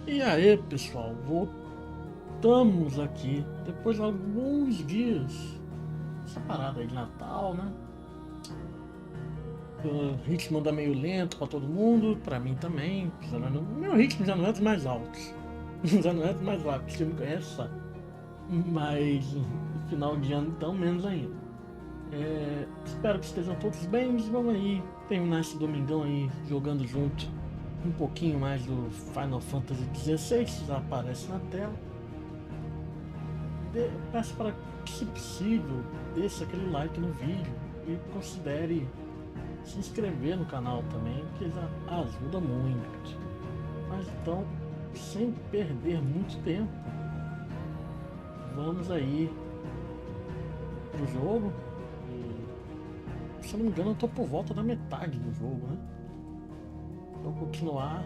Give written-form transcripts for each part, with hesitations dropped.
E aí, pessoal, voltamos aqui depois de alguns dias. Essa parada aí de Natal, né? O ritmo anda meio lento pra todo mundo, pra mim também. Meu ritmo já não é dos mais altos. Já não é dos mais altos, você me conhece, sabe? Mas no final de ano, então, menos ainda. Espero que estejam todos bem. Vamos aí terminar esse domingão aí jogando junto um pouquinho mais do Final Fantasy XVI, que já aparece na tela. Peço para que, se possível, deixe aquele like no vídeo e considere se inscrever no canal também, que já ajuda muito. Mas então, sem perder muito tempo, vamos aí pro jogo. Se eu não me engano, eu tô por volta da metade do jogo, né? Vou continuar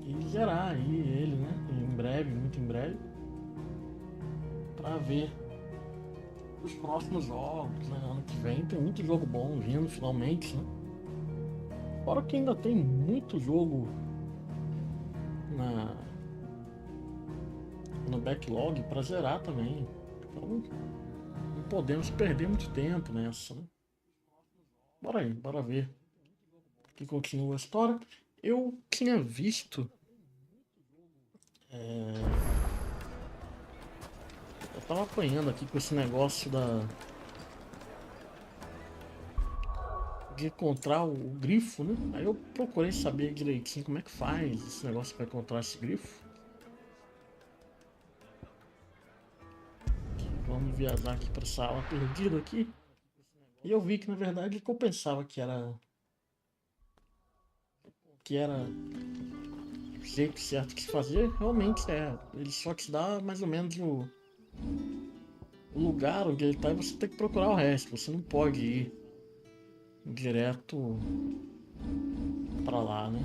e zerar aí ele, né? Em breve, muito em breve, para ver os próximos jogos, né? Ano que vem tem muito jogo bom vindo finalmente, né? Fora que ainda tem muito jogo na, no backlog para zerar também. Então não podemos perder muito tempo nessa, né? Bora aí, bora ver que continua a história. Eu tinha visto. é, eu tava apanhando aqui com esse negócio de encontrar o grifo, né? Aí eu procurei saber direitinho como é que faz esse negócio para encontrar esse grifo. Vamos viajar aqui para essa aula perdida aqui. E eu vi que na verdade o que eu pensava que era o jeito certo de se fazer, realmente é. Ele só te dá mais ou menos o lugar onde ele está e você tem que procurar o resto. Você não pode ir direto para lá, né?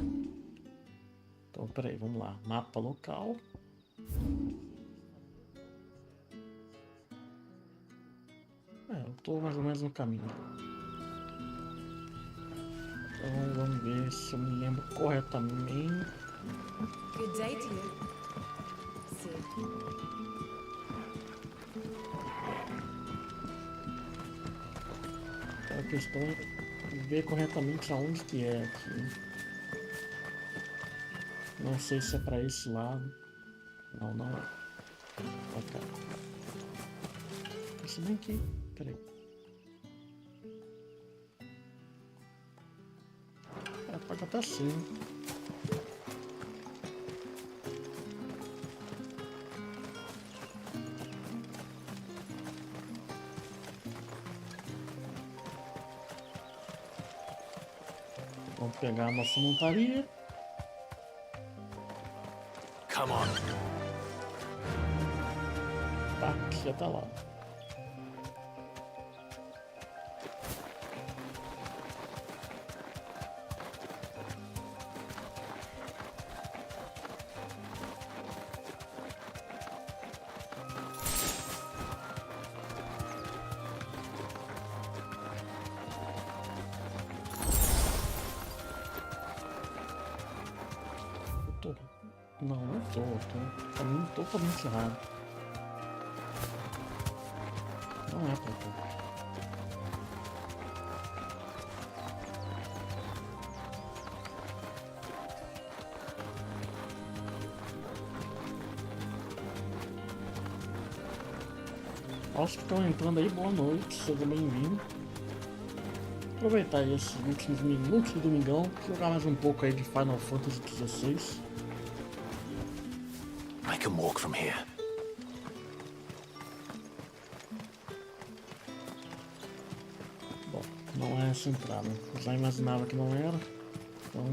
Então, peraí, vamos lá. Mapa local. Eu tô mais ou menos no caminho. Então, vamos ver se eu me lembro corretamente. Good day to you. Sid. A questão é ver corretamente aonde que é aqui. Não sei se é para esse lado. Não, não é. Pra cá. Se bem que. Peraí. Pode até sim. Vamos pegar a nossa montaria. Come on. Tá, já tá lá. Eu tô. Não, não tô. Eu tô caminho totalmente errado. Não é pra cá. Aos que estão entrando aí, boa noite, seja bem-vindo. Aproveitar aí esses últimos minutos do domingão, jogar mais um pouco aí de Final Fantasy XVI. I can walk from here. Bom, não é essa entrada. Eu já imaginava que não era. Então.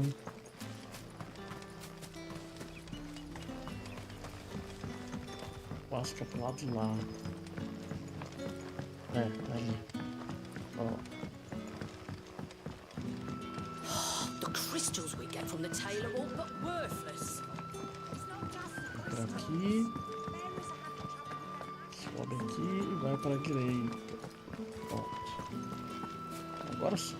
Eu acho que é pro lado de lá. É ali. Ó. The crystals we get from the tail are all but worthless. Entra aqui. Sobe aqui e vai para a direita. Pronto. Agora sim.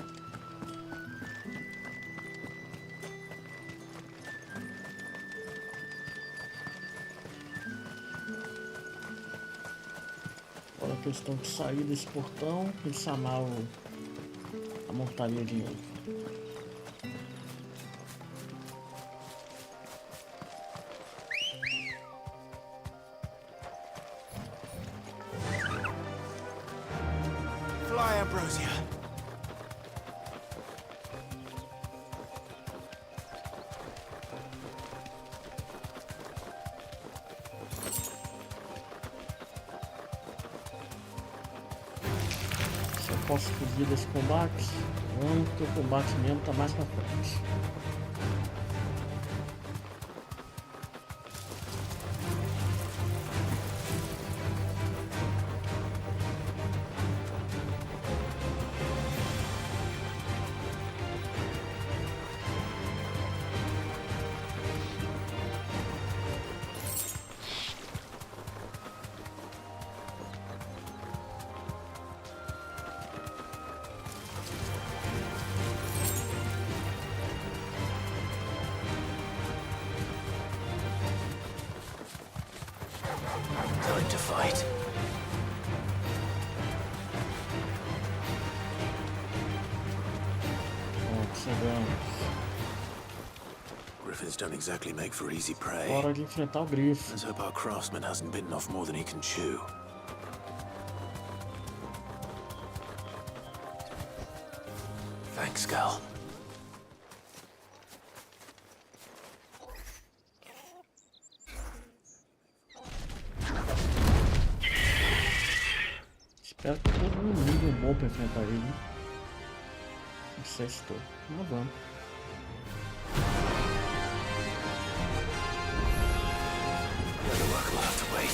que eles têm que sair desse portão e chamar a montaria de novo. Fly, Ambrosia. Se eu posso fugir desse combate, não, porque o combate mesmo tá mais pra frente. Time to fight. Observamos. Griffins don't exactly make for easy prey. Hora de enfrentar o grifo. Let's hope our craftsman hasn't bitten off more than he can chew. Thanks, Gal. Espero que todo mundo nível bom pra enfrentar ele. Né? Não sei se estou. Mas vamos. The other work will have to wait.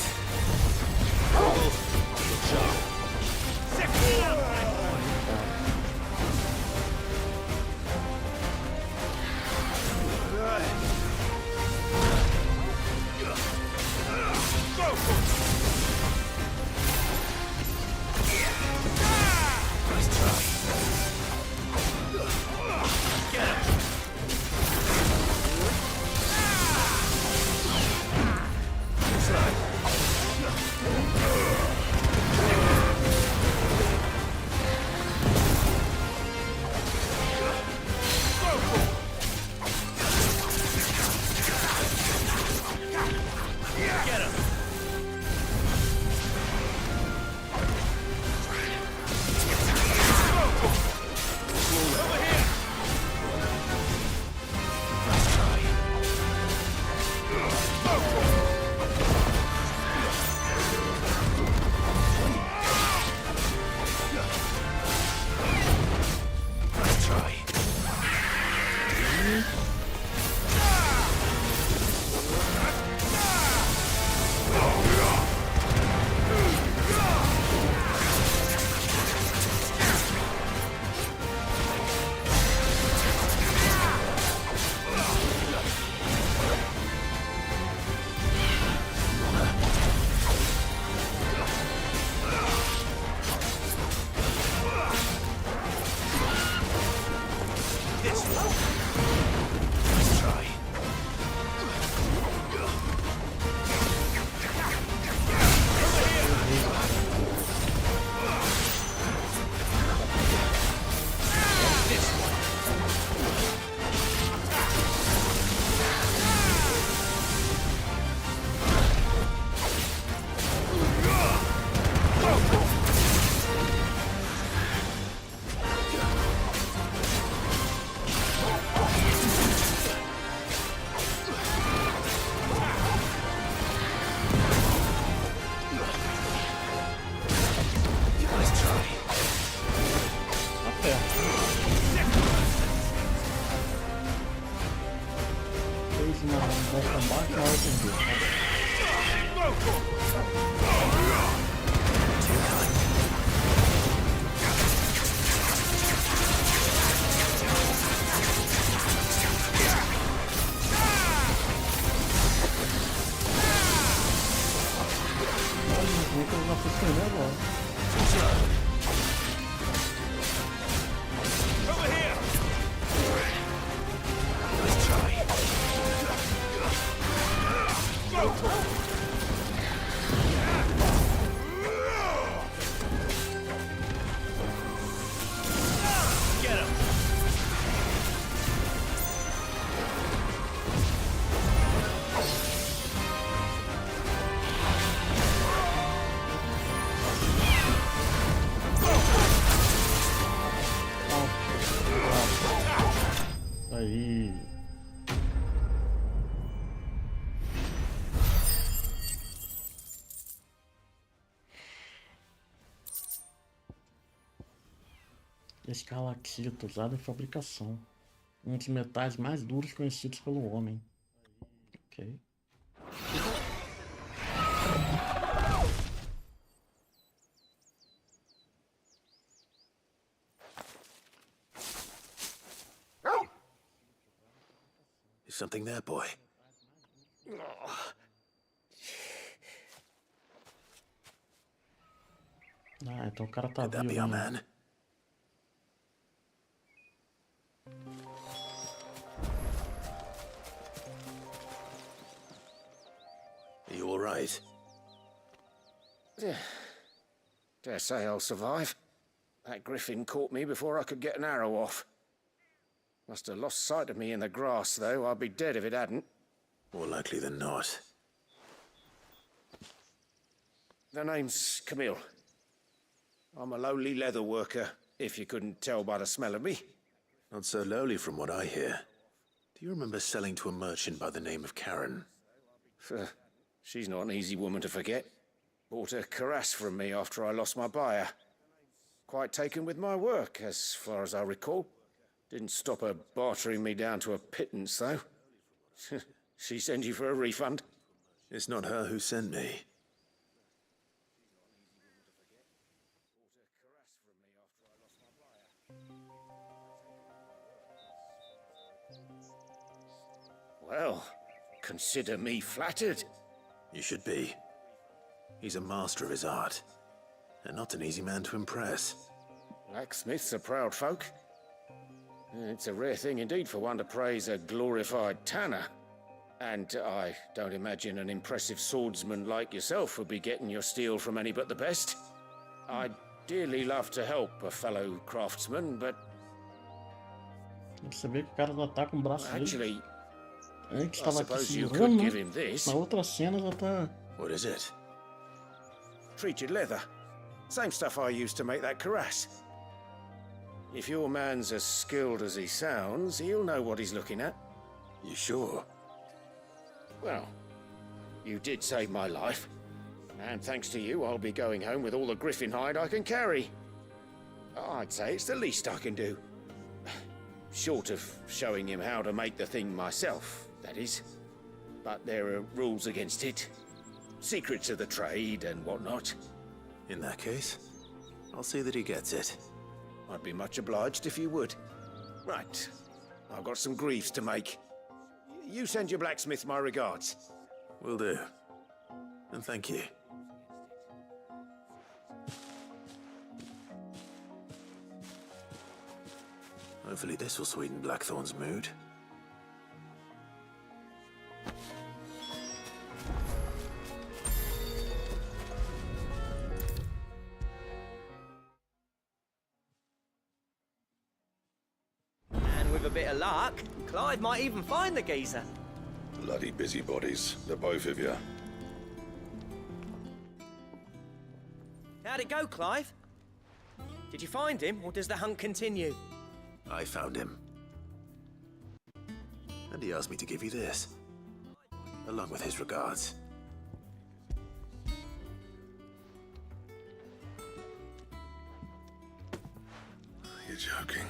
Escalactita usado em fabricação. Um dos metais mais duros conhecidos pelo homem. Ok. Is something there, boy? Ah, então o cara tá Could that vivo be our ainda. man? Are you all right? Dare say I'll survive. That griffin caught me before I could get an arrow off. Must have lost sight of me in the grass, though. I'd be dead if it hadn't. More likely than not. The name's Camille. I'm a lowly leather worker, if you couldn't tell by the smell of me. Not so lowly from what I hear. Do you remember selling to a merchant by the name of Karen? She's not an easy woman to forget. Bought a cuirass from me after I lost my buyer. Quite taken with my work, as far as I recall. Didn't stop her bartering me down to a pittance, though. She sent you for a refund? It's not her who sent me. Well, consider me flattered. You should be. He's a master of his art, and not an easy man to impress. Blacksmiths are proud folk. It's a rare thing indeed for one to praise a glorified tanner. And I don't imagine an impressive swordsman like yourself would be getting your steel from any but the best. I'd dearly love to help a fellow craftsman, but Você vê que o cara já tá com o braço dele. actually, Antes I tava aqui suppose you segurando, could give né? him this. Na outra cena já tá. What is it? Treated leather. Same stuff I used to make that cuirass. If your man's as skilled as he sounds, he'll know what he's looking at. You sure? Well, you did save my life. And thanks to you, I'll be going home with all the griffin hide I can carry. I'd say it's the least I can do. Short of showing him how to make the thing myself, that is. But there are rules against it. Secrets of the trade and whatnot. In that case, I'll see that he gets it. I'd be much obliged if you would. Right. I've got some greaves to make. You send your blacksmith my regards. Will do. And thank you. Hopefully this will sweeten Blackthorn's mood. And with a bit of luck, Clive might even find the geezer. Bloody busybodies, the both of you. How'd it go, Clive? Did you find him, or does the hunt continue? I found him. And he asked me to give you this, along with his regards. You're joking.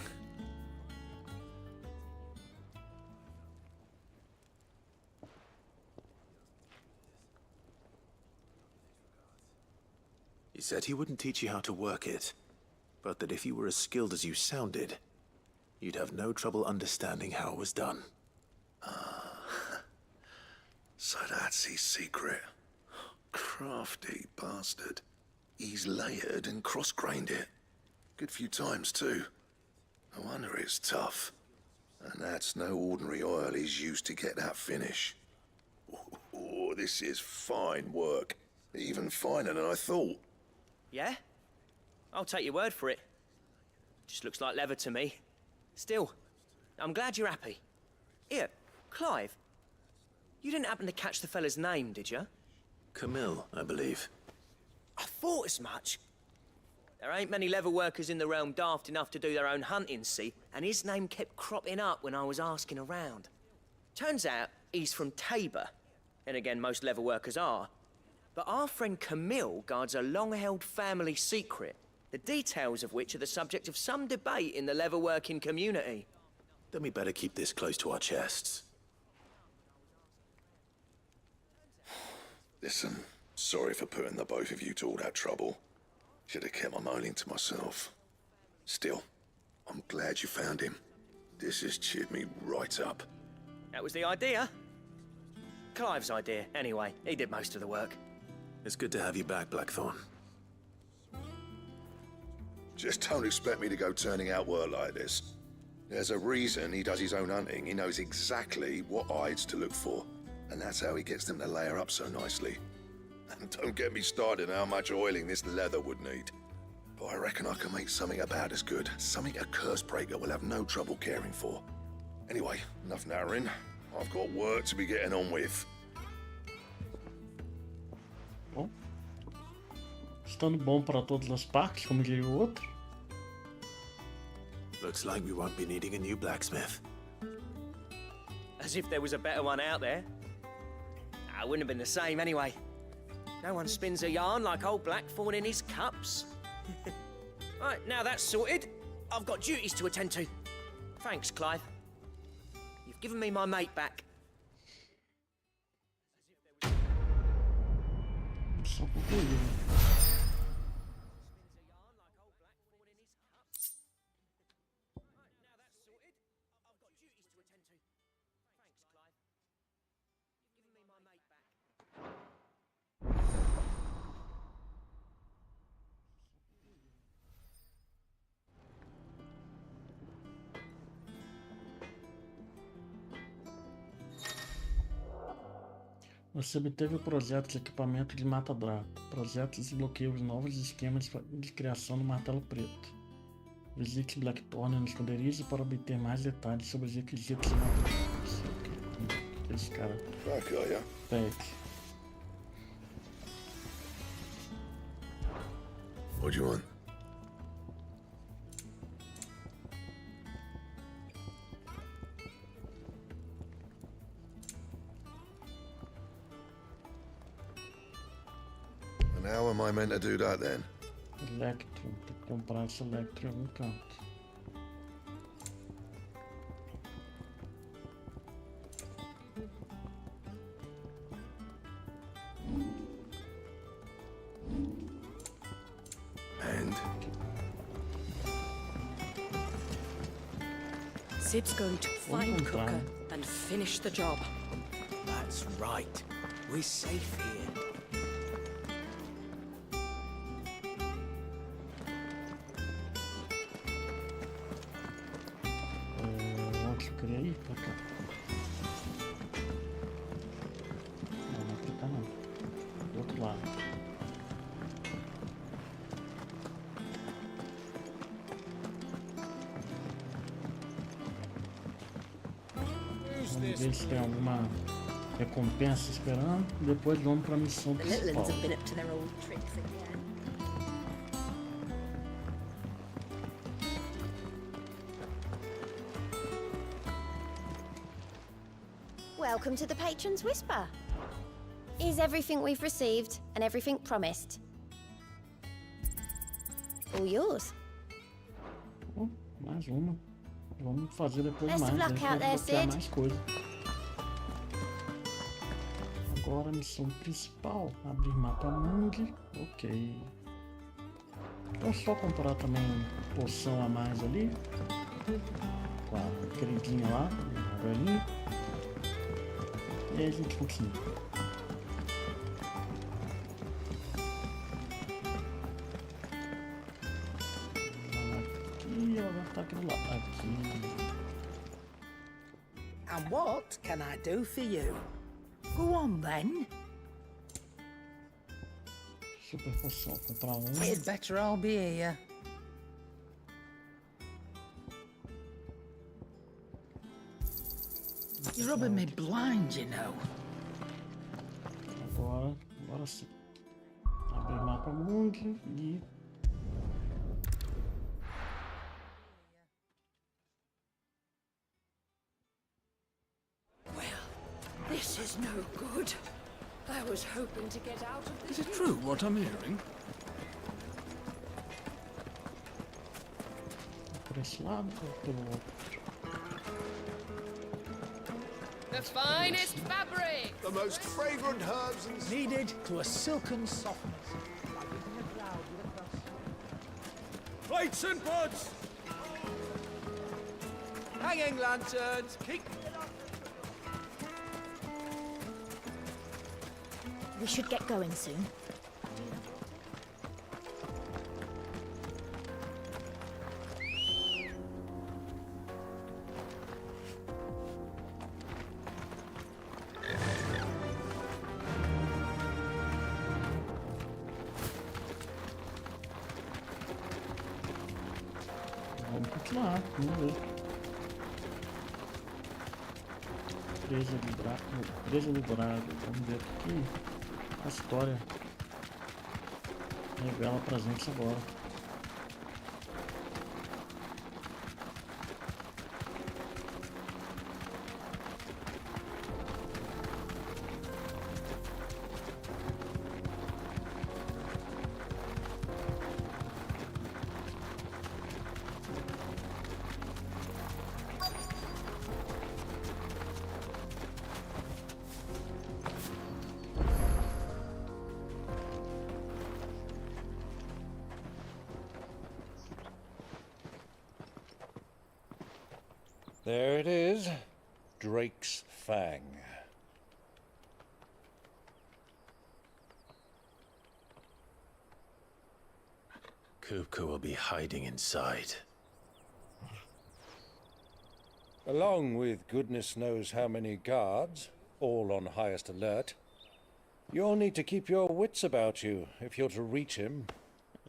He said he wouldn't teach you how to work it, but that if you were as skilled as you sounded, you'd have no trouble understanding how it was done. So that's his secret. Crafty bastard. He's layered and cross-grained it. Good few times, too. No wonder it's tough. And that's no ordinary oil he's used to get that finish. Oh, this is fine work. Even finer than I thought. Yeah? I'll take your word for it. Just looks like leather to me. Still, I'm glad you're happy. Here, Clive, you didn't happen to catch the fella's name, did you? Camille, I believe. I thought as much. There ain't many leather workers in the realm daft enough to do their own hunting, see, and his name kept cropping up when I was asking around. Turns out he's from Tabor, and again, most leather workers are. But our friend Camille guards a long-held family secret. the details of which are the subject of some debate in the leatherworking community. Then we better keep this close to our chests. Listen, sorry for putting the both of you to all that trouble. Should have kept my moaning to myself. Still, I'm glad you found him. This has cheered me right up. That was the idea. Clive's idea, anyway. He did most of the work. It's good to have you back, Blackthorn. Just don't expect me to go turning out work like this. There's a reason he does his own hunting. He knows exactly what hides to look for. And that's how he gets them to layer up so nicely. And don't get me started on how much oiling this leather would need. But I reckon I can make something about as good. Something a Cursebreaker will have no trouble caring for. Anyway, enough narrowing. I've got work to be getting on with. Bom, estando bom para todas as partes, como diria o outro. Looks like we won't be needing a new blacksmith. As if there was a better one out there. It wouldn't have been the same anyway. No one spins a yarn like old Blackthorn in his cups. Right, now that's sorted, I've got duties to attend to. Thanks, Clive. You've given me my mate back. Só concluído. Você obteve o projeto de equipamento de mata-draco. O projeto desbloqueia os novos esquemas de criação do martelo preto. Visite Blackthorn no esconderijo para obter mais detalhes sobre os requisitos de mata-draco. Que esse cara pede. What do you want? And how am I meant to do that then? Electro. Tem que comprar esse Electro em algum canto. And Sid's going to find Cooker and finish the job. That's right. We're safe here. Onde eu queria ir? Pra cá. Não, não é pra cá não. Do outro lado. Vamos ver se tem alguma recompensa esperando. Depois vamos pra missão The principal. little ones have been up to their old tricks again. Welcome to the Patron's Whisper. Is everything we've received and everything promised? All yours. Oh, mais uma. Vamos fazer depois Best of mais. luck Aí out there, desbloquear Sid. mais coisa. Agora a missão principal. Abrir mapa mundi. Ok. Então só comprar também poção a mais ali. Com a queridinha lá. A velhinha. E aí a gente continua. Aqui, ela tá aqui do lado. Aqui. And what can I do for you? Go on then. Super poção. Comprar um. It's better I'll be here. You're rubbing me blind, you know. Agora sim. Abrir mapa mundi e... Well, this is no good. I was hoping to get out of this. Is it true what I'm hearing? pra esse lado ou pelo outro? The finest fabric! The most fragrant herbs and Kneaded to a silken softness. Plates and pots! Hanging lanterns! Keep... We should get going soon. Vamos continuar, vamos ver. Presa livrada. Vamos ver o que a história revela pra gente agora. There it is, Drake's Fang. Kupka will be hiding inside. Along with goodness knows how many guards, all on highest alert. You'll need to keep your wits about you if you're to reach him.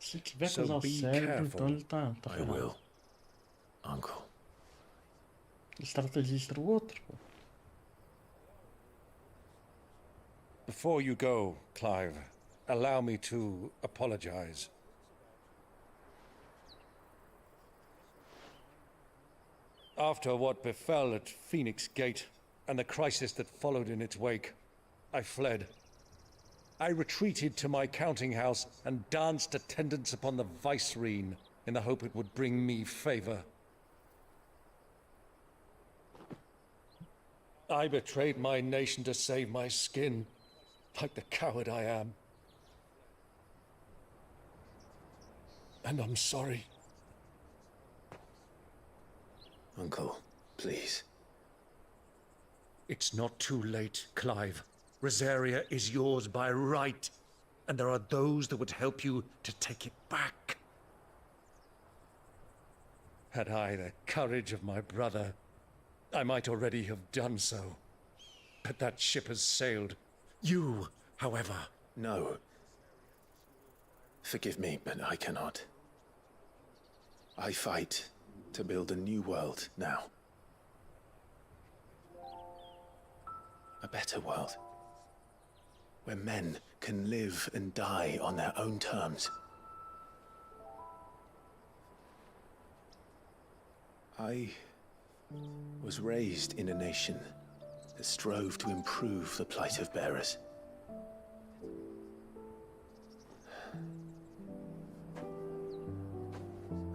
Se tiver que So usar o be cérebro, então careful. ele tá I ferrado. will, Uncle. Estrategista o outro, pô. Before you go, Clive, allow me to apologize. After what befell at Phoenix Gate and the crisis that followed in its wake, I fled. I retreated to my counting house and danced attendance upon the vicereine in the hope it would bring me favor. I betrayed my nation to save my skin, like the coward I am. And I'm sorry. Uncle, please. It's not too late, Clive. Rosaria is yours by right, and there are those that would help you to take it back. Had I the courage of my brother, I might already have done so. But that ship has sailed. You, however... No. Forgive me, but I cannot. I fight to build a new world now. A better world. Where men can live and die on their own terms. I was raised in a nation that strove to improve the plight of bearers.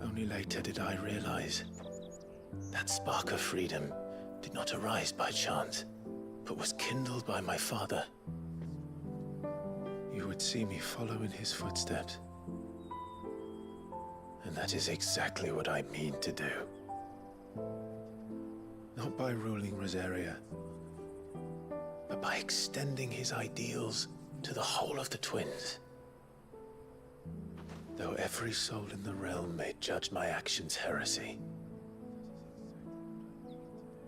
Only later did I realize that spark of freedom did not arise by chance, but was kindled by my father. You would see me follow in his footsteps. And that is exactly what I mean to do. Not by ruling Rosaria, but by extending his ideals to the whole of the twins. Though every soul in the realm may judge my actions heresy,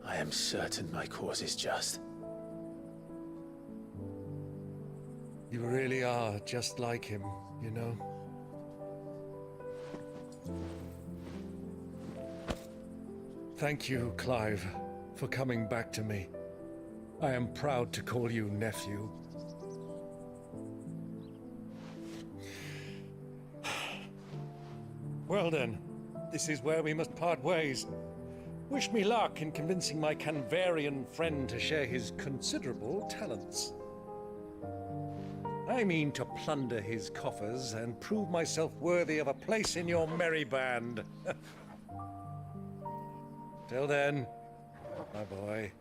I am certain my cause is just. You really are just like him, you know? Thank you, Clive, for coming back to me. I am proud to call you nephew. Well then, this is where we must part ways. Wish me luck in convincing my Canvarian friend to share his considerable talents. I mean to plunder his coffers and prove myself worthy of a place in your merry band. Till then, my boy.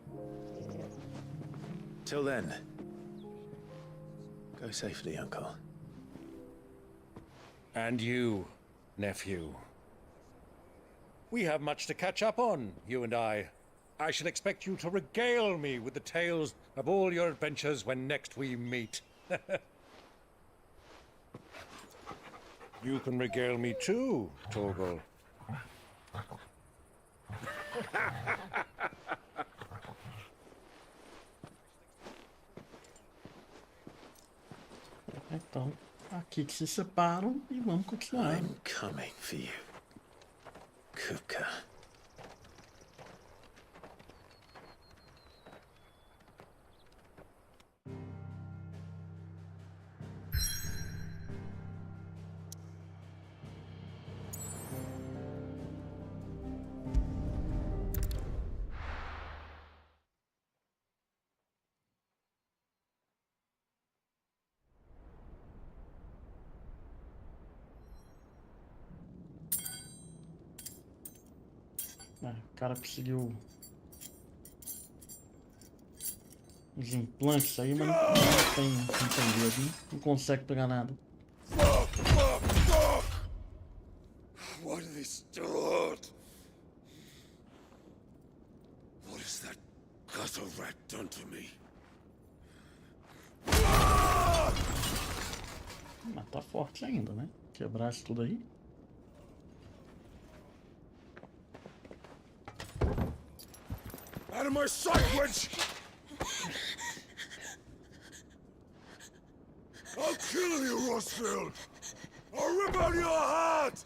Till then, go safely, Uncle. And you, nephew. We have much to catch up on, you and I. I shall expect you to regale me with the tales of all your adventures when next we meet. You can regale me too, Torgal. Então, aqui que se separam e vamos continuar. I'm coming for you, Kuka. O cara conseguiu os implantes aí, mas não tem dedo, né? Não consegue pegar nada. Why do they still hurt? What has that gutter rat done to me? Mas tá forte ainda, né? Quebrar isso tudo aí. Out of my sight, wench! I'll kill you, Rossfield! I'll rip out your heart!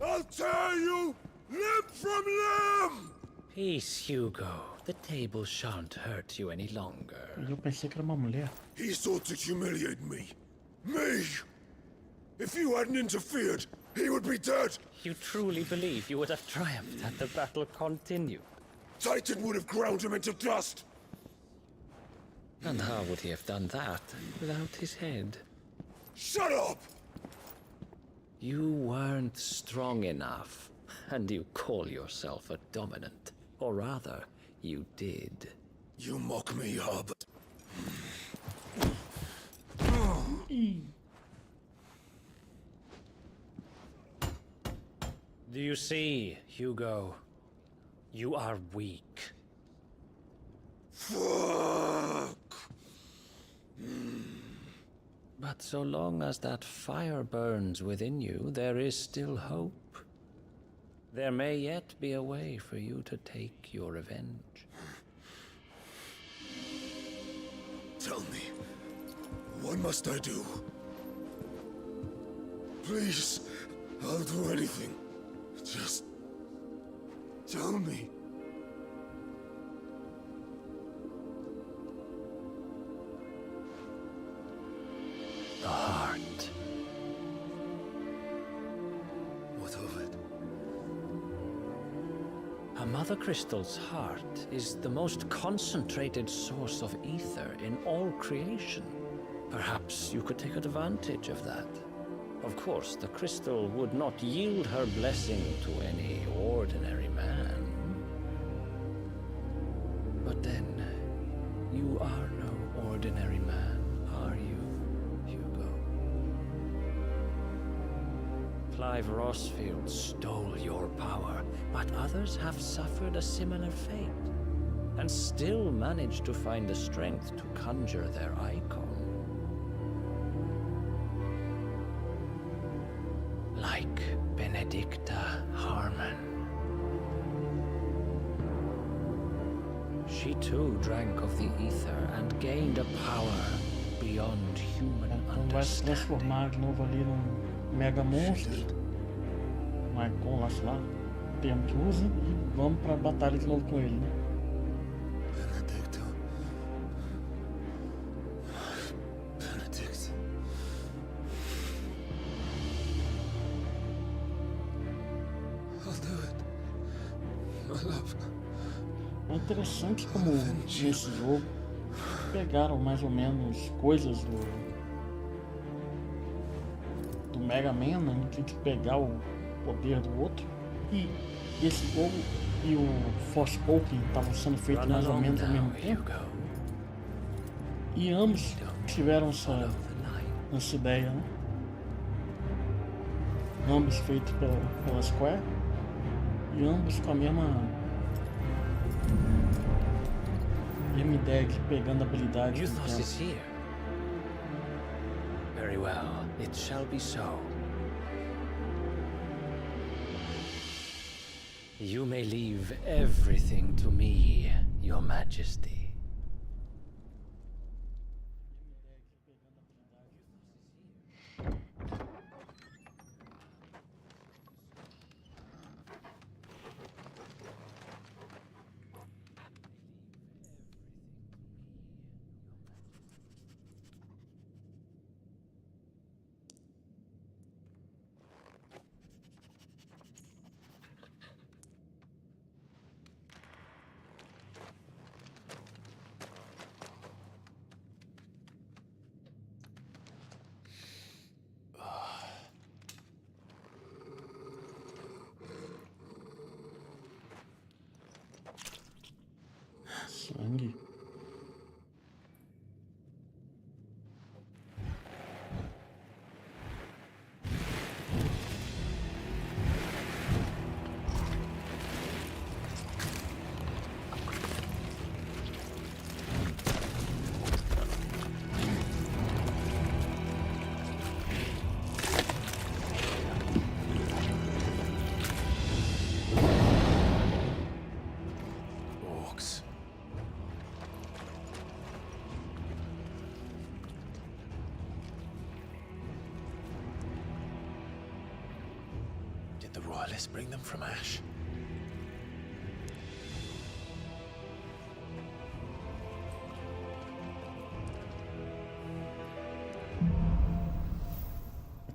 I'll tear you limb from limb! Peace, Hugo. The table shan't hurt you any longer. Eu pensei que era uma mulher. He sought to humiliate me. Me! If you hadn't interfered, he would be dead! You truly believe you would have triumphed had the battle continued? Titan would have ground him into dust! And how would he have done that without his head? Shut up! You weren't strong enough, and you call yourself a dominant. Or rather, you did. You mock me, Hub. Do you see, Hugo? You are weak. Fuck! But so long as that fire burns within you, there is still hope. There may yet be a way for you to take your revenge. Tell me, what must I do? Please, I'll do anything. Just tell me. The heart. What of it? A Mother Crystal's heart is the most concentrated source of ether in all creation. Perhaps you could take advantage of that. Of course, the crystal would not yield her blessing to any ordinary man. But then, you are no ordinary man, are you, Hugo? Clive Rossfield stole your power, but others have suffered a similar fate, and still managed to find the strength to conjure their icon. Like Benedicta Harmon. She too drank of the ether and gained a power beyond human Então vai se transformar de novo ali num mega monstro. Um icon lá, sei lá. Termo que usa. E vamos pra batalha de novo com ele, né? Benedict. I'll do it. My love. É interessante como nesse jogo pegaram mais ou menos coisas do Mega Man, né? Tem que pegar o poder do outro e esse jogo e o Forspoken estavam sendo feitos mais ou menos ao mesmo tempo. E ambos tiveram essa ideia, né? Ambos feitos pela Square. E ambos com a mesma ideia de pegando habilidades. Euthos is here. Very well, it shall be so. You may leave everything to me, Your Majesty. Sangue. Orcs. Did the royalists bring them from Ash?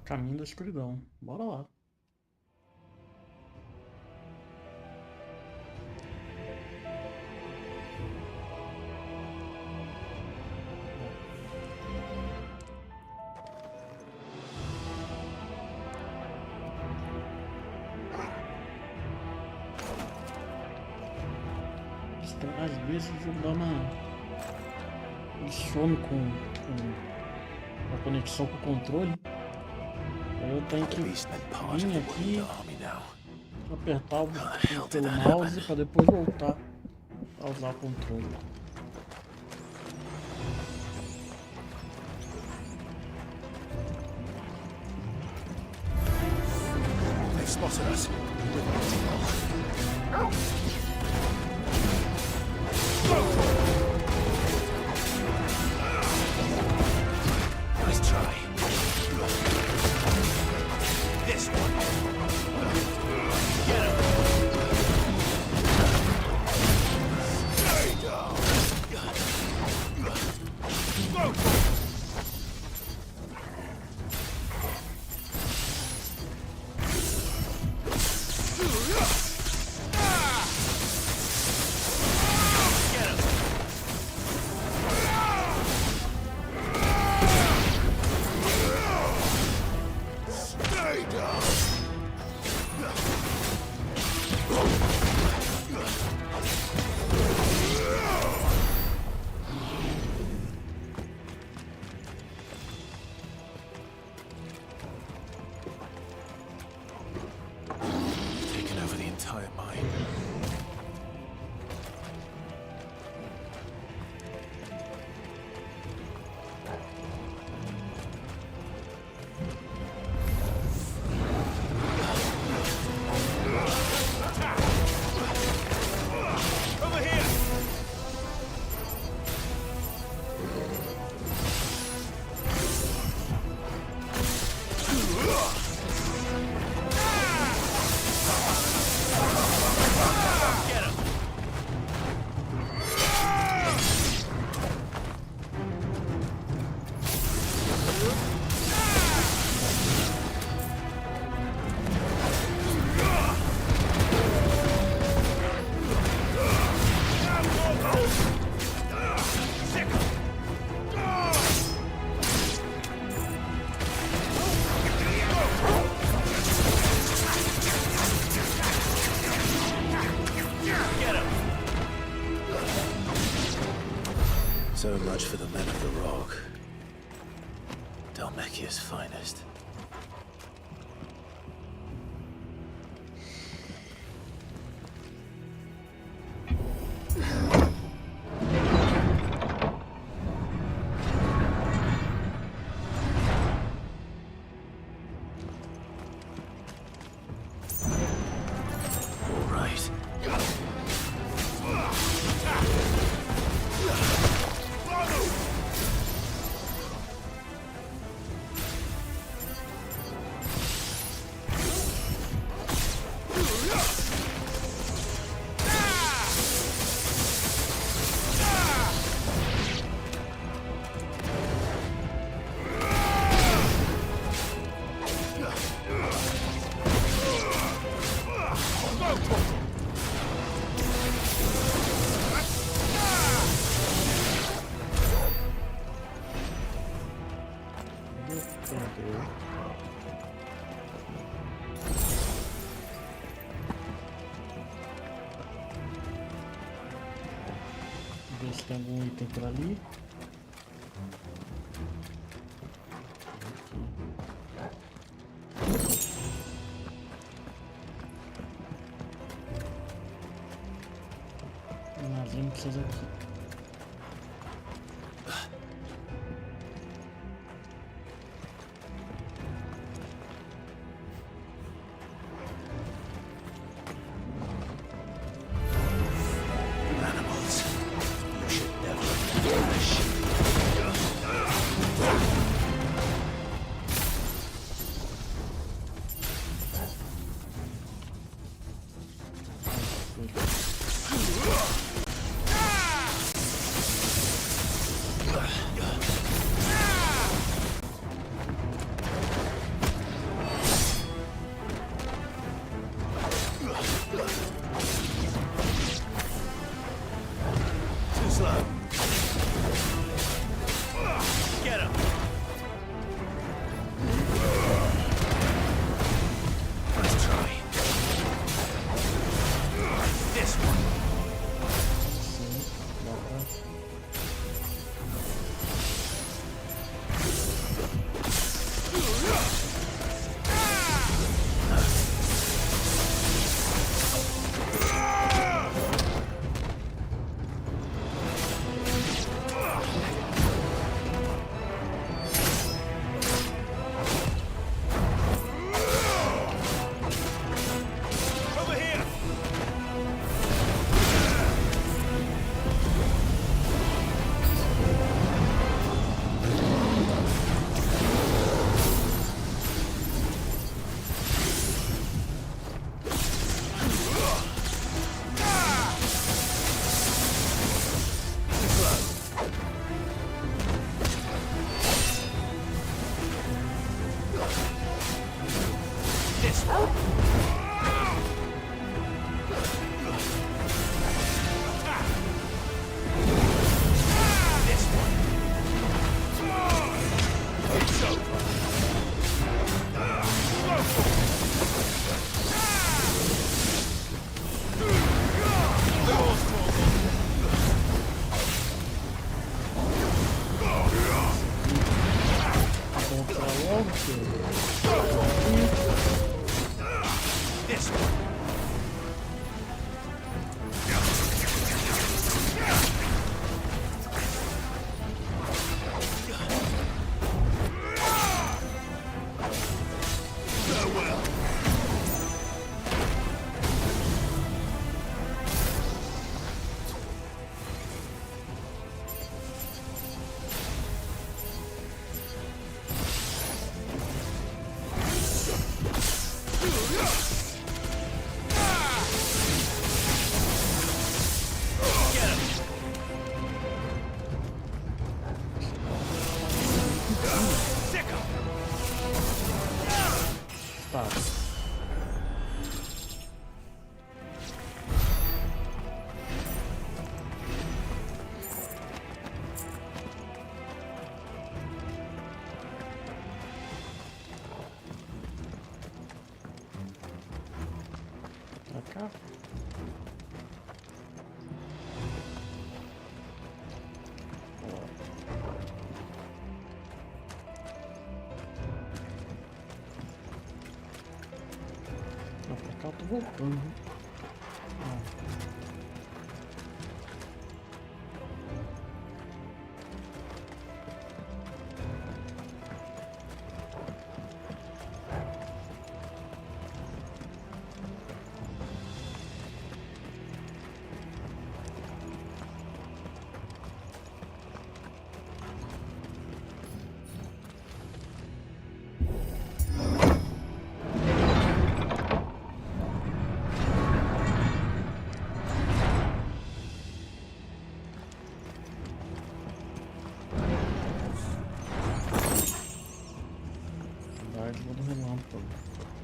Caminho da escuridão. Bora lá. Às vezes o jogo dá uma... Ele some com a conexão com o controle. Aí eu tenho que vir aqui, apertar pelo mouse para depois voltar a usar o controle. They've spotted us. Nice try. This one. Get him. Stay down. Go. So much for the men of the rock. Dalmekia's finest. Ver se tem algum item por ali. Imagino que seja aqui. cá eu tô voltando. Né? Do relâmpago.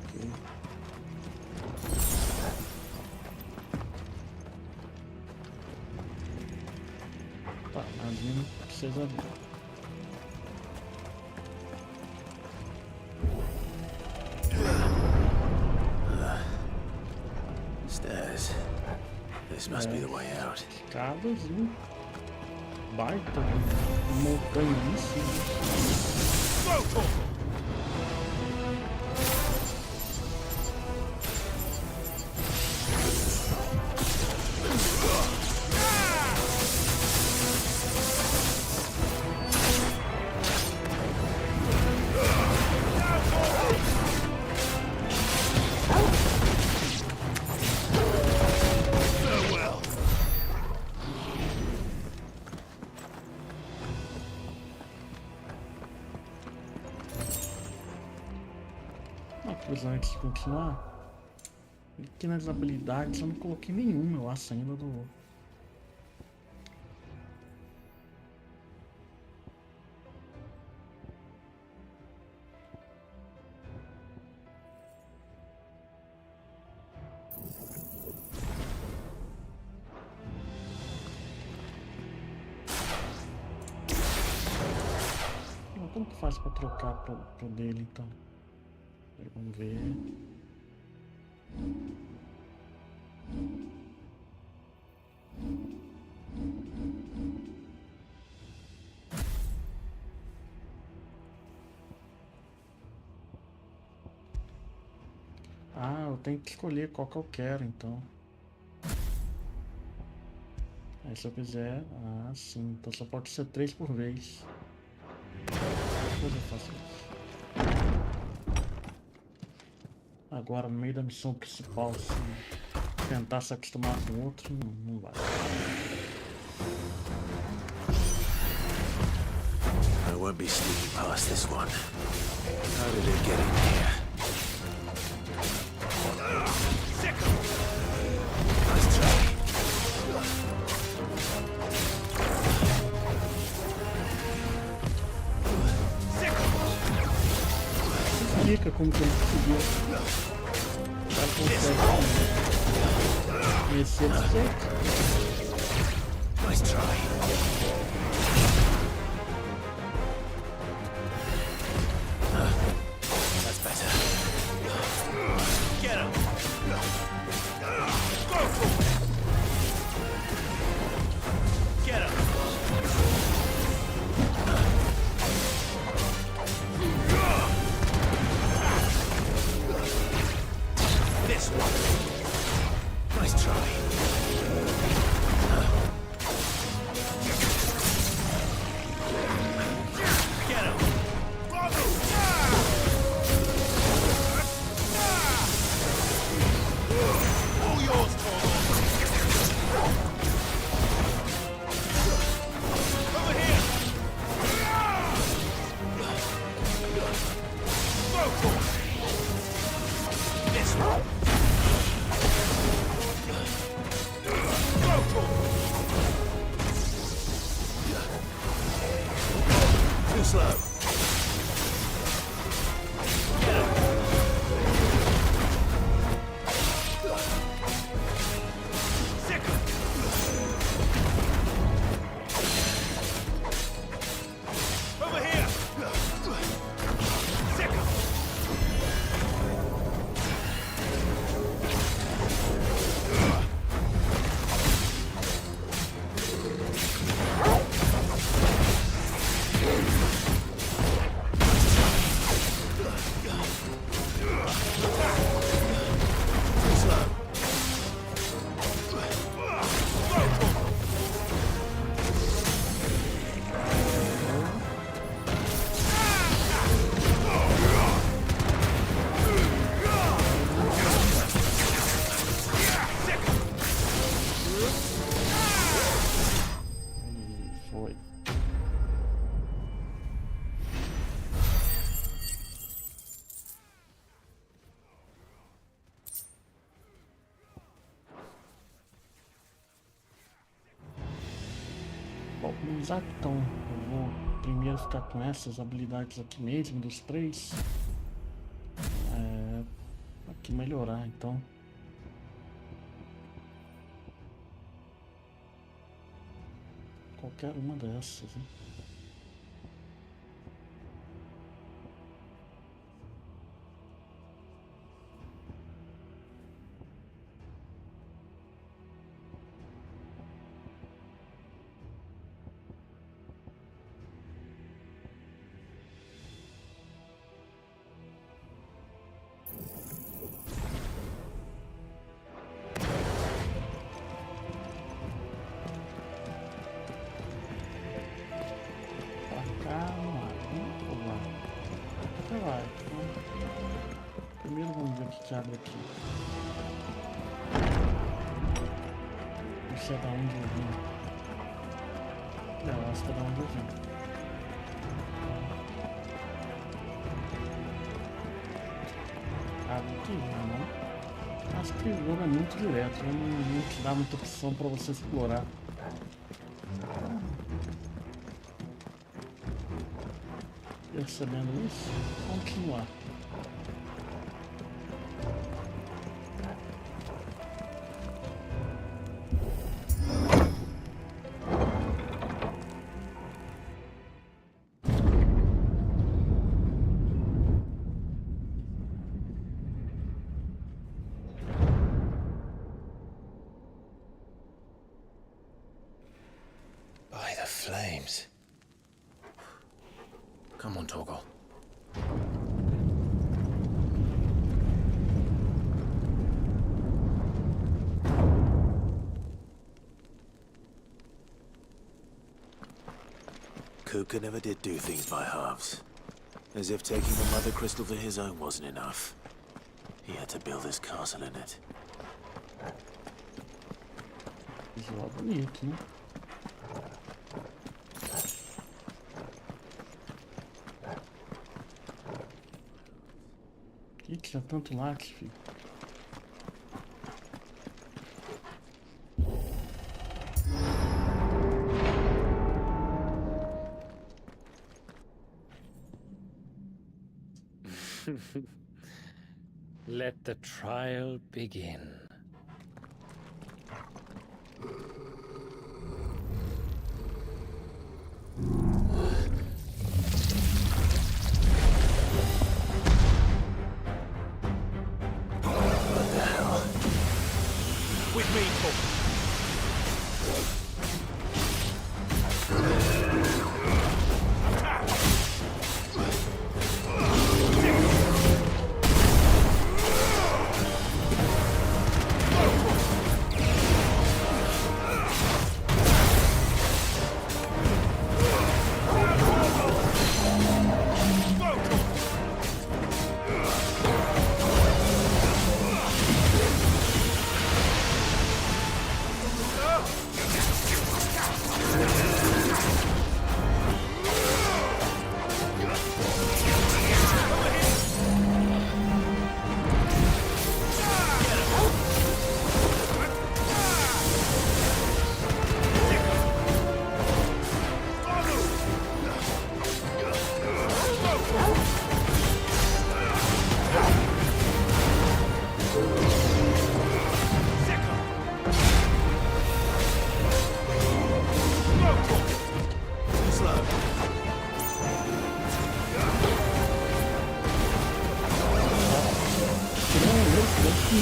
Okay. Tá, ali não precisa ver. Stairs. This must be the way out. Escadas e baita montanha em cima. Antes de continuar, aqui nas habilidades eu não coloquei nenhuma, eu acho, ainda do... Como que faz para trocar pro dele então? Vamos ver. Ah, eu tenho que escolher qual que eu quero então. Aí se eu quiser. Ah, sim. Então só pode ser 3 por vez. Depois eu faço isso. Agora no meio da missão principal, se tentar se acostumar com outro, não vai. I won't be sneaking past this one. How did it get in here? Nice try. Explica como que ele conseguiu. Ela consegue conhecer desse jeito. Nice try. That's better. Get him. Go for it. Get him. This one. Nice try. Get him. All yours, Toro. Over here. Go for it. This one. Go for it. Too slow. Get him. Sick him. Over here. Sick him. Já que então eu vou primeiro ficar com essas habilidades aqui mesmo, dos 3. Aqui melhorar então. Qualquer uma dessas, hein? Primeiro vamos ver o que abre aqui. Não sei da onde eu vim. Eu acho que é da onde eu vim. Abre aqui, não? Acho que o jogo é muito direto, não te dá muita opção para você explorar. Percebendo isso, continuar. By the flames. Come on, Torgal. Kuka never did do things by halves. As if taking the Mother Crystal for his own wasn't enough. He had to build his castle in it. Visual bonito, né? Ih, tinha tanto latte, filho. Let the trial begin.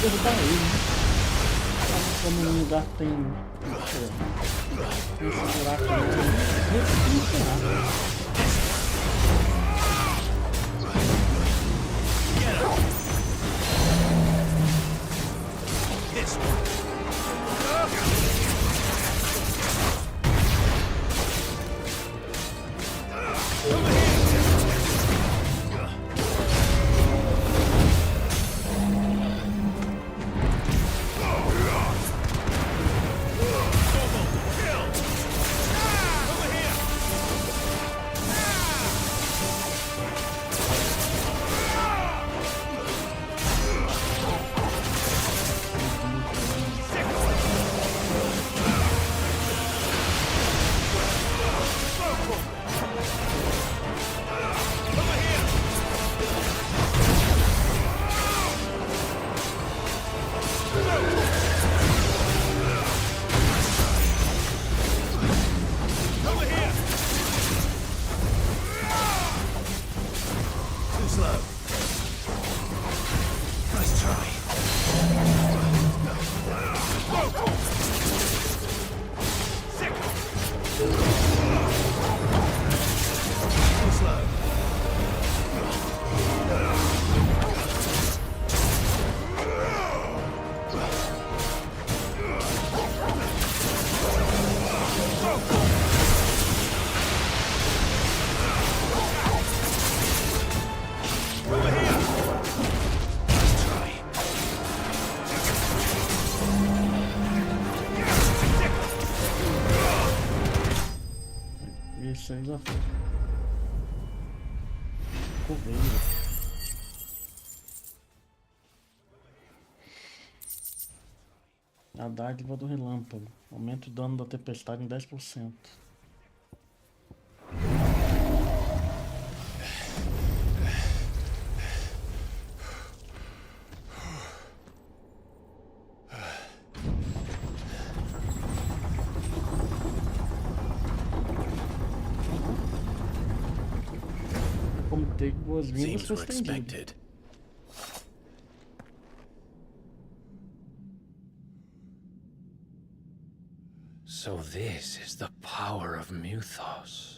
Derrubar ele, né? Como no lugar tem esse buraco ali, desafio. Coveiro. A dádiva do relâmpago. Aumenta o dano da tempestade em 10%. Como ter boas-vindas Seems foi were estendido. expected. So this is the power of Muthos.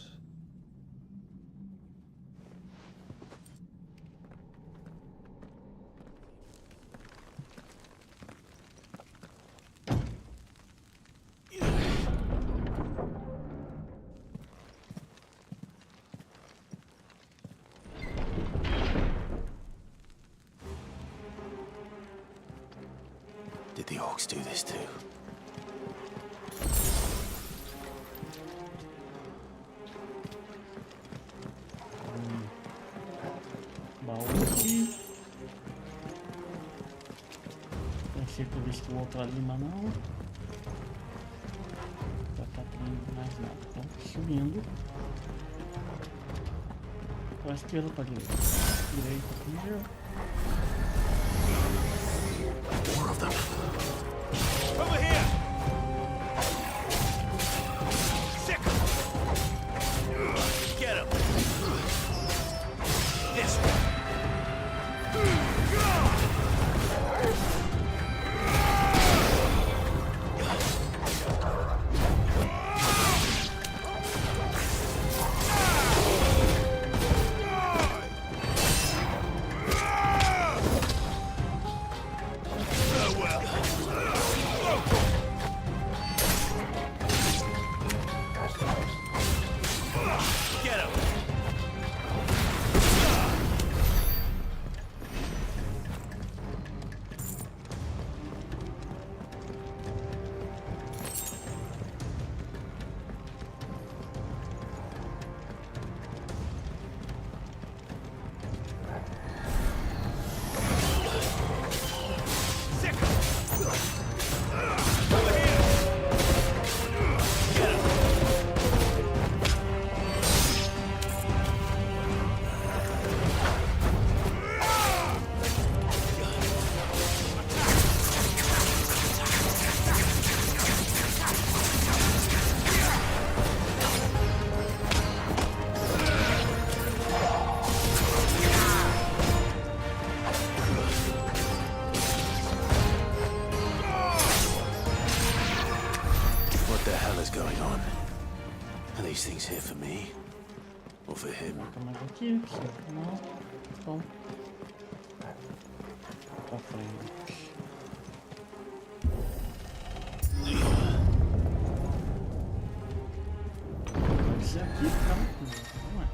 Did the orcs do this too? Baú aqui. Pensei que eu visto o outro ali, mas não. Já tá tendo mais nada. Então, subindo. Pra esquerda ou pra direita? Direita primeiro. More of them. Over here! Sick! Get him! This one! Get him! Sick! Over here! Get him! What the hell is going on? Are these things here for me? Or for him? Coloca mais aqui. Certo, não. Então. Pra frente. Esse aqui tá no cu. Vamos lá.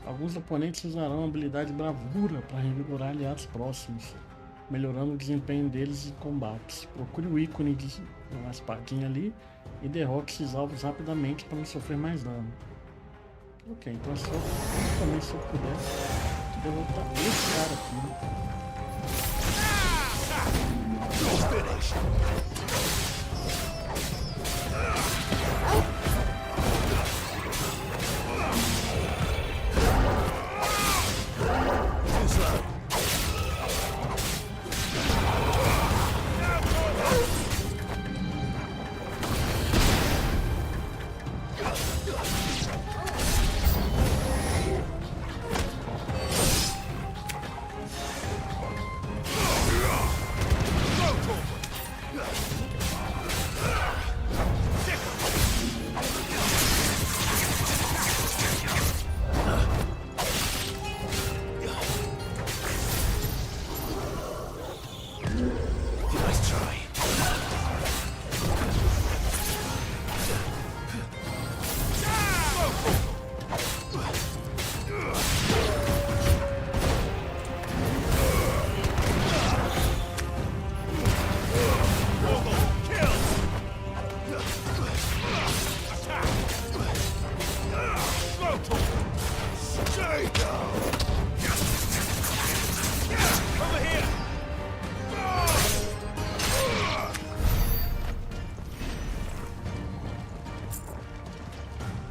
Alguns oponentes usarão a habilidade Bravura para revigorar aliados próximos, melhorando o desempenho deles em combates. Procure o ícone de uma espadinha ali e derrote esses alvos rapidamente para não sofrer mais dano. Ok, então é só também se eu puder derrotar esse cara aqui.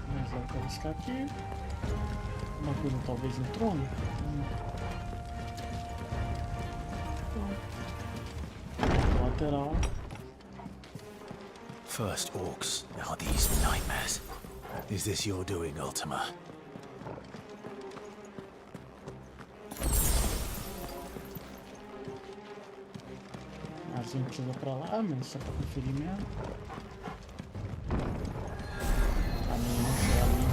Mas eu quero buscar aqui. Uma coisa talvez no trono. Lateral. First orcs, now these nightmares. Is this your doing, Ultima? A gente precisa pra lá, mas só pra conferir mesmo. A minha não sei a minha.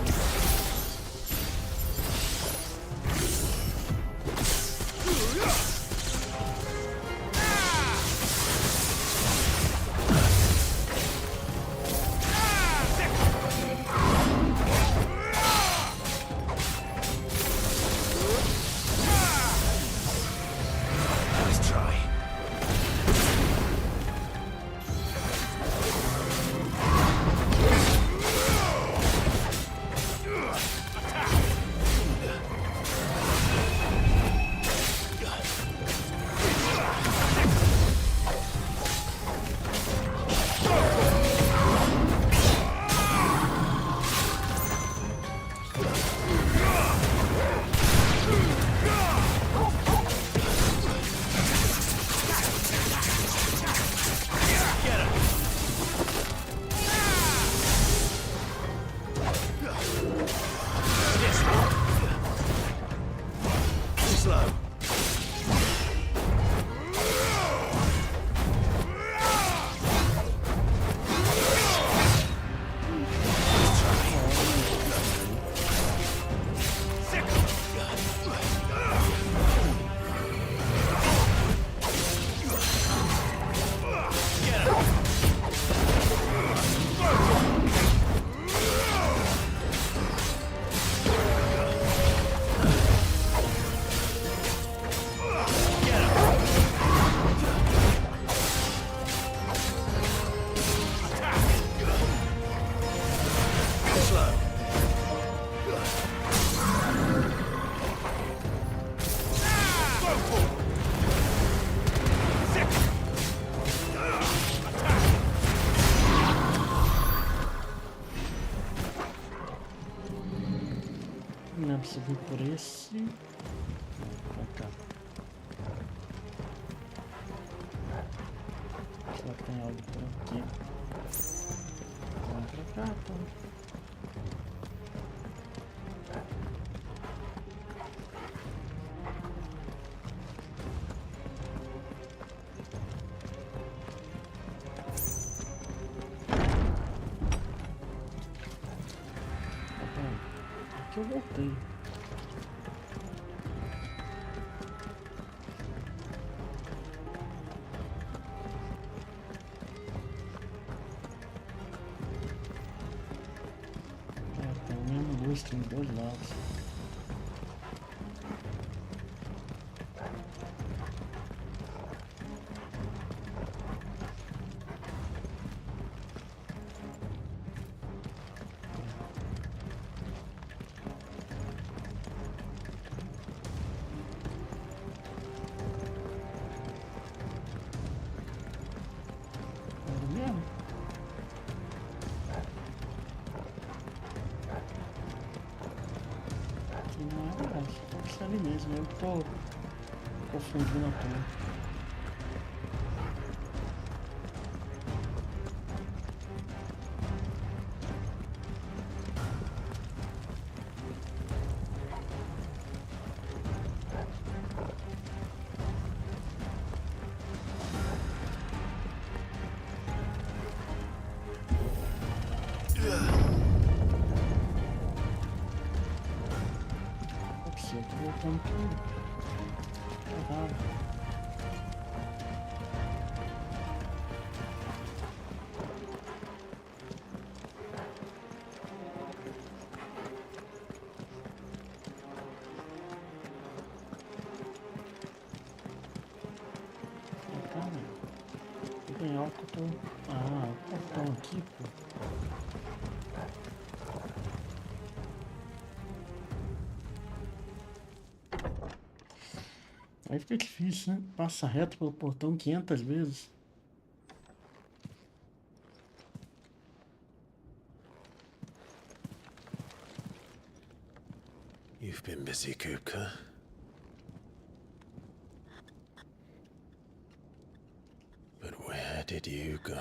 Subir por esse. Pra cá. Será que tem algo por aqui? Vamos pra cá, tá? Aqui eu voltei. Tem o mesmo lustre em dois lados. Ali mesmo, eu tô confundindo a turma. Eu tô voltando tudo. Errado. Tem álcool, ah, o portão aqui, pô. Aí fica difícil, né? Passa reto pelo portão 500 vezes. You've been busy, Kupka. But where did you go?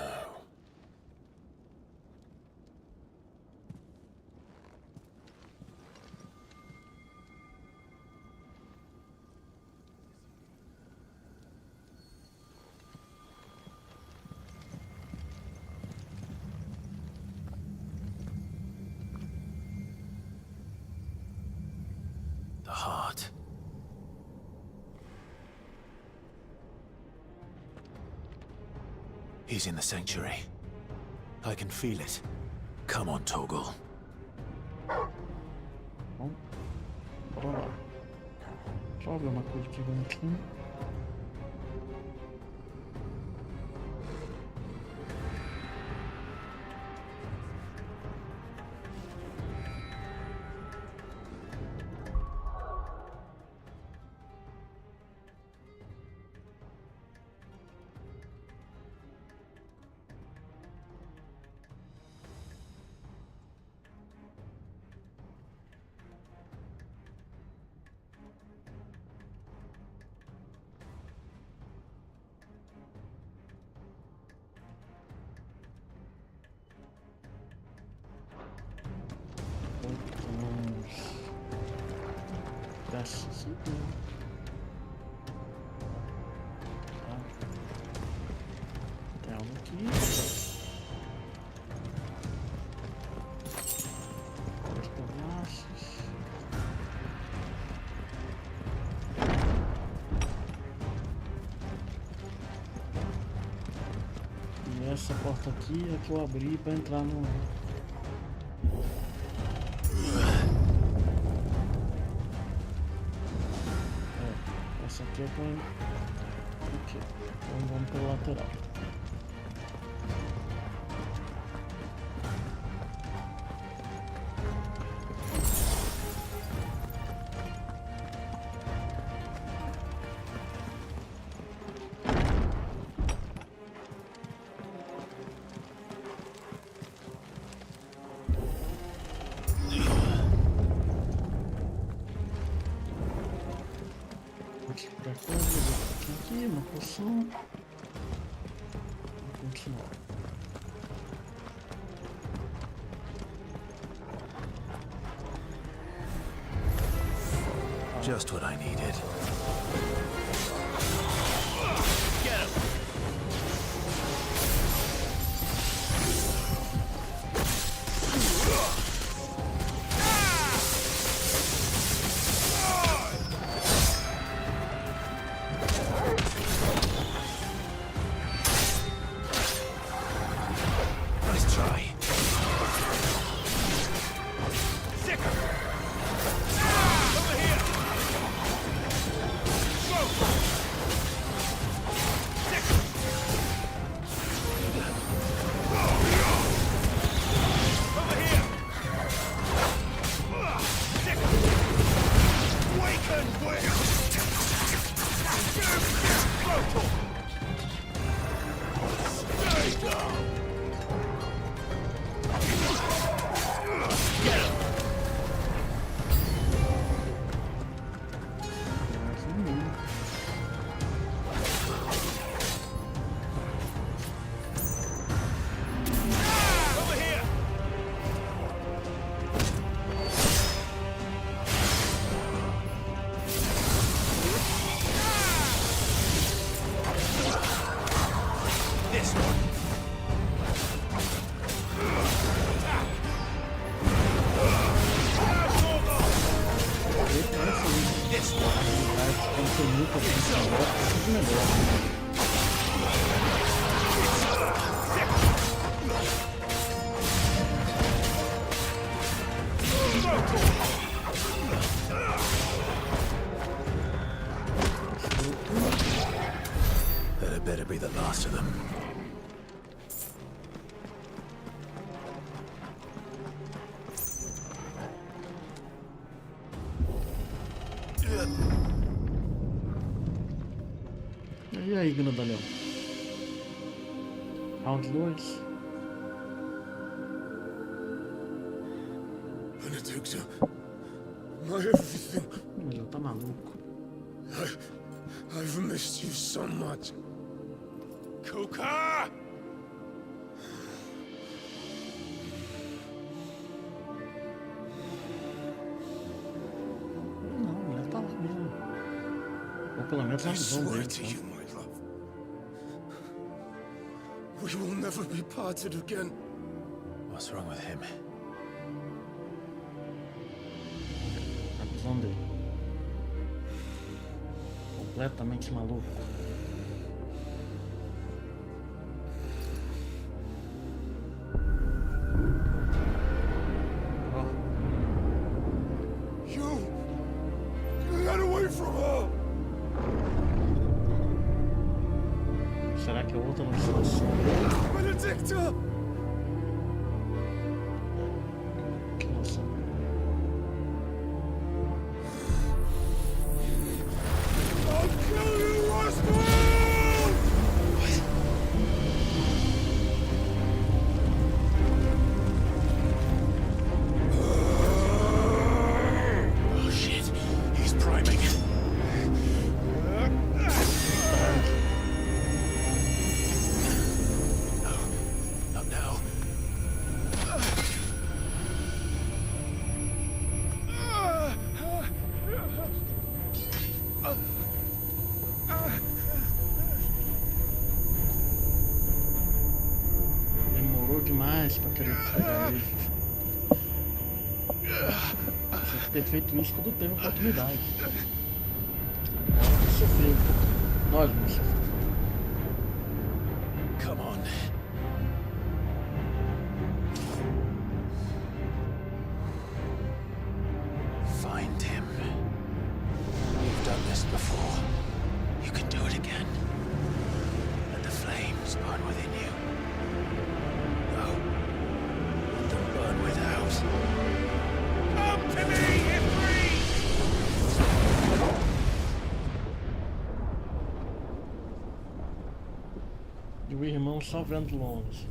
The heart. He's in the sanctuary. I can feel it. Come on, Toggle. Bom, bora lá. Deixa eu ver uma coisa que vem aqui. Desce assim. Tá. Tem algo aqui. Dois pedaços. E essa porta aqui é que eu abri para entrar no... Essa aqui eu ponho aqui. Então vamos pelo lateral. Aqui, uma poção. Vou continuar. Just what I needed. Get him! Nice try. That better be the last of them. E aí, grandalhão? Round 2. Benedicta, my everything. Ele tá maluco. I've missed you so much. Kuka! Não, a mulher tá lá mesmo. Ou pelo menos a I visão swear dele. to Tá? you, my love. We will never be parted again. What's wrong with him? A visão dele. Completamente maluco. Ó, You got away from her. será que a outra não está só? Benedicta! Que nossa. I'll kill you, Oswald! Oh shit, he's priming. No, not now. Demorou demais pra querer pegar ele. Tinha que ter feito isso quando teve oportunidade. Sofreu. Nós vamos sofrer. Come on. Find him. You've done this before. You can do it again. Let the flames burn within you. No. Let them burn without. Come to me, Ifrit! E o irmão só vendo de longe.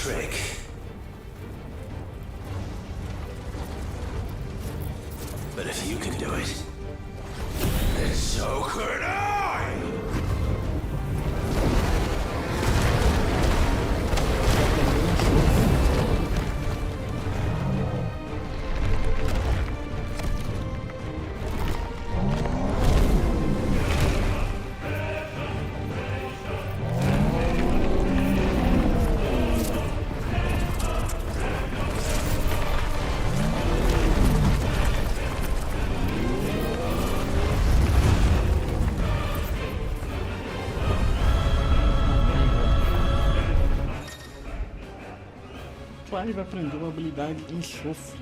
trick. But if you can do it, then so could I! Clive aprendeu a habilidade enxofre.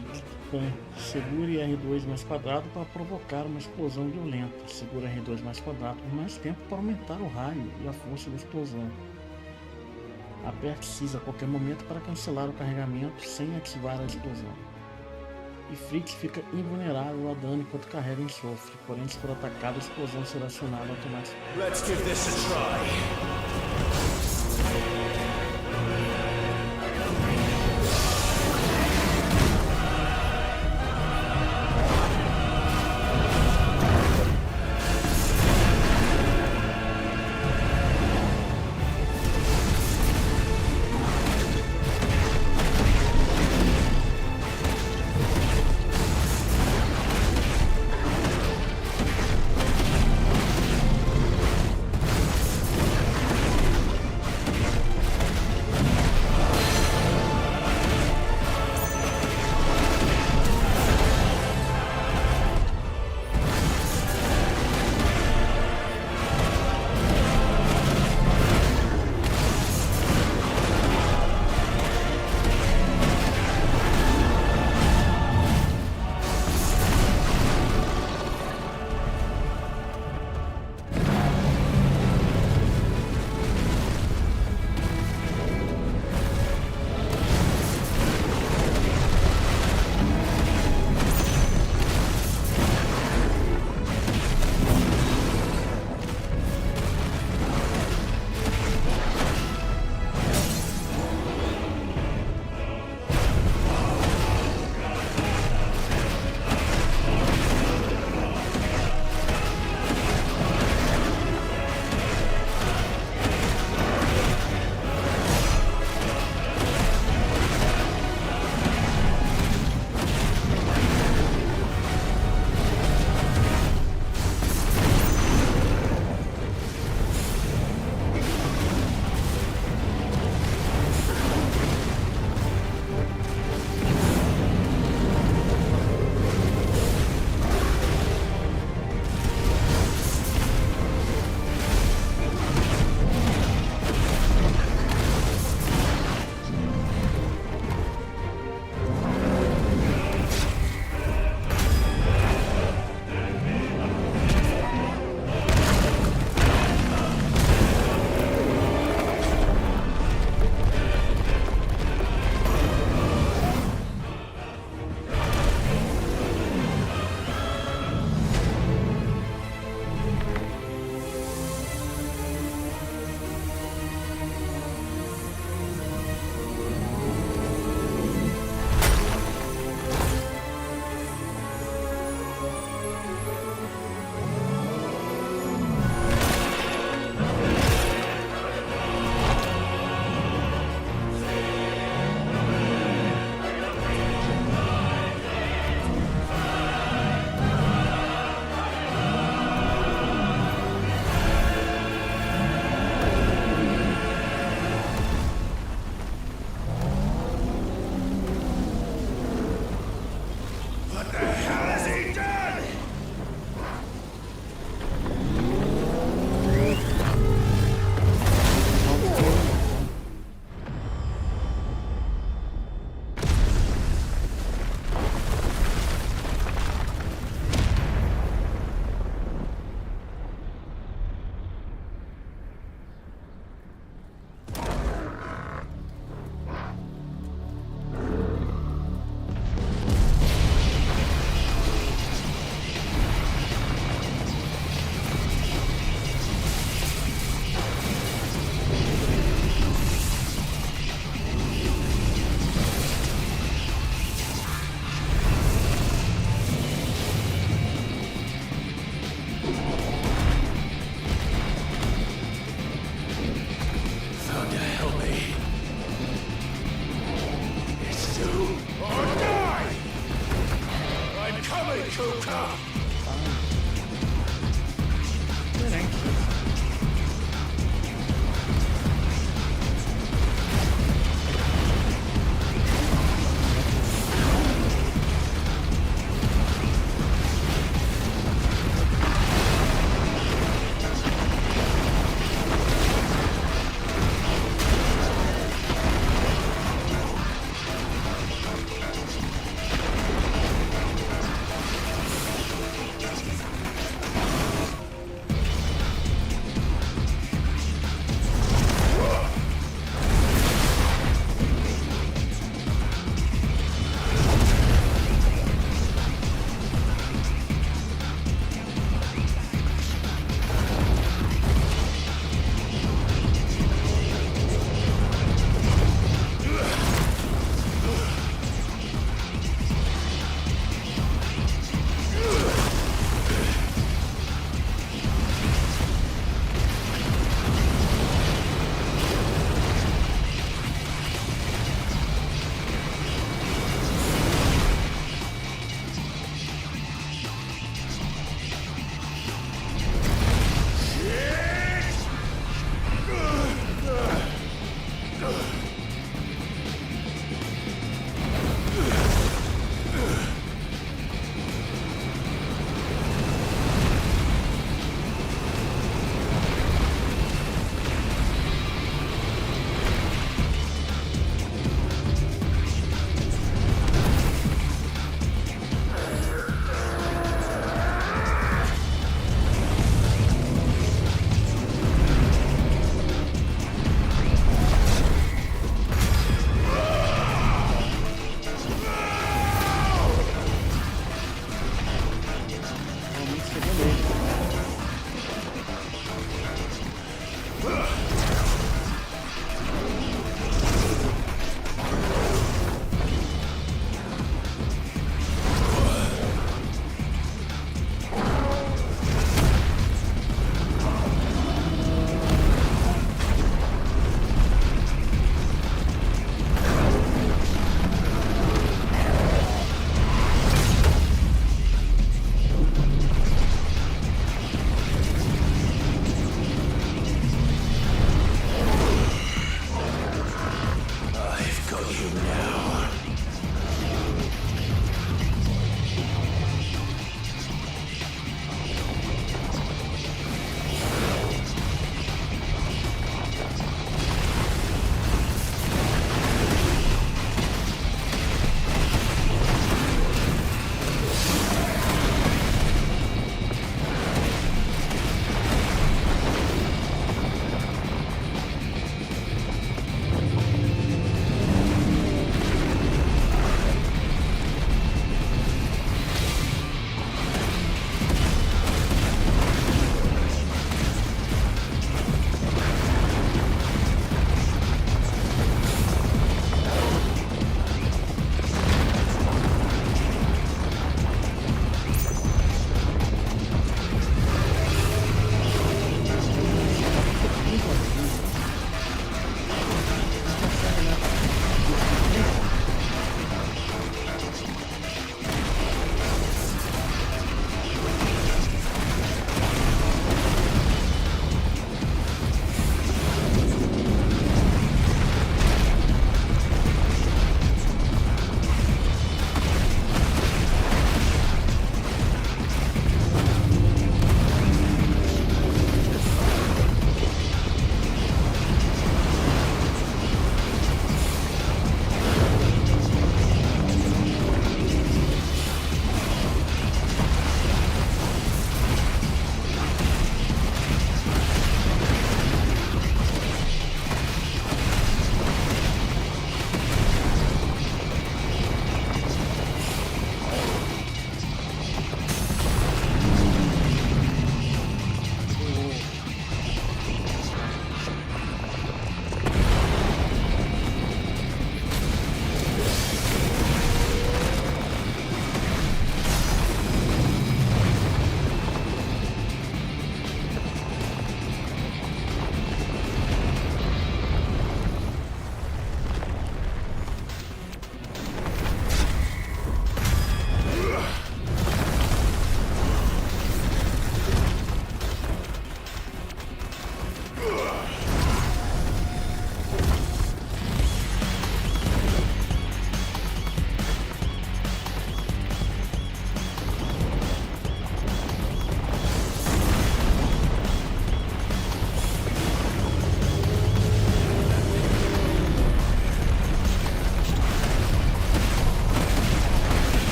Segure R2 mais quadrado para provocar uma explosão violenta. Segure R2 mais quadrado por mais tempo para aumentar o raio e a força da explosão. Aperte X a qualquer momento para cancelar o carregamento sem ativar a explosão. E Fritz fica invulnerável a dano enquanto carrega enxofre, porém se for atacado a explosão será acionada automaticamente. Let's give this a try.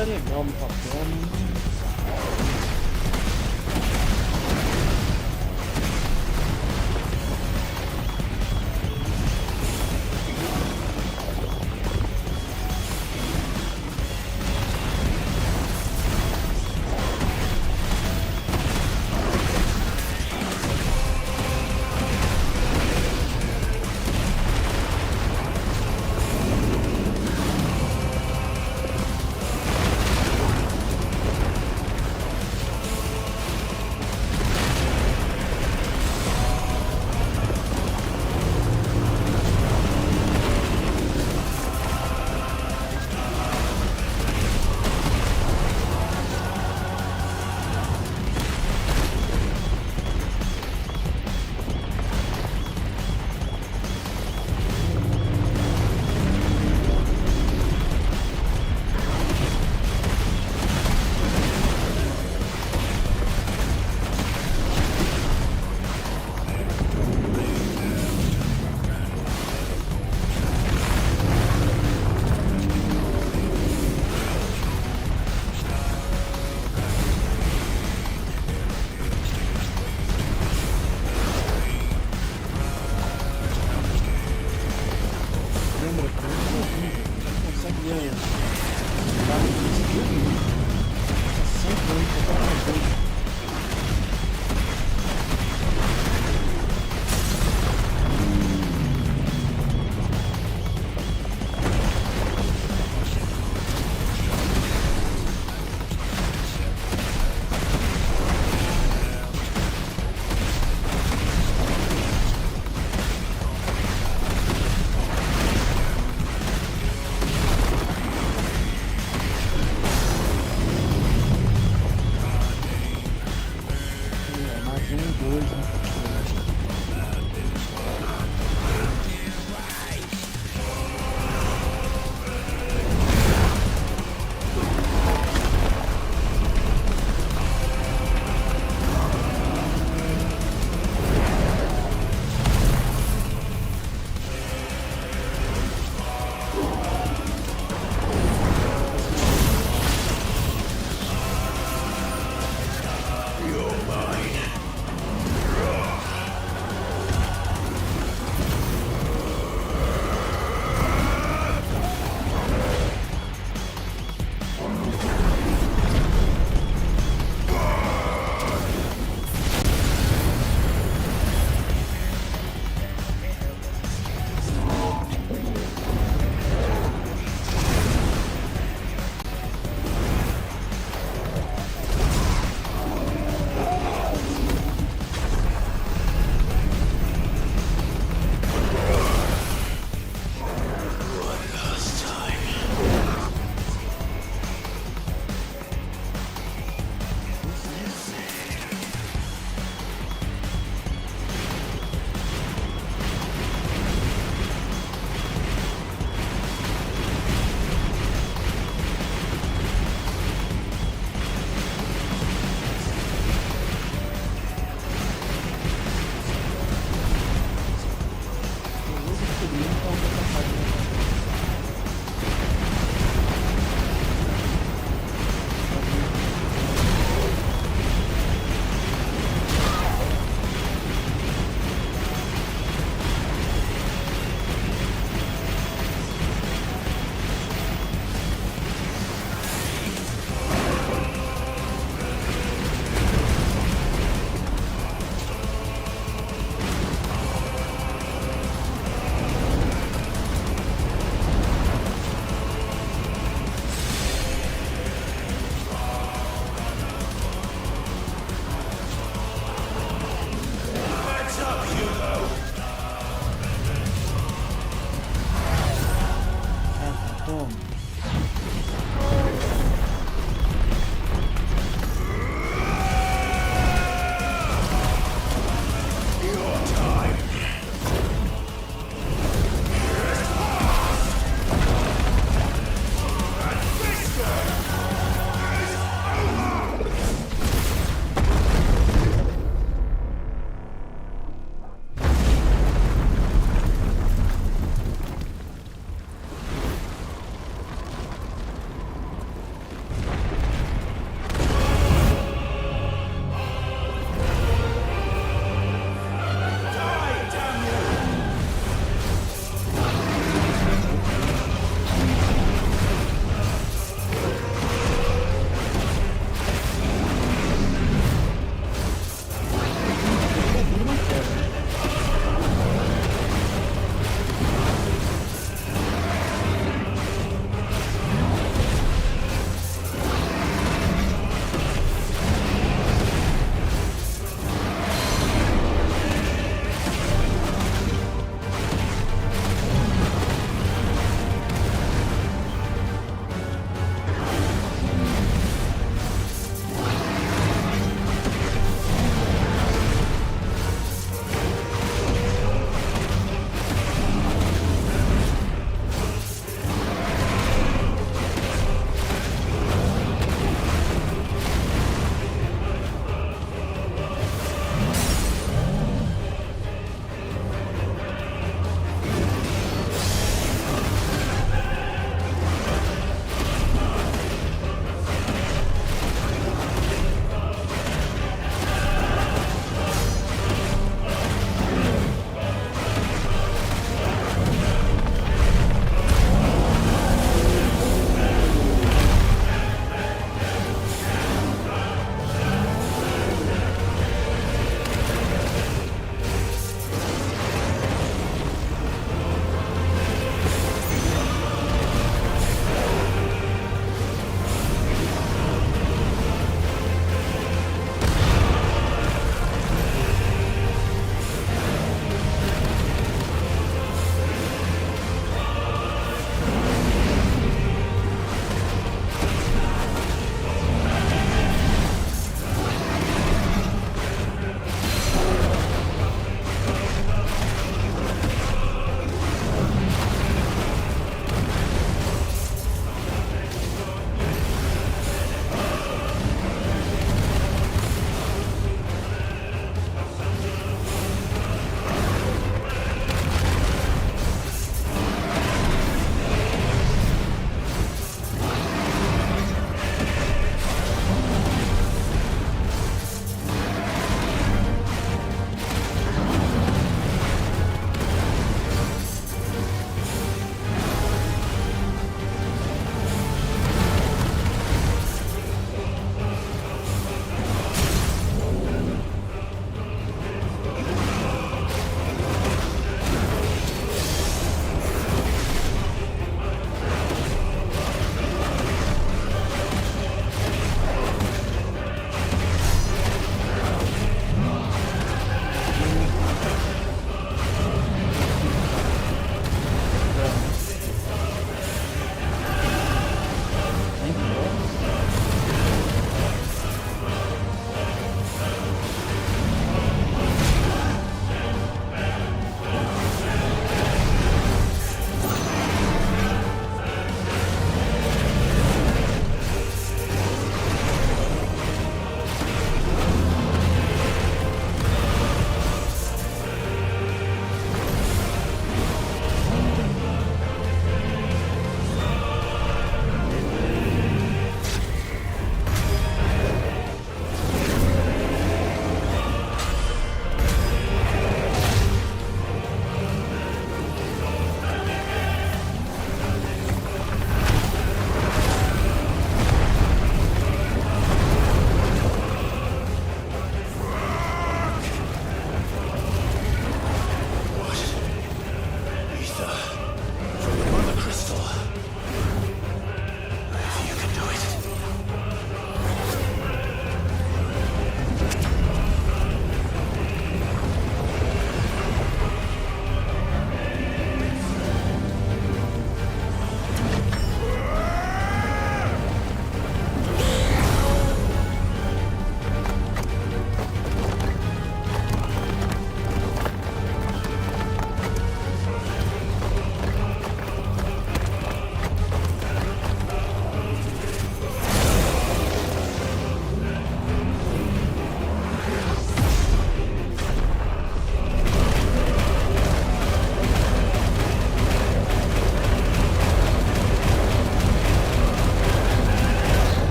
nada é legal no papel, né?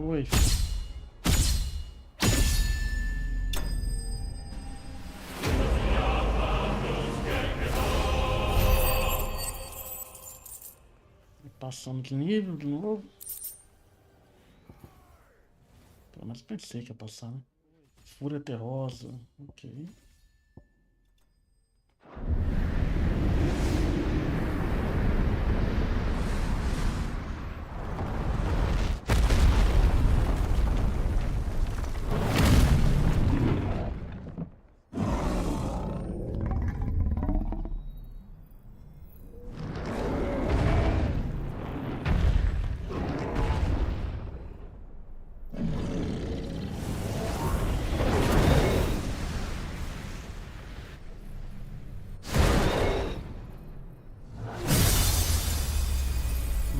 Oi. Passando de nível de novo. Pelo menos pensei que ia passar, né? Fúria terrosa. Ok.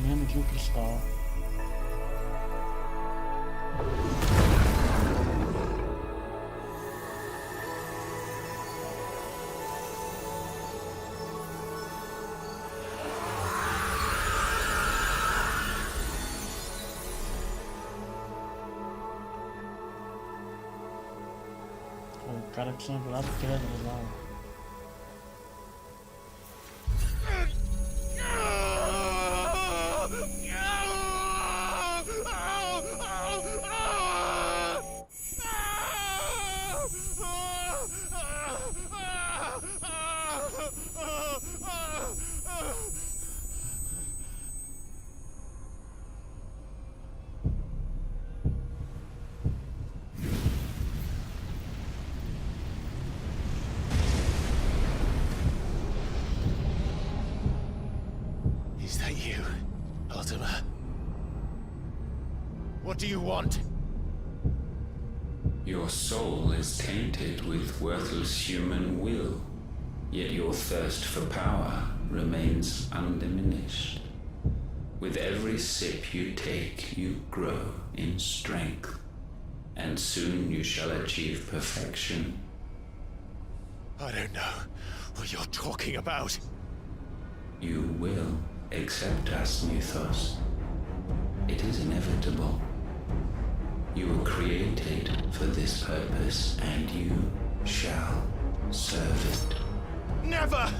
Menos de um cristal. O cara que tinha virado pedra lá. Is that you, Ultima? What do you want? Your soul is tainted with worthless human will, yet your thirst for power remains undiminished. With every sip you take, you grow in strength, and soon you shall achieve perfection. I don't know what you're talking about. You will accept us, Mythos. It is inevitable. You were created for this purpose, and you shall serve it. Never!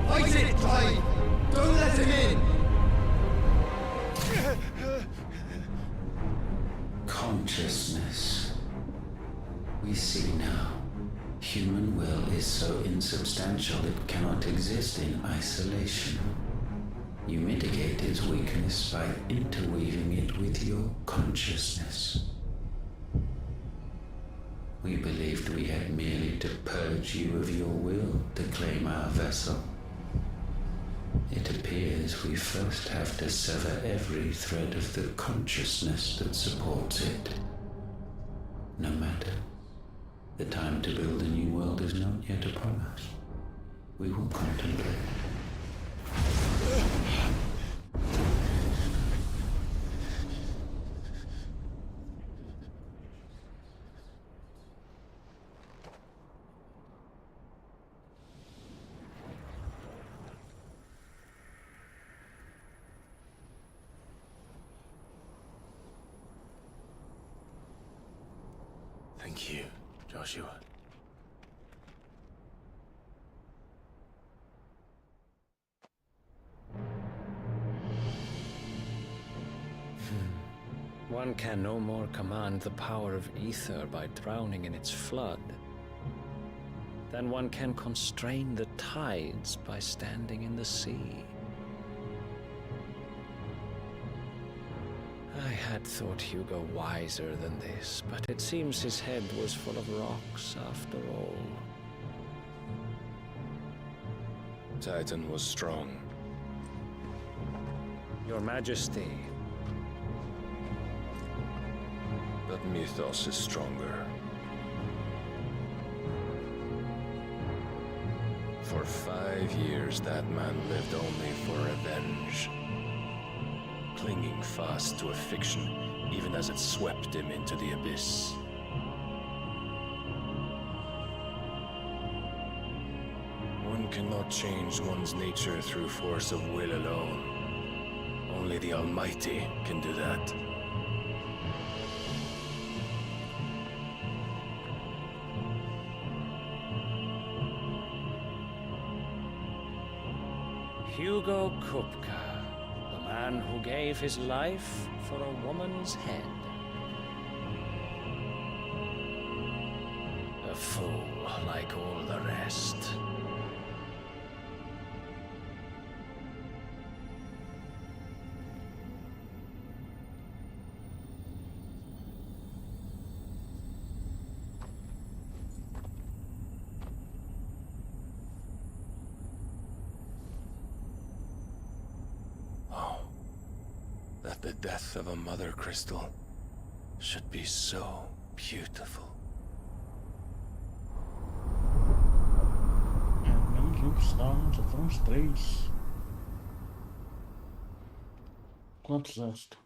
Fight it, Clive! Don't let him in! Consciousness. We see now. Human will is so insubstantial it cannot exist in isolation. You mitigate its weakness by interweaving it with your consciousness. We believed we had merely to purge you of your will to claim our vessel. It appears we first have to sever every thread of the consciousness that supports it. No matter. The time to build a new world is not yet upon us. We will contemplate. Thank you, Joshua. One can no more command the power of ether by drowning in its flood than one can constrain the tides by standing in the sea. I had thought Hugo wiser than this, but it seems his head was full of rocks after all. Titan was strong. Your Majesty. But Mythos is stronger. For 5 years, that man lived only for revenge. clinging fast to a fiction, even as it swept him into the abyss. One cannot change one's nature through force of will alone. Only the Almighty can do that. Hugo Kupka, the man who gave his life for a woman's head. A fool like all the rest. That the death of a mother crystal should be so beautiful. Menos um que está, já foram uns 3. Quantos restam?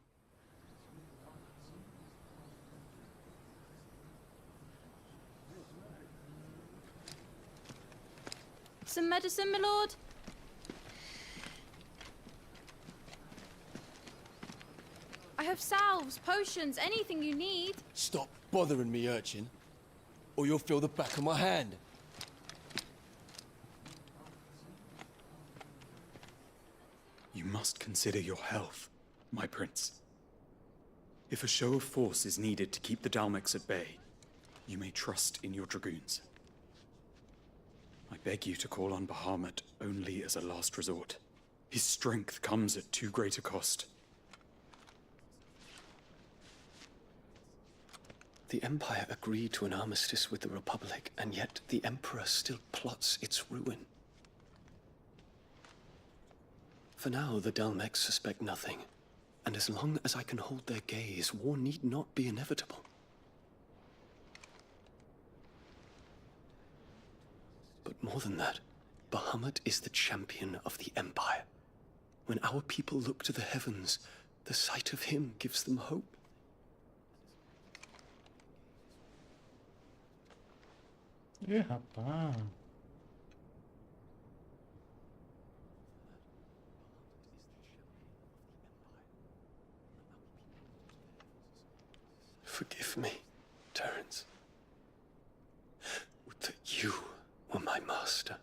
Some medicine, my lord? I have salves, potions, anything you need. Stop bothering me, urchin, or you'll feel the back of my hand. You must consider your health, my prince. If a show of force is needed to keep the Dalmex at bay, you may trust in your dragoons. I beg you to call on Bahamut only as a last resort. His strength comes at too great a cost. The Empire agreed to an armistice with the Republic, and yet the Emperor still plots its ruin. For now, the Dalmex suspect nothing, and as long as I can hold their gaze, war need not be inevitable. But more than that, Bahamut is the champion of the Empire. When our people look to the heavens, the sight of him gives them hope. Rapaz. Forgive me, Terence. Would that you were my master.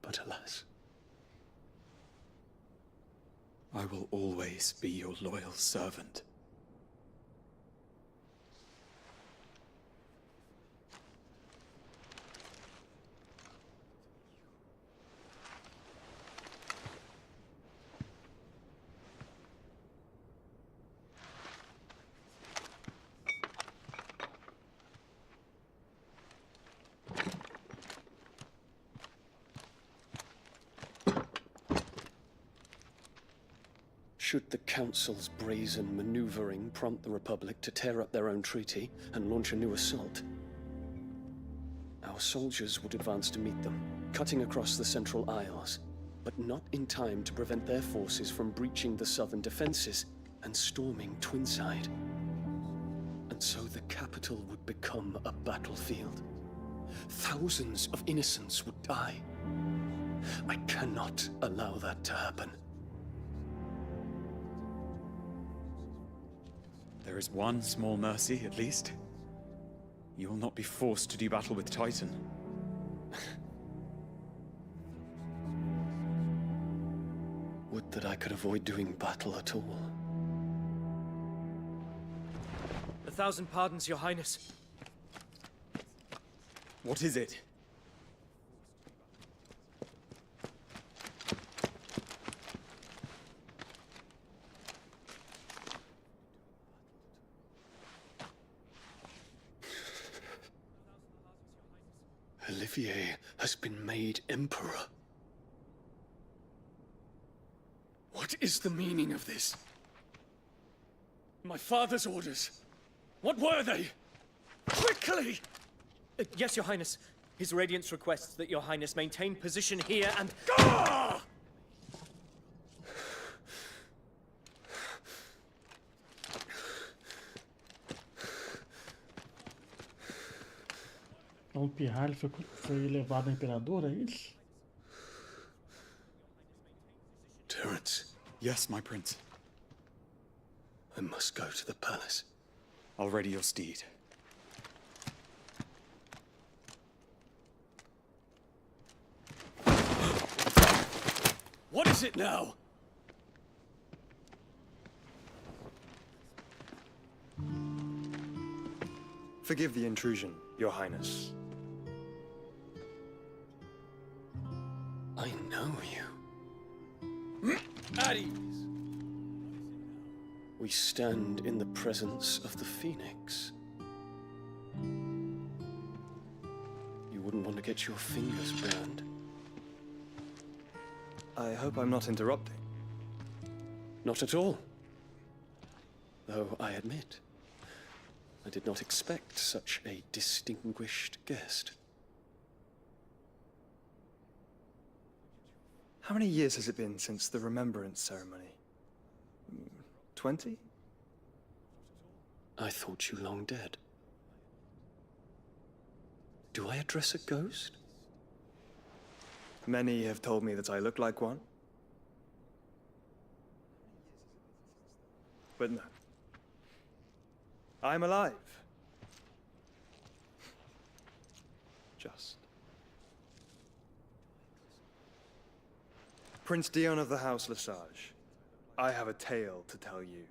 But alas. I will always be your loyal servant. Should the Council's brazen maneuvering prompt the Republic to tear up their own treaty and launch a new assault, our soldiers would advance to meet them, cutting across the Central Isles, but not in time to prevent their forces from breaching the southern defenses and storming Twinside. And so the capital would become a battlefield. Thousands of innocents would die. I cannot allow that to happen. There is one small mercy, at least. You will not be forced to do battle with Titan. Would that I could avoid doing battle at all. 1,000 pardons, Your Highness. What is it? Olivier has been made Emperor. What is the meaning of this? My father's orders. What were they? Quickly! Yes, Your Highness. His Radiance requests that Your Highness maintain position here and... Então o pirralho foi levado ao imperador, é isso? Terence. Yes, my prince. I must go to the palace. I'll ready your steed. What is it now? Forgive the intrusion, Your Highness. I know you. At ease. We stand in the presence of the Phoenix. You wouldn't want to get your fingers burned. I hope I'm not interrupting. Not at all. Though I admit, I did not expect such a distinguished guest. How many years has it been since the Remembrance ceremony? 20? I thought you long dead. Do I address a ghost? Many have told me that I look like one. But no. I'm alive. Just. Prince Dion of the House Lesage, I have a tale to tell you.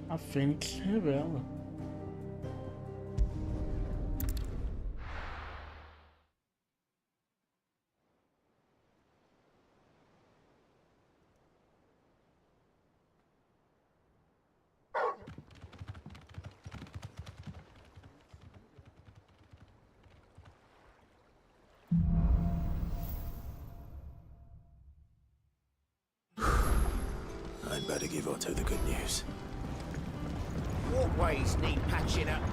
A Fênix se revela. I'd better give Otto the good news. Walkways need patching up.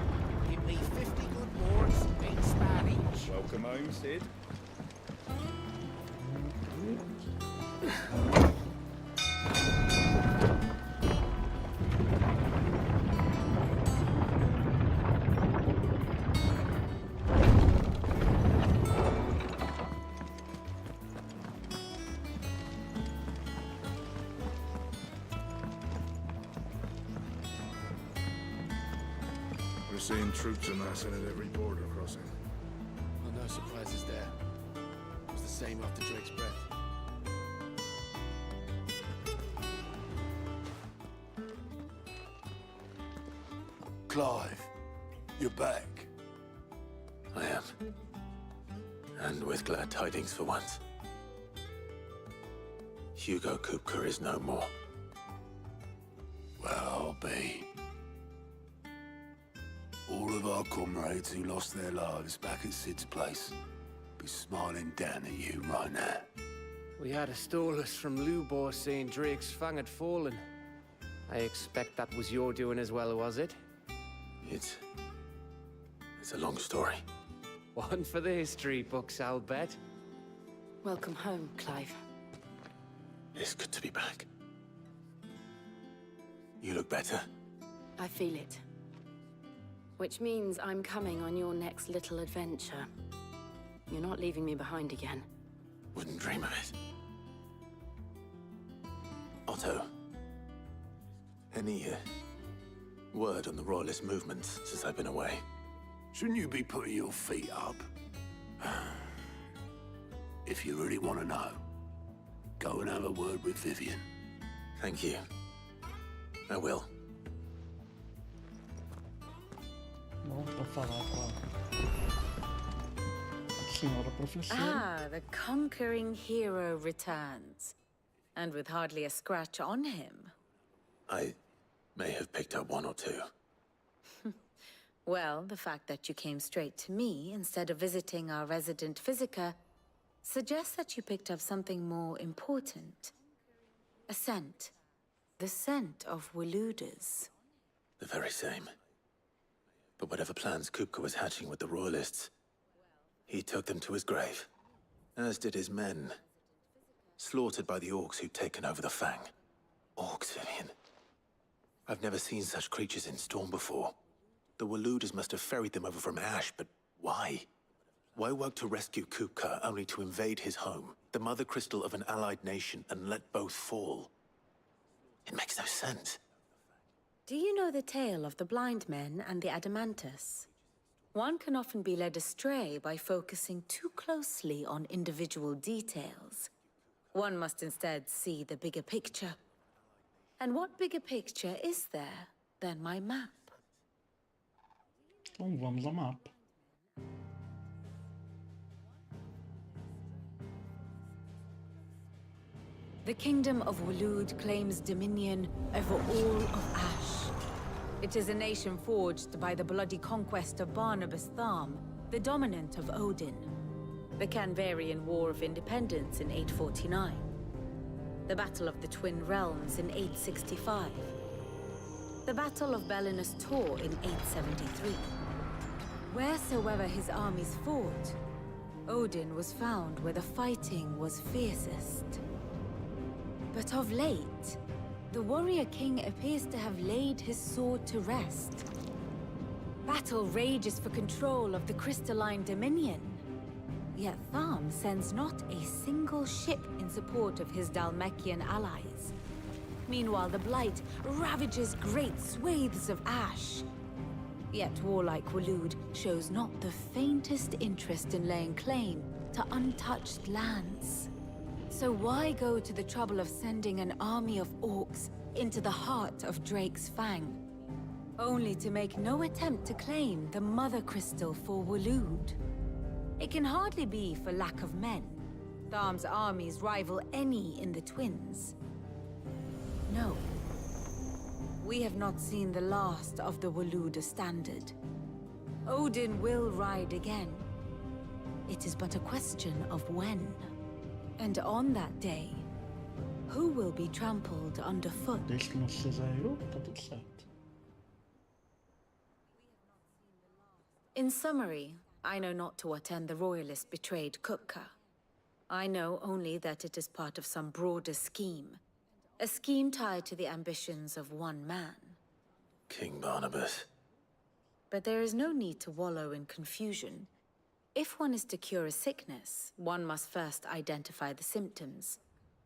Give me 50 good boards in Spanish. Welcome home, Sid. We're seeing troops amassing at every border crossing. Well, no surprises there. It was the same after Drake's breath. Clive, you're back. I am. And with glad tidings for once. Hugo Kupka is no more. Well, I'll be. All of our comrades who lost their lives back at Sid's place be smiling down at you right now. We had a stolus from Lubor saying Drake's fang had fallen. I expect that was your doing as well, was it? It's a long story. One for the history books, I'll bet. Welcome home, Clive. It's good to be back. You look better. I feel it. Which means I'm coming on your next little adventure. You're not leaving me behind again. Wouldn't dream of it. Otto, any word on the Royalist movement since I've been away? Shouldn't you be putting your feet up? If you really want to know, go and have a word with Vivian. Thank you. I will. Bom, pra falar com a senhora professora. Ah, the conquering hero returns. And with hardly a scratch on him. I may have picked up one or two. Well, the fact that you came straight to me instead of visiting our resident physiker suggests that you picked up something more important. A scent. The scent of Waludas. The very same. But whatever plans Kupka was hatching with the Royalists, He took them to his grave, as did his men. Slaughtered by the orcs who'd taken over the Fang. Orcs, Vivian. I've never seen such creatures in Storm before. The Waluders must have ferried them over from Ash, but why? Why work to rescue Kupka only to invade his home, the mother crystal of an allied nation, and let both fall? It makes no sense. Do you know the tale of the blind men and the Adamantus? One can often be led astray by focusing too closely on individual details. One must instead see the bigger picture. And what bigger picture is there than my map? Então vamos ao mapa. The Kingdom of Waloed claims dominion over all of Ash. It is a nation forged by the bloody conquest of Barnabas Tharm, the dominant of Odin. The Canvarian War of Independence in 849. The Battle of the Twin Realms in 865. The Battle of Belinus Tor in 873. Wheresoever his armies fought, Odin was found where the fighting was fiercest. But of late, the warrior king appears to have laid his sword to rest. Battle rages for control of the crystalline dominion. Yet Tharm sends not a single ship in support of his Dhalmekian allies. Meanwhile, the Blight ravages great swathes of Ash. Yet warlike Waloed shows not the faintest interest in laying claim to untouched lands. So why go to the trouble of sending an army of orcs into the heart of Drake's Fang, only to make no attempt to claim the Mother Crystal for Waloed? It can hardly be for lack of men. Tharm's armies rival any in the Twins. No. We have not seen the last of the Waloed standard. Odin will ride again. It is but a question of when. And on that day, who will be trampled underfoot? Desde que não seja eu, tá tudo certo. In summary, I know not to what end the Royalists betrayed Kupka. I know only that it is part of some broader scheme. A scheme tied to the ambitions of one man. King Barnabas. But there is no need to wallow in confusion. If one is to cure a sickness, one must first identify the symptoms.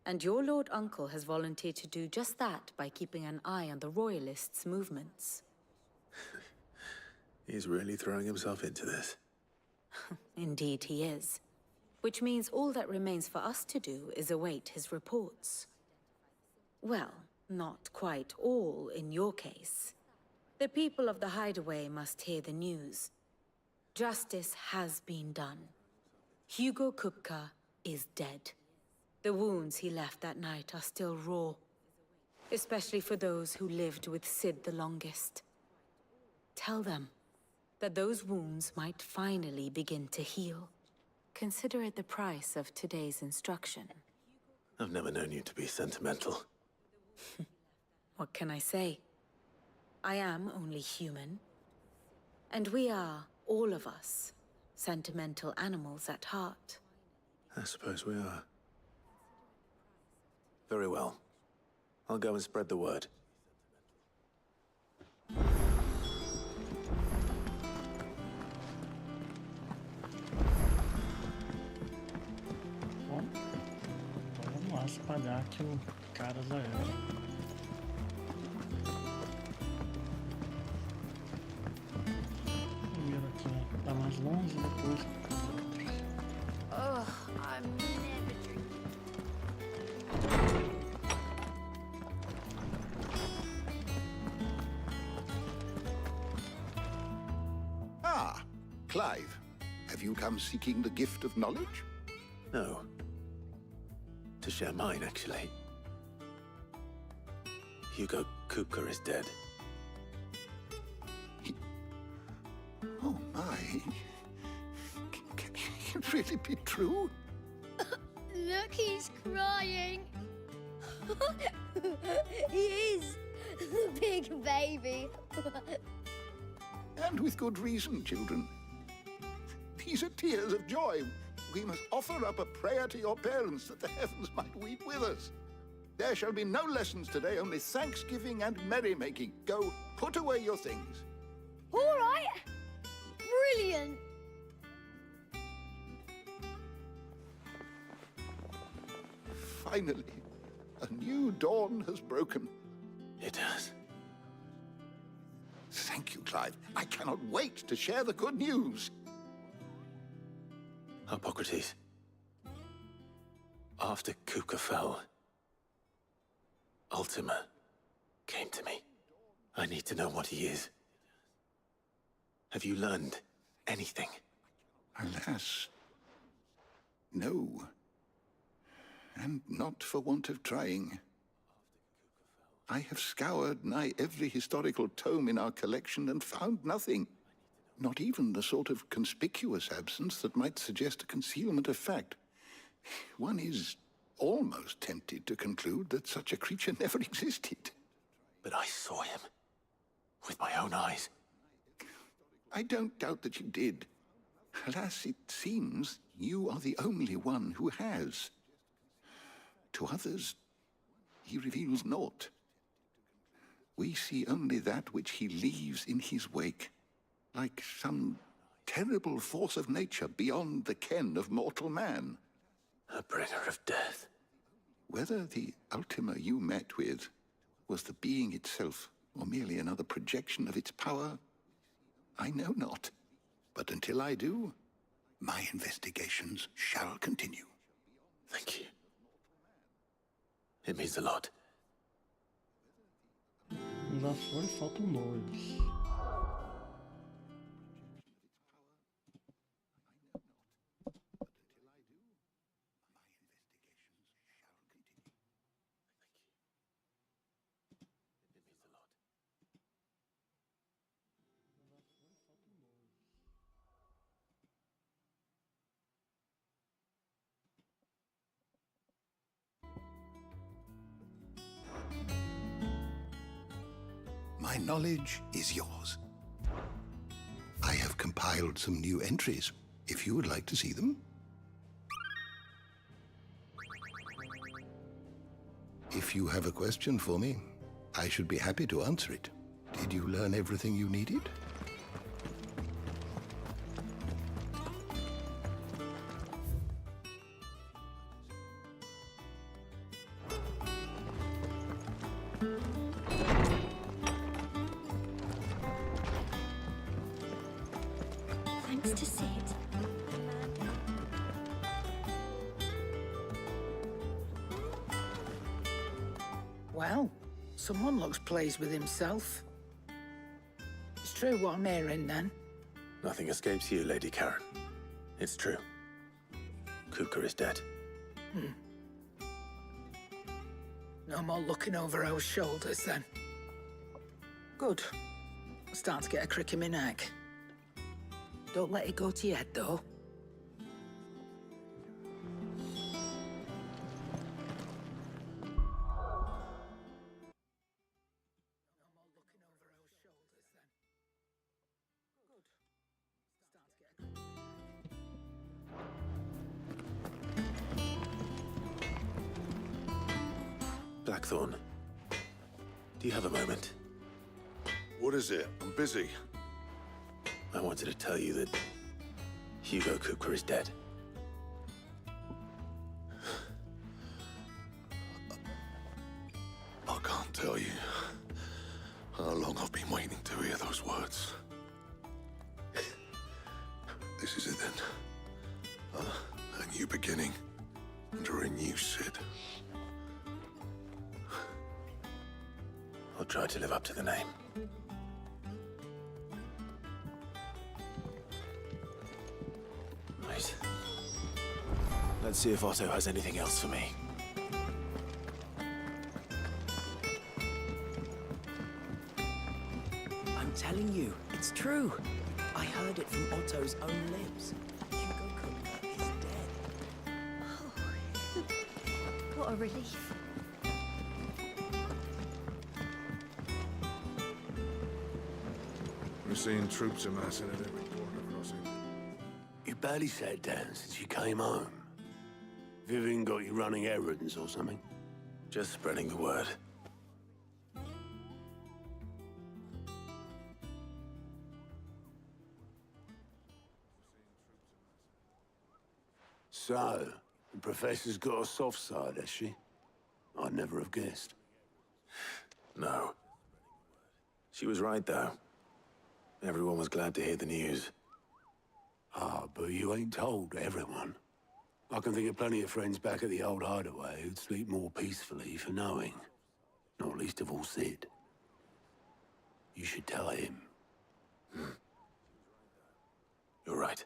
And your Lord Uncle has volunteered to do just that by keeping an eye on the Royalists' movements. He's really throwing himself into this. Indeed he is. Which means all that remains for us to do is await his reports. Well, not quite all in your case. The people of the Hideaway must hear the news. Justice has been done. Hugo Kupka is dead. The wounds he left that night are still raw. Especially for those who lived with Sid the longest. Tell them that those wounds might finally begin to heal. Consider it the price of today's instruction. I've never known you to be sentimental. What can I say? I am only human. And we are, all of us, sentimental animals at heart. I suppose we are. Very well. I'll go and spread the word. Bom, então vamos lá espalhar que o cara já era. Primeiro aqui, tá mais longe, depois outros. Ugh, I'm never drinking. Ah, Clive. Have you come seeking the gift of knowledge? No. To share mine, actually. Hugo Kupka is dead. Oh, my. Can it really be true? Look, he's crying. He is. The big baby. And with good reason, children. These are tears of joy. We must offer up a prayer to your parents that the heavens might weep with us. There shall be no lessons today, only thanksgiving and merrymaking. Go, put away your things. All right. Brilliant. Finally, a new dawn has broken. It has. Thank you, Clive. I cannot wait to share the good news. Hippocrates. After Kuka fell, Ultima came to me. I need to know what he is. Have you learned anything? Alas, no. And not for want of trying. I have scoured nigh every historical tome in our collection and found nothing. Not even the sort of conspicuous absence that might suggest a concealment of fact. One is almost tempted to conclude that such a creature never existed. But I saw him. With my own eyes. I don't doubt that you did. Alas, it seems you are the only one who has. To others, he reveals naught. We see only that which he leaves in his wake, like some terrible force of nature beyond the ken of mortal man. A bringer of death. Whether the Ultima you met with was the being itself, or merely another projection of its power, I know not. But until I do, my investigations shall continue. Thank you. It means a lot. Já foi, faltam dois. My knowledge is yours. I have compiled some new entries, if you would like to see them. If you have a question for me, I should be happy to answer it. Did you learn everything you needed? Thanks to Sid. Well, someone looks pleased with himself. It's true what I'm hearing, then. Nothing escapes you, Lady Karen. It's true. Kuka is dead. No more looking over our shoulders, then. Good. I'm starting to get a crick in my neck. Don't let it go to your head, though. Blackthorn, do you have a moment? What is it? I'm busy. I wanted to tell you that Hugo Kuka is dead. I can't tell you how long I've been waiting to hear those words. This is it then. A new beginning under a new Sid. I'll try to live up to the name. Right. Let's see if Otto has anything else for me. I'm telling you, it's true. I heard it from Otto's own lips. Hugo Kuka is dead. What a relief. We're seeing troops amassing at every border crossing. You barely sat down since you came home. Vivian got you running errands or something? Just spreading the word. So, the Professor's got a soft side, has she? I'd never have guessed. No. She was right, though. Everyone was glad to hear the news. Ah, but you ain't told everyone. I can think of plenty of friends back at the old hideaway who'd sleep more peacefully for knowing. Not least of all Sid. You should tell him. You're right.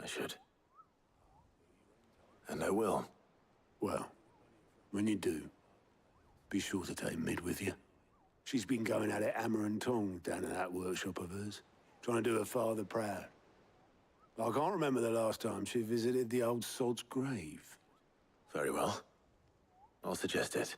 I should. And I will. Well, when you do, be sure to take Mid with you. She's been going at it hammer and tongs down in that workshop of hers, trying to do her father proud. I can't remember the last time she visited the old sod's grave. Very well. I'll suggest it.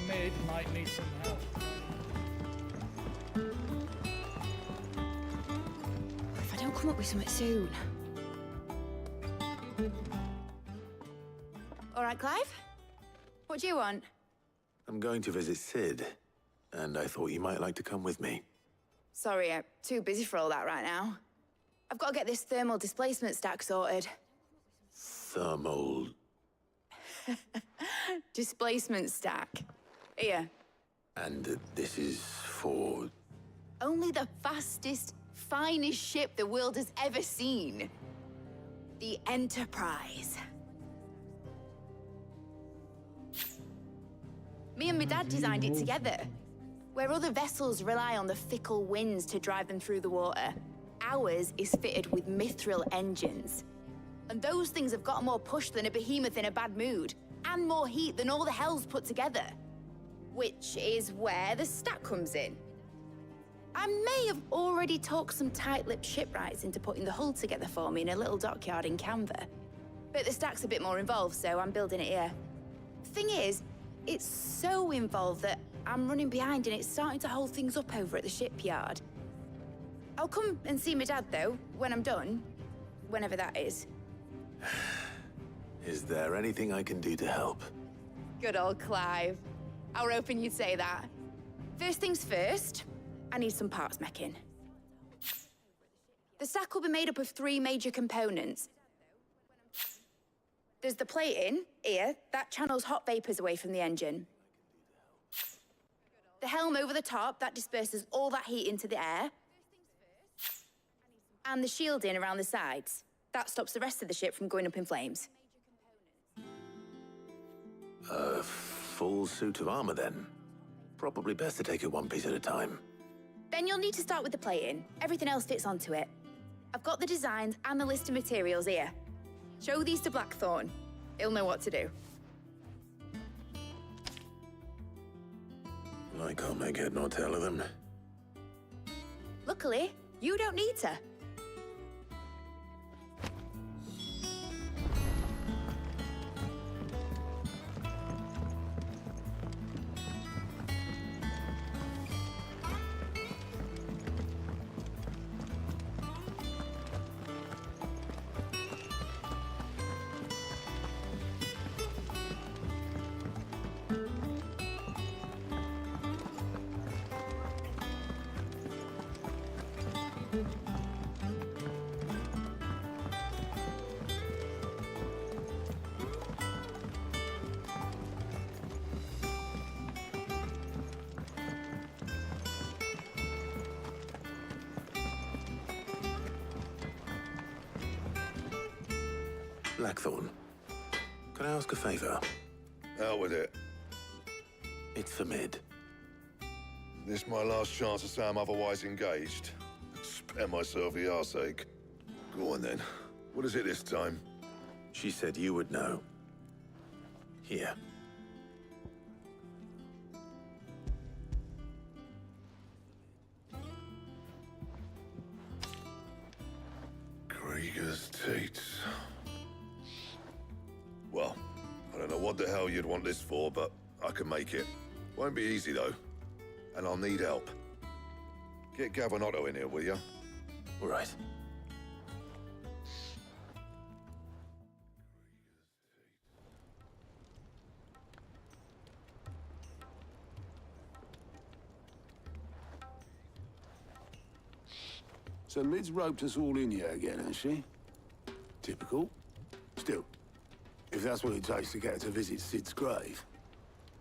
Mid might need some help. If I don't come up with something soon. All right, Clive? What do you want? I'm going to visit Sid, and I thought you might like to come with me. Sorry, I'm too busy for all that right now. I've got to get this thermal displacement stack sorted. Thermal... Displacement stack. Here. And this is for... Only the fastest, finest ship the world has ever seen. The Enterprise. Me and my dad designed it together. Where other vessels rely on the fickle winds to drive them through the water, ours is fitted with mithril engines. And those things have got more push than a behemoth in a bad mood, and more heat than all the hells put together. Which is where the stack comes in. I may have already talked some tight-lipped shipwrights into putting the hull together for me in a little dockyard in Canva. But the stack's a bit more involved, so I'm building it here. Thing is, it's so involved that I'm running behind and it's starting to hold things up over at the shipyard. I'll come and see my dad, though, when I'm done. Whenever that is. Is there anything I can do to help? Good old Clive. I were hoping you'd say that. First things first, I need some parts meching. The stack will be made up of 3 major components. There's the plating, here, that channels hot vapors away from the engine. The helm over the top, that disperses all that heat into the air. And the shielding around the sides. That stops the rest of the ship from going up in flames. A full suit of armor, then. Probably best to take it one piece at a time. Then you'll need to start with the plating. Everything else fits onto it. I've got the designs and the list of materials here. Show these to Blackthorn. He'll know what to do. I can't make head nor tail of them. Luckily, you don't need to. Blackthorn, could I ask a favor? Out with it. It's for Mid. This my last chance to say I'm otherwise engaged. Spare myself the arseache. Go on then. What is it this time? She said you would know. Here. Krieger's teats. Well, I don't know what the hell you'd want this for, but I can make it. Won't be easy, though. And I'll need help. Get Gavin-Otto in here, will you? All right. So Mid's roped us all in here again, has she? Typical. Still, if that's what it takes to get her to visit Sid's grave,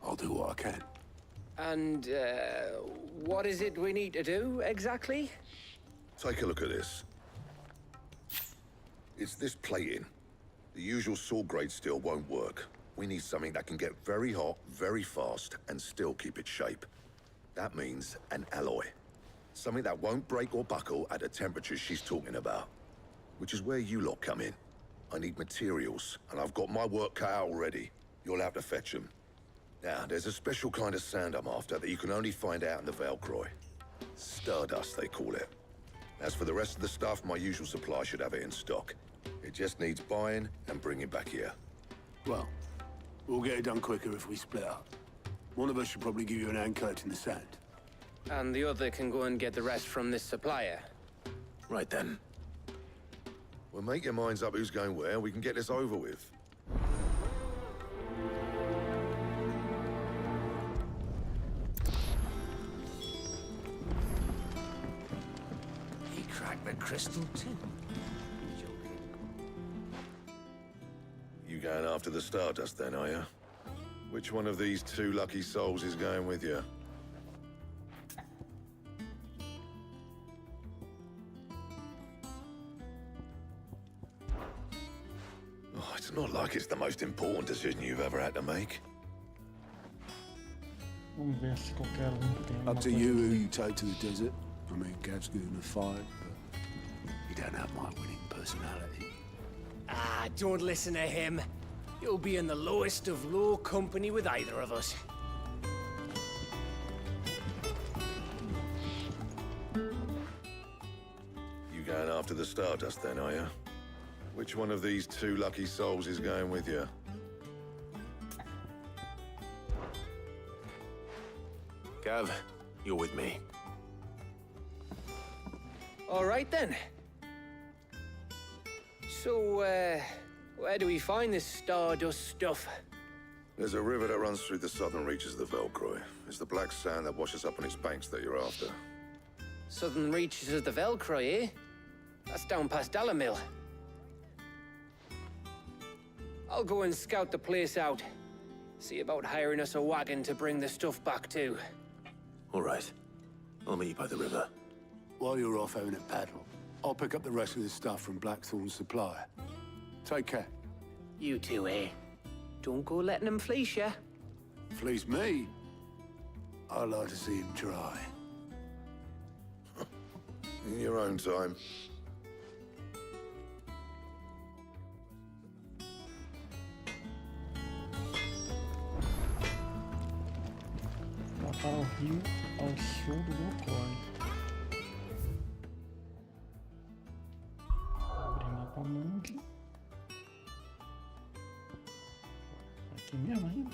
I'll do what I can. And, what is it we need to do, exactly? Take a look at this. It's this plating. The usual saw grade steel won't work. We need something that can get very hot, very fast, and still keep its shape. That means an alloy. Something that won't break or buckle at the temperatures she's talking about. Which is where you lot come in. I need materials, and I've got my work cut out already. You'll have to fetch them. Now, there's a special kind of sand I'm after that you can only find out in the Velcroy. Stardust, they call it. As for the rest of the stuff, my usual supply should have it in stock. It just needs buying and bringing back here. Well, we'll get it done quicker if we split up. One of us should probably give you an hand coat in the sand. And the other can go and get the rest from this supplier. Right then. Well, make your minds up who's going where, and we can get this over with. He cracked the crystal too. You going after the Stardust then, are you? Which one of these two lucky souls is going with you? Oh, it's not like it's the most important decision you've ever had to make. Vamos ver se qualquer tem alguma Up to coisa you who aqui. you take to the desert. I mean, Gav's good in a fight, but you don't have my winning personality. Ah, don't listen to him. You'll be in the lowest of low company with either of us. You going after the Stardust then, are you? Which one of these two lucky souls is going with you? Gav, you're with me. All right, then. So, where do we find this Stardust stuff? There's a river that runs through the southern reaches of the Velcroy. It's the black sand that washes up on its banks that you're after. Southern reaches of the Velcroy, eh? That's down past Dalamil. I'll go and scout the place out. See about hiring us a wagon to bring the stuff back to. All right. I'll meet you by the river. While you're off having a paddle, I'll pick up the rest of the stuff from Blackthorn's supplier. Take care. You two, eh? Don't go letting him fleece ya. Fleece me? I'd like to see him try. In your own time. Lá para o rio ao sul do Velcroy. Abrir mapa mundi. Aqui mesmo ainda.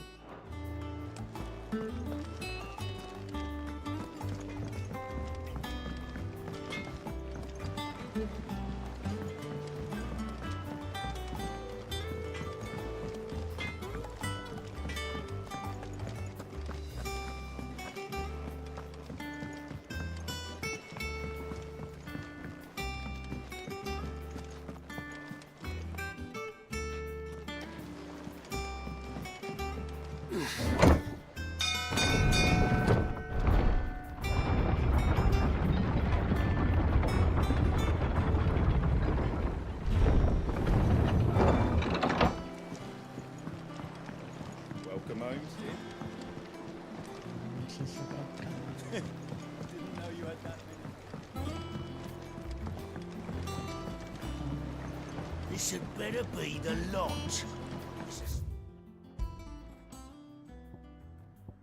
This had better be the lot.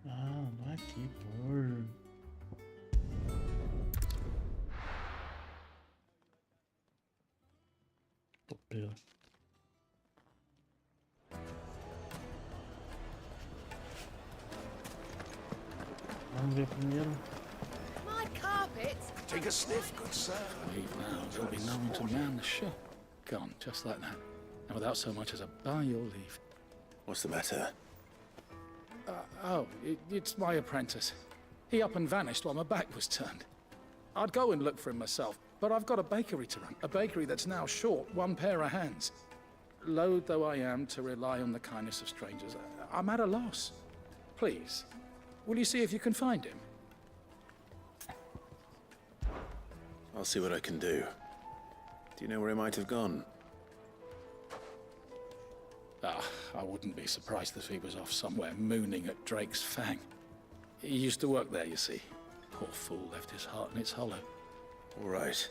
Ah, não é aqui, por. Topeira. Vamos ver primeiro. My carpet. Take a sniff, good sir. Leave now, there'll be no one to man the ship. Gone, just like that. And without so much as a by your leave. What's the matter? It's my apprentice. He up and vanished while my back was turned. I'd go and look for him myself, but I've got a bakery to run. A bakery that's now short one pair of hands. Loath though I am to rely on the kindness of strangers, I'm at a loss. Please, will you see if you can find him? I'll see what I can do. Do you know where he might have gone? I wouldn't be surprised if he was off somewhere mooning at Drake's Fang. He used to work there, you see. Poor fool left his heart in its hollow. All right.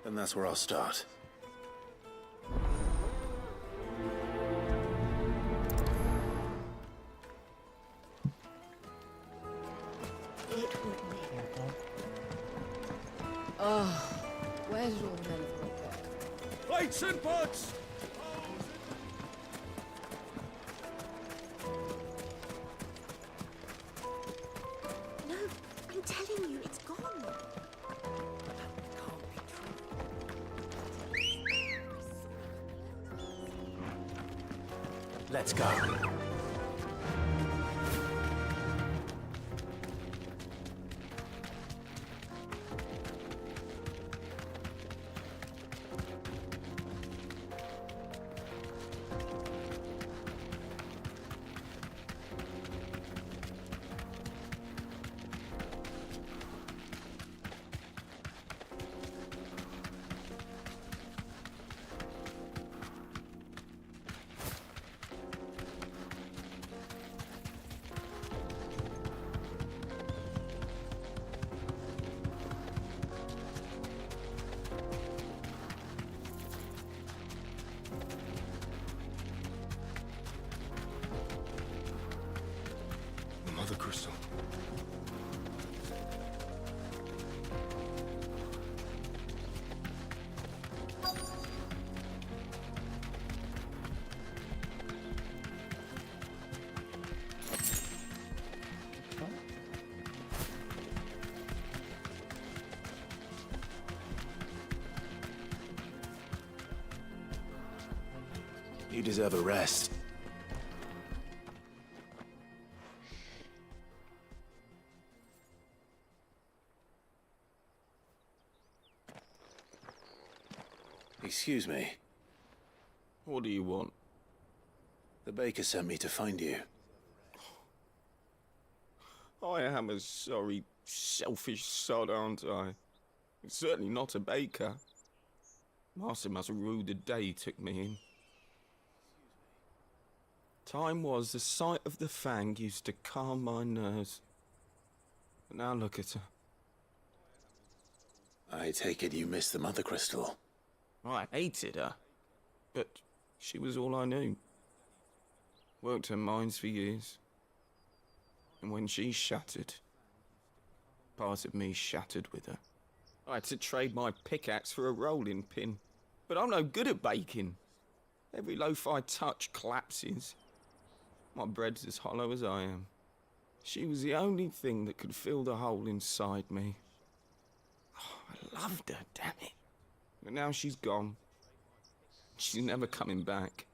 Then that's where I'll start. It would be. Oh, where's all the men from? Plates and pots! No, I'm telling you, it's gone. Let's go. Mother Crystal. You deserve a rest. Excuse me. What do you want? The baker sent me to find you. I am a sorry, selfish sod, aren't I? It's certainly not a baker. Master must have ruled the day he took me in. Time was the sight of the Fang used to calm my nerves. But now look at her. I take it you missed the Mother Crystal. I hated her, but she was all I knew. Worked her mines for years. And when she shattered, part of me shattered with her. I had to trade my pickaxe for a rolling pin, but I'm no good at baking. Every loaf I touch collapses. My bread's as hollow as I am. She was the only thing that could fill the hole inside me. Oh, I loved her, damn it. But now she's gone. She's never coming back.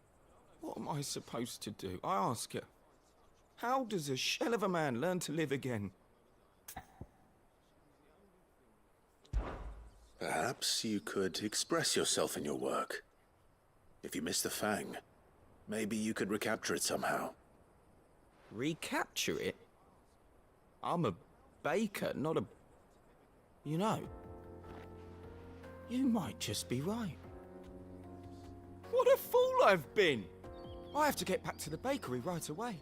What am I supposed to do? I ask her. How does a shell of a man learn to live again? Perhaps you could express yourself in your work. If you miss the Fang, maybe you could recapture it somehow. Recapture it? I'm a baker, not a... You know, you might just be right. What a fool I've been! I have to get back to the bakery right away.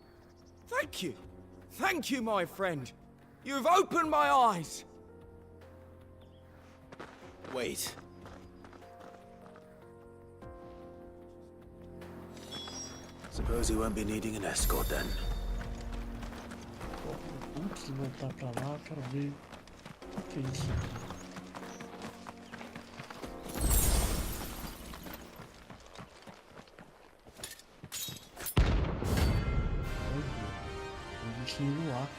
Thank you. Thank you, my friend. You've opened my eyes. Wait. Suppose you won't be needing an escort then. Antes de voltar pra lá, quero ver o que é isso. No ar.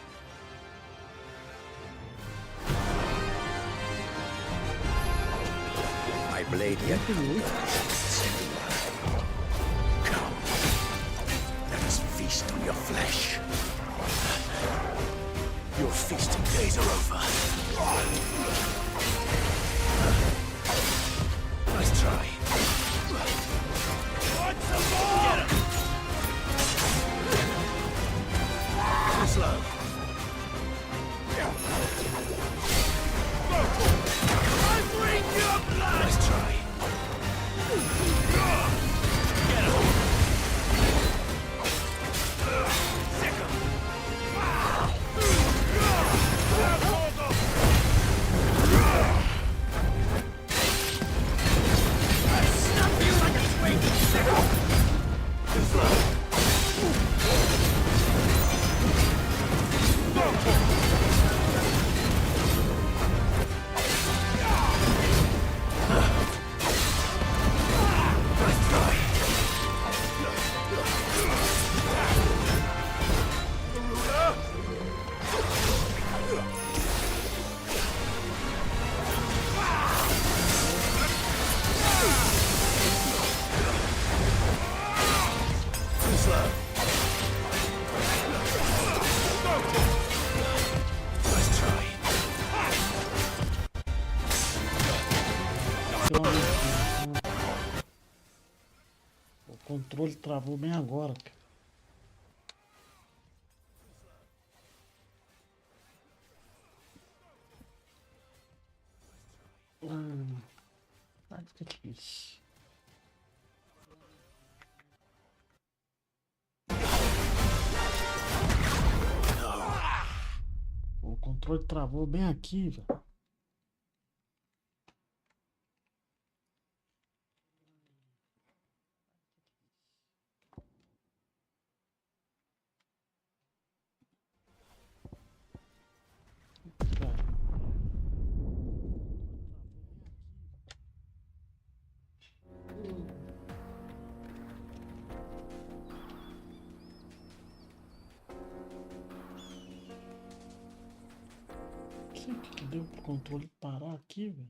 My blade yet. Come, let us feast on your flesh. Your feasting days are over. Nice try. Want some more? Get him. Too slow. I bring your blood! Nice try. Get him! Sick him! I snap you like a twig! Sick him! Too slow. O controle travou bem agora, cara. Fica difícil. O controle travou bem aqui, velho. O que deu pro controle parar aqui, velho?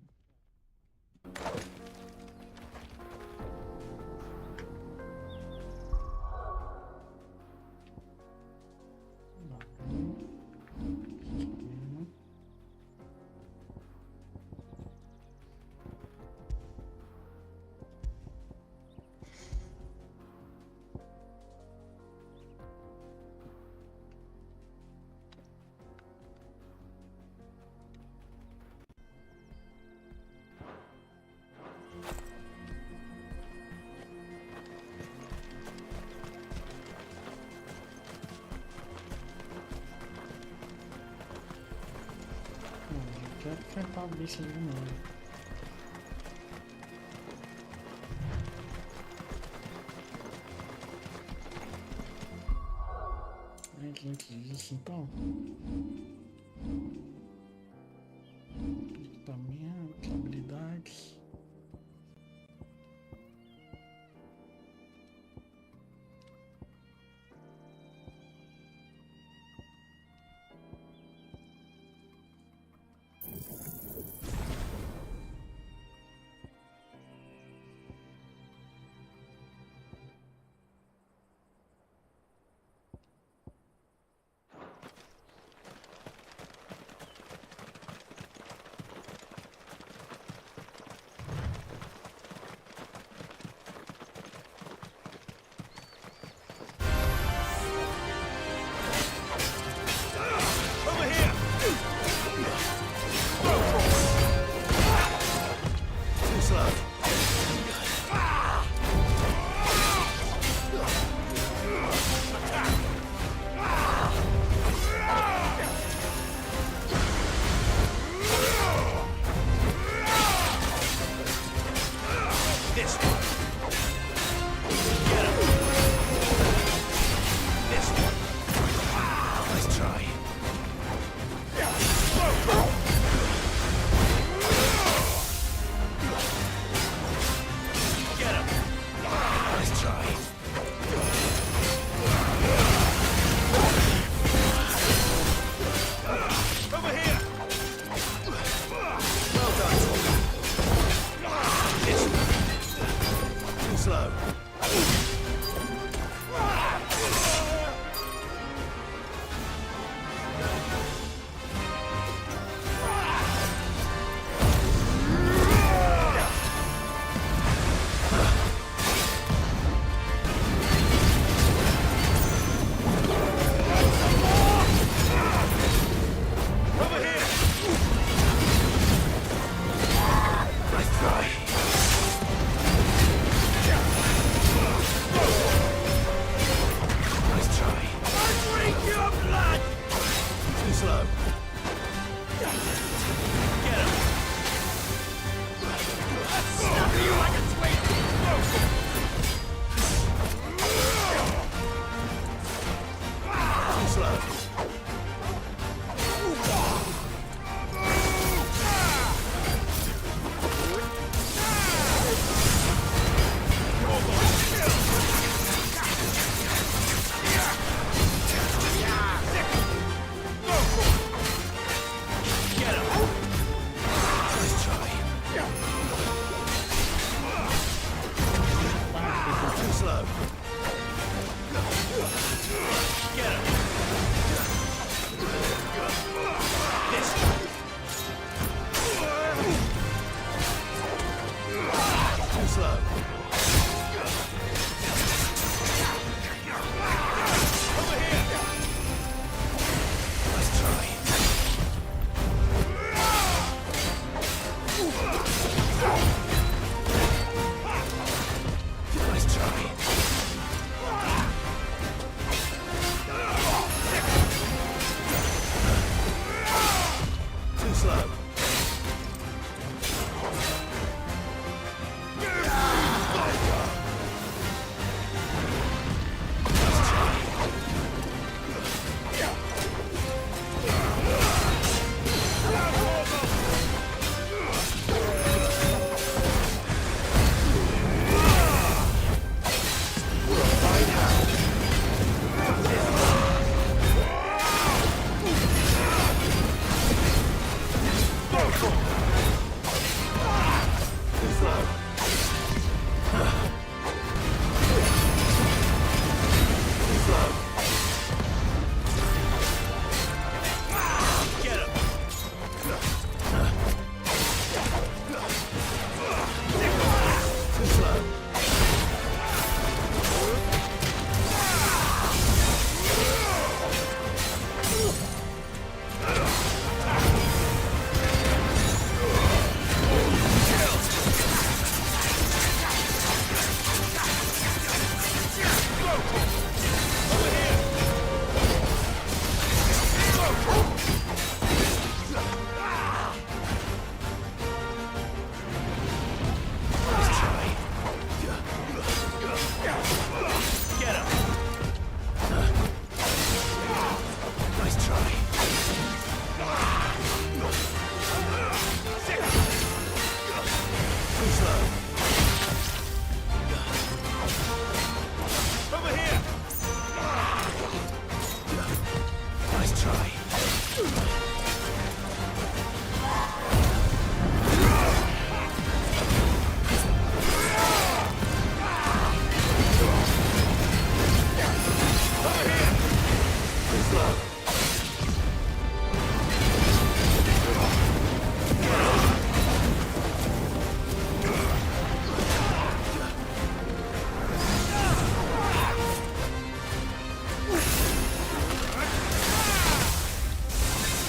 Quero enfrentar o bicho ali não. Antes disso então. Equipamento, habilidades. slow. Over here. Let's try. Nice try. Too slow.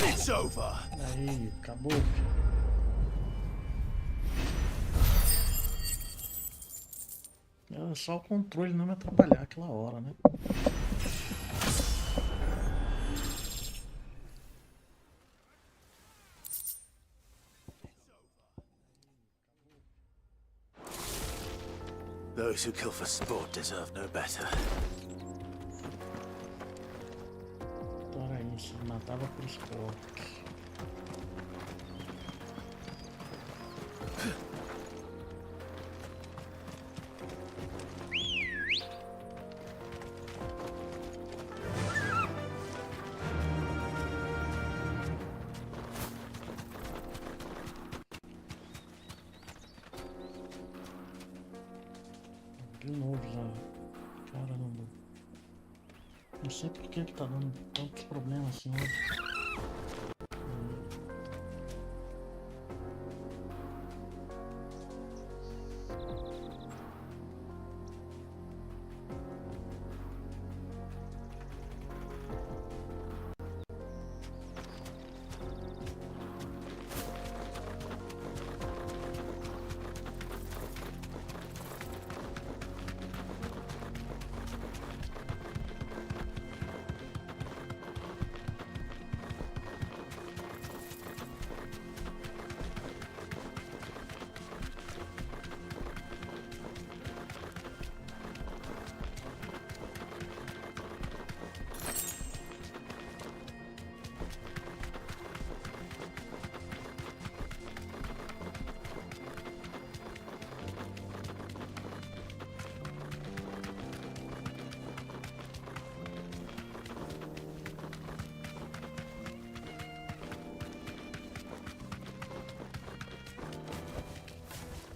It's over. Aí, acabou. Era só o controle não me atrapalhar aquela hora, né? Those who kill for sport deserve no better. Então era isso, matava por esporte. De novo já. Caramba. Não sei por que ele tá dando tantos problemas assim hoje.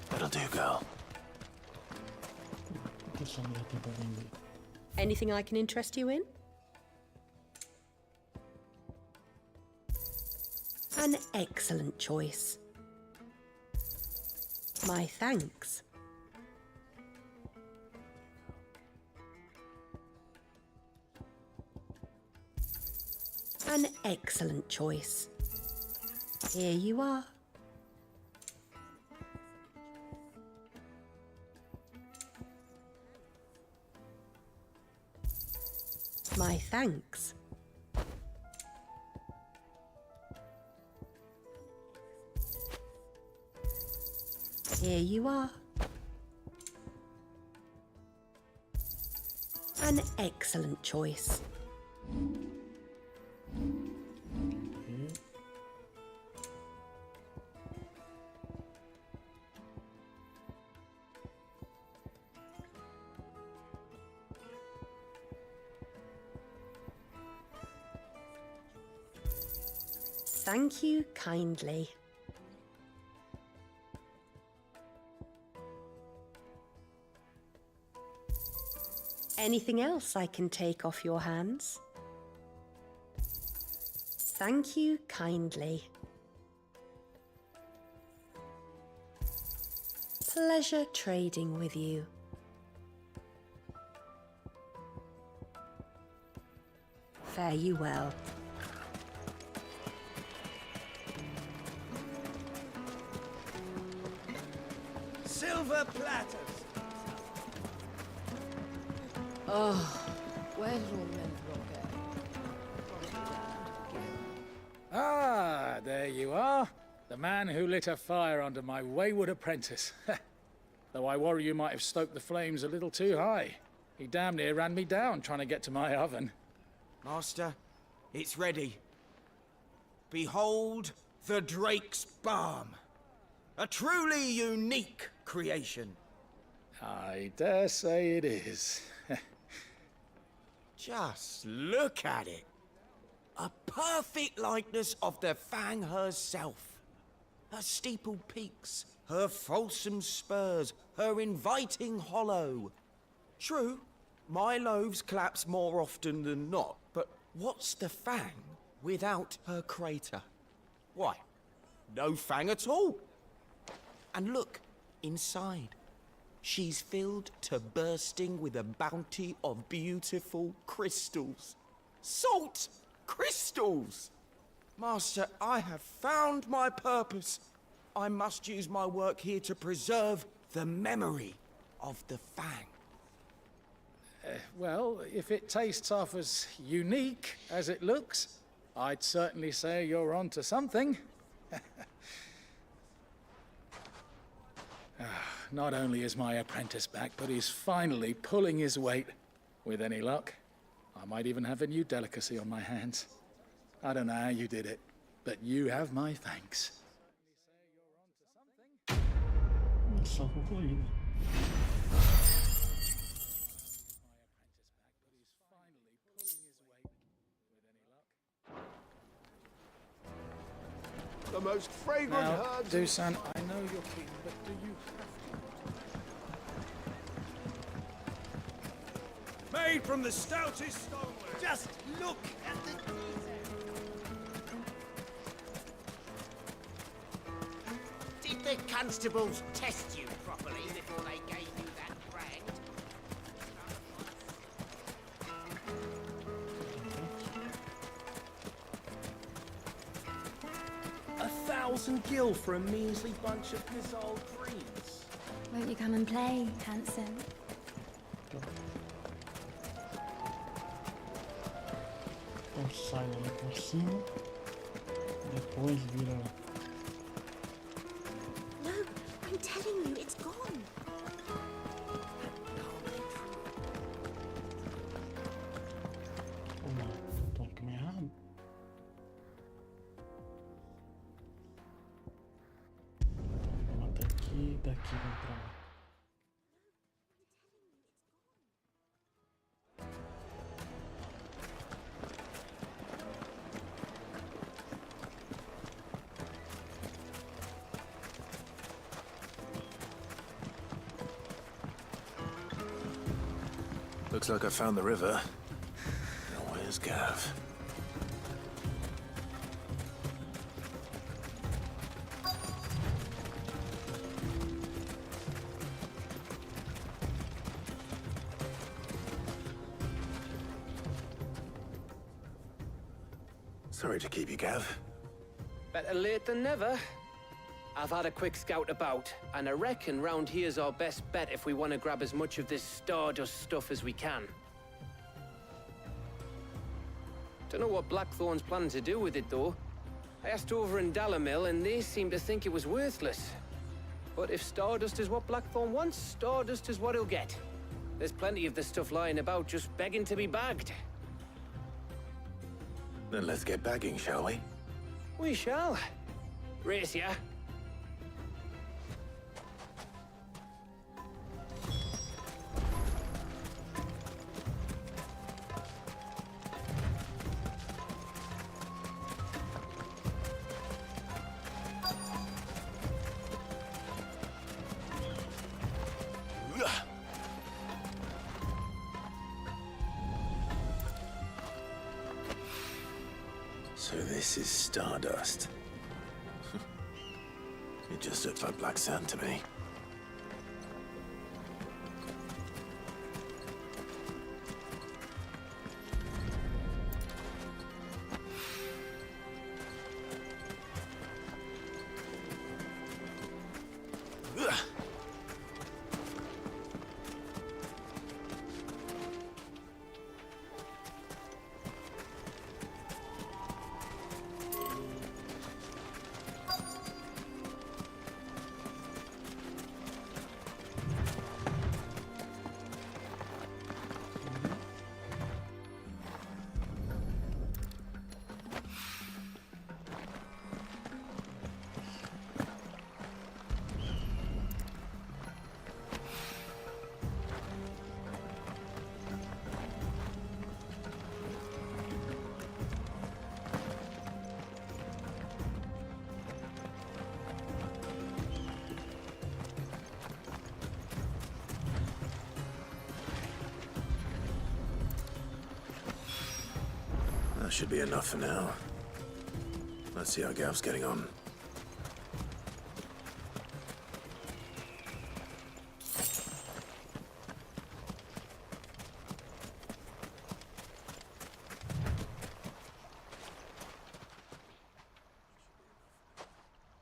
That'll do, girl. Anything I can interest you in? An excellent choice. My thanks. An excellent choice. Here you are. My thanks. Here you are. An excellent choice. Thank you kindly. Anything else I can take off your hands? Thank you kindly. Pleasure trading with you. Fare you well. Silver platters! Oh, where did all the men go? Ah, there you are. The man who lit a fire under my wayward apprentice. Though I worry you might have stoked the flames a little too high. He damn near ran me down trying to get to my oven. Master, it's ready. Behold the Drake's Balm. A truly unique creation. I dare say it is. Just look at it. A perfect likeness of the Fang herself. Her steepled peaks, her fulsome spurs, her inviting hollow. True, my loaves collapse more often than not, but what's the Fang without her crater? Why, no Fang at all. And look, inside. She's filled to bursting with a bounty of beautiful crystals. Salt crystals! Master, I have found my purpose. I must use my work here to preserve the memory of the Fang. Well, if it tastes half as unique as it looks, I'd certainly say you're onto something. Not only is my apprentice back, but he's finally pulling his weight. With any luck, I might even have a new delicacy on my hands. I don't know how you did it, but you have my thanks. Missão concluída. The most fragrant Now, herbs. Dusan, I know you're keen, but do you have Made from the stoutest stonework. Just look at the Did the constables test you properly before they gave you that brand? $1,000 gil for a measly bunch of Gazal greens. Won't you come and play, handsome? Então sai ali por cima. Depois vira. No, I'm telling you, it's gone. Ou não? Tô no caminho errado. Vamos até aqui, daqui vamos pra lá. Looks like I found the river. Now where's Gav? Sorry to keep you, Gav. Better late than never. I've had a quick scout about, and I reckon round here's our best bet if we want to grab as much of this Stardust stuff as we can. Don't know what Blackthorn's planning to do with it, though. I asked over in Dalamil, and they seem to think it was worthless. But if Stardust is what Blackthorn wants, Stardust is what he'll get. There's plenty of this stuff lying about, just begging to be bagged. Then let's get bagging, shall we? We shall. Race ya. So this is Stardust. It just looks like black sand to me. That should be enough for now. Let's see how Gav's getting on.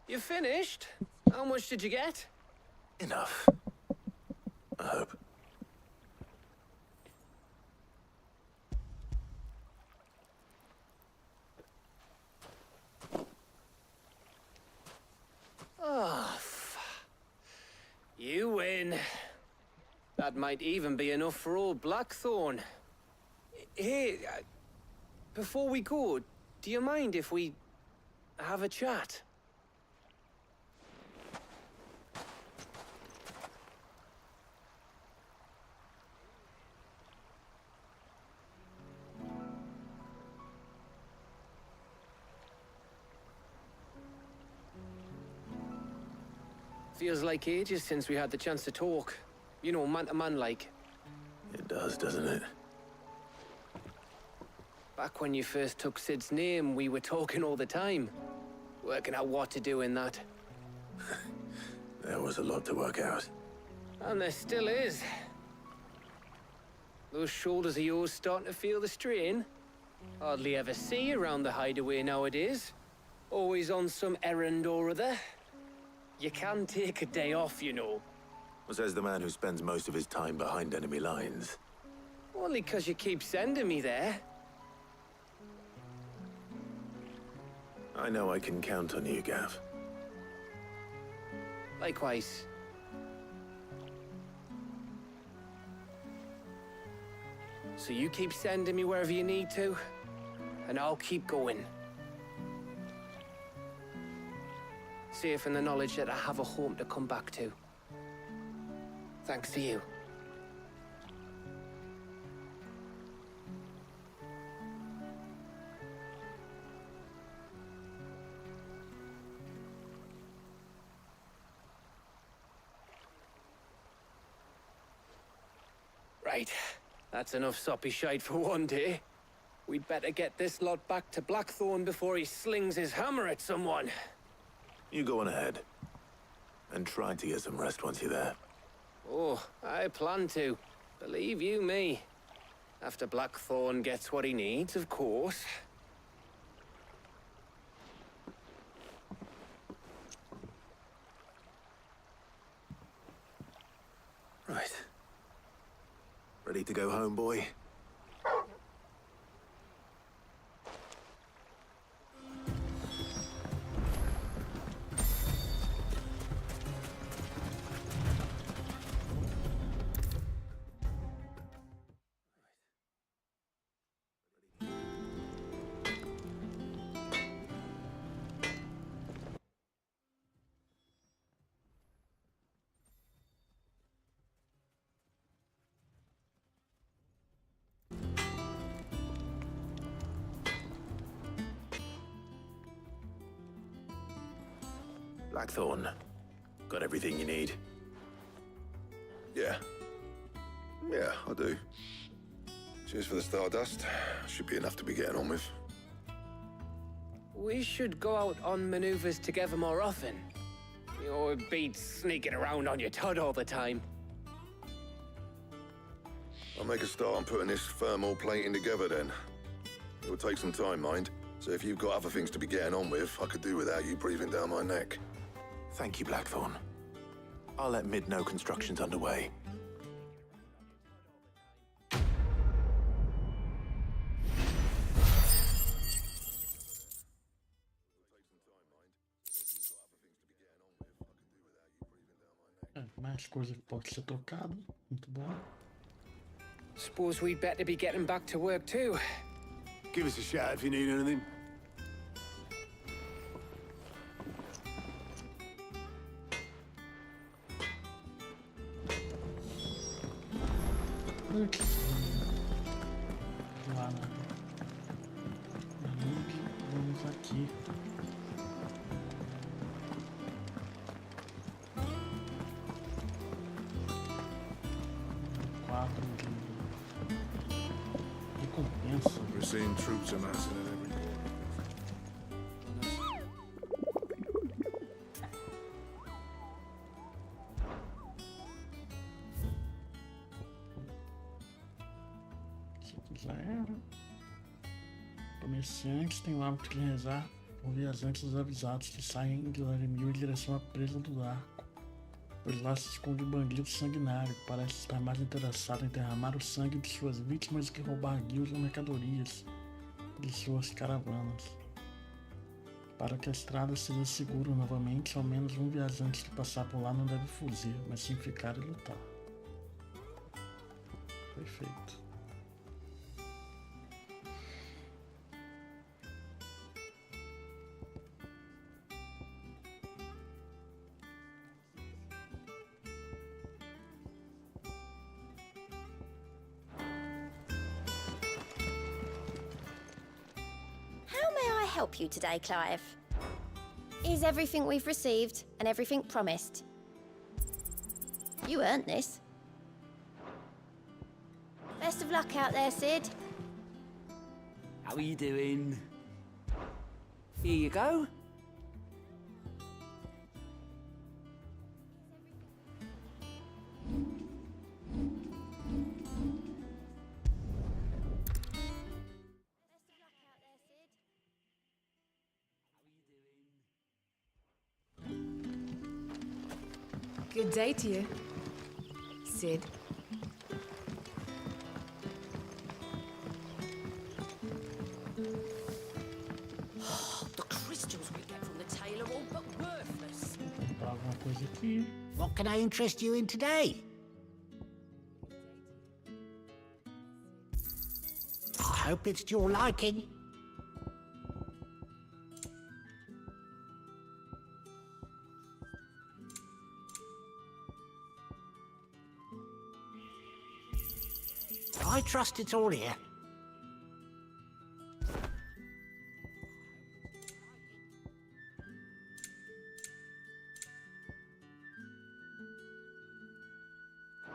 You finished? How much did you get? Enough. I hope. Oh, you win. That might even be enough for old Blackthorn. Hey, before we go, do you mind if we have a chat? Feels like ages since we had the chance to talk. You know, man to man like. It does, doesn't it? Back when you first took Sid's name, we were talking all the time. Working out what to do in that. There was a lot to work out. And there still is. Those shoulders of yours starting to feel the strain. Hardly ever see you around the hideaway nowadays. Always on some errand or other. You can take a day off, you know. Says the man who spends most of his time behind enemy lines. Only 'cause you keep sending me there. I know I can count on you, Gav. Likewise. So you keep sending me wherever you need to, and I'll keep going. Safe in the knowledge that I have a home to come back to. Thanks to you. Right. That's enough soppy shite for one day. We'd better get this lot back to Blackthorn before he slings his hammer at someone. You go on ahead. And try to get some rest once you're there. Oh, I plan to. Believe you me. After Blackthorn gets what he needs, of course. Right. Ready to go home, boy? Blackthorn, got everything you need? Yeah. Yeah, I do. Cheers for the stardust. Should be enough to be getting on with. We should go out on maneuvers together more often. You'll be sneaking around on your Todd all the time. I'll make a start on putting this thermal plating together then. It'll take some time, mind. So if you've got other things to be getting on with, I could do without you breathing down my neck. Thank you, Blackthorn. I'll let Mid know construction's underway. Mais coisa que pode ser trocada. Muito bom. Suppose we'd better be getting back to work too. Give us a shout if you need anything. Lá na link, vamos aqui. Quadro de recompensa. We're seeing troops amassing in every corner. Já era. Comerciantes têm o hábito de rezar por viajantes avisados que saem de Laremil em direção à presa do arco, pois lá se esconde um bandido sanguinário que parece estar mais interessado em derramar o sangue de suas vítimas do que roubar guildas ou mercadorias de suas caravanas. Para que a estrada seja segura novamente, ao menos um viajante que passar por lá não deve fugir, mas sim ficar e lutar. Perfeito. How may I help you today, Clive? Is everything we've received and everything promised? You earned this. Best of luck out there, Sid. How are you doing? Here you go. Good day to you, Sid. The crystals we get from the tail are all but worthless. Comprar alguma coisa aqui. What can I interest you in today? I hope it's to your liking. I trust it's all here.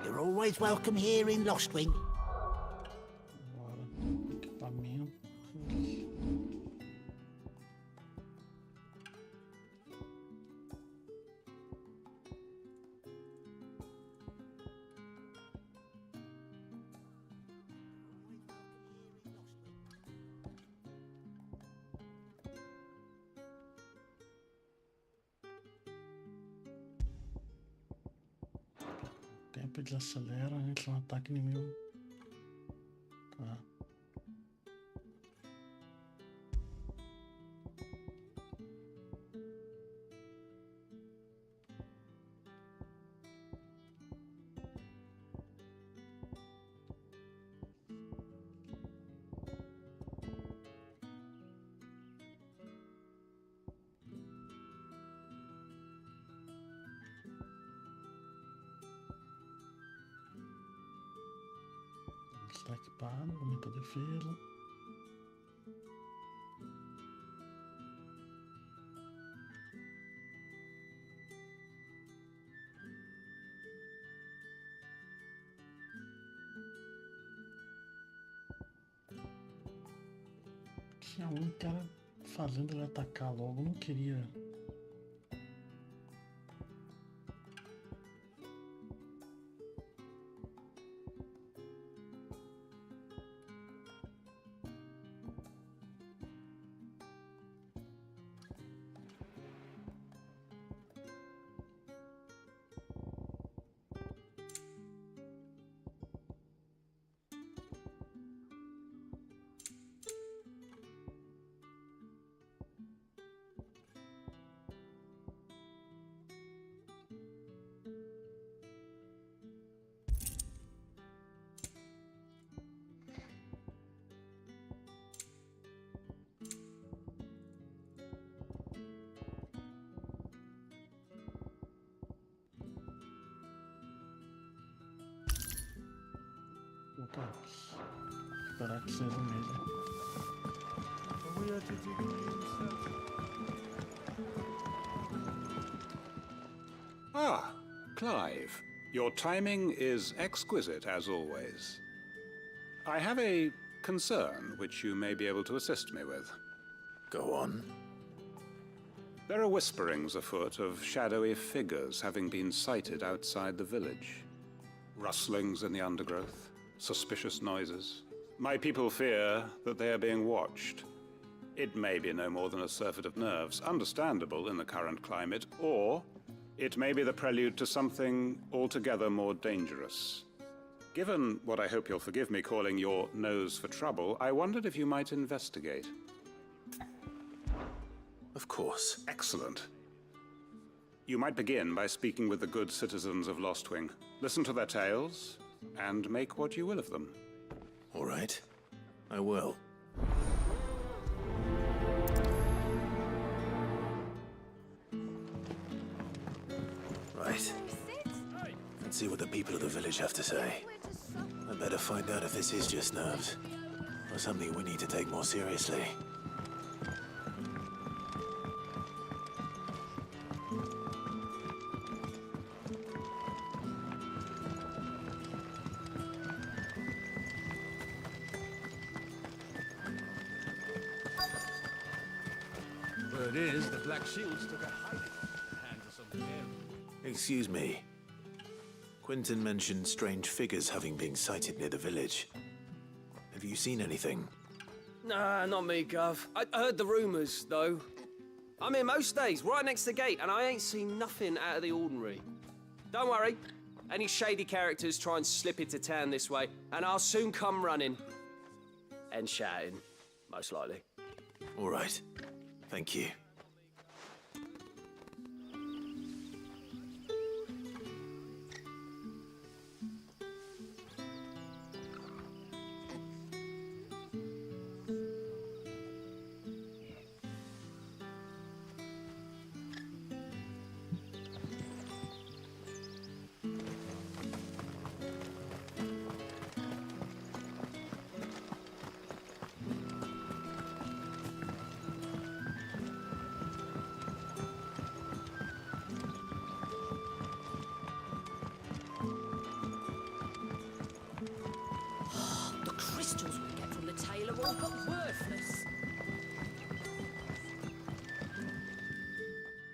You're always welcome here in Lostwing. Agora, equipamentos. sempre desacelera antes de um ataque inimigo. Tá. Está equipado, aumenta a defesa. Tinha um cara fazendo ele atacar logo, não queria. Opa, esperar que seja o mesmo. Ah, Clive. Your timing is exquisite, as always. I have a concern which you may be able to assist me with. Go on. There are whisperings afoot of shadowy figures having been sighted outside the village. Rustlings in the undergrowth, suspicious noises. My people fear that they are being watched. It may be no more than a surfeit of nerves, understandable in the current climate, or it may be the prelude to something altogether more dangerous. Given what I hope you'll forgive me calling your nose for trouble, I wondered if you might investigate. Of course. Excellent. You might begin by speaking with the good citizens of Lostwing. Listen to their tales, and make what you will of them. All right. I will. Right. Let's see what the people of the village have to say. I better find out if this is just nerves, or something we need to take more seriously. Word is, the Black Shields took a hiding at the hands of some very... Excuse me. Quentin mentioned strange figures having been sighted near the village. Have you seen anything? Nah, not me, Gov. I heard the rumours, though. I'm here most days, right next to the gate, and I ain't seen nothing out of the ordinary. Don't worry. Any shady characters try and slip into town this way, and I'll soon come running. And shouting, most likely. All right. Thank you. Crystals we get from the tail are all but worthless.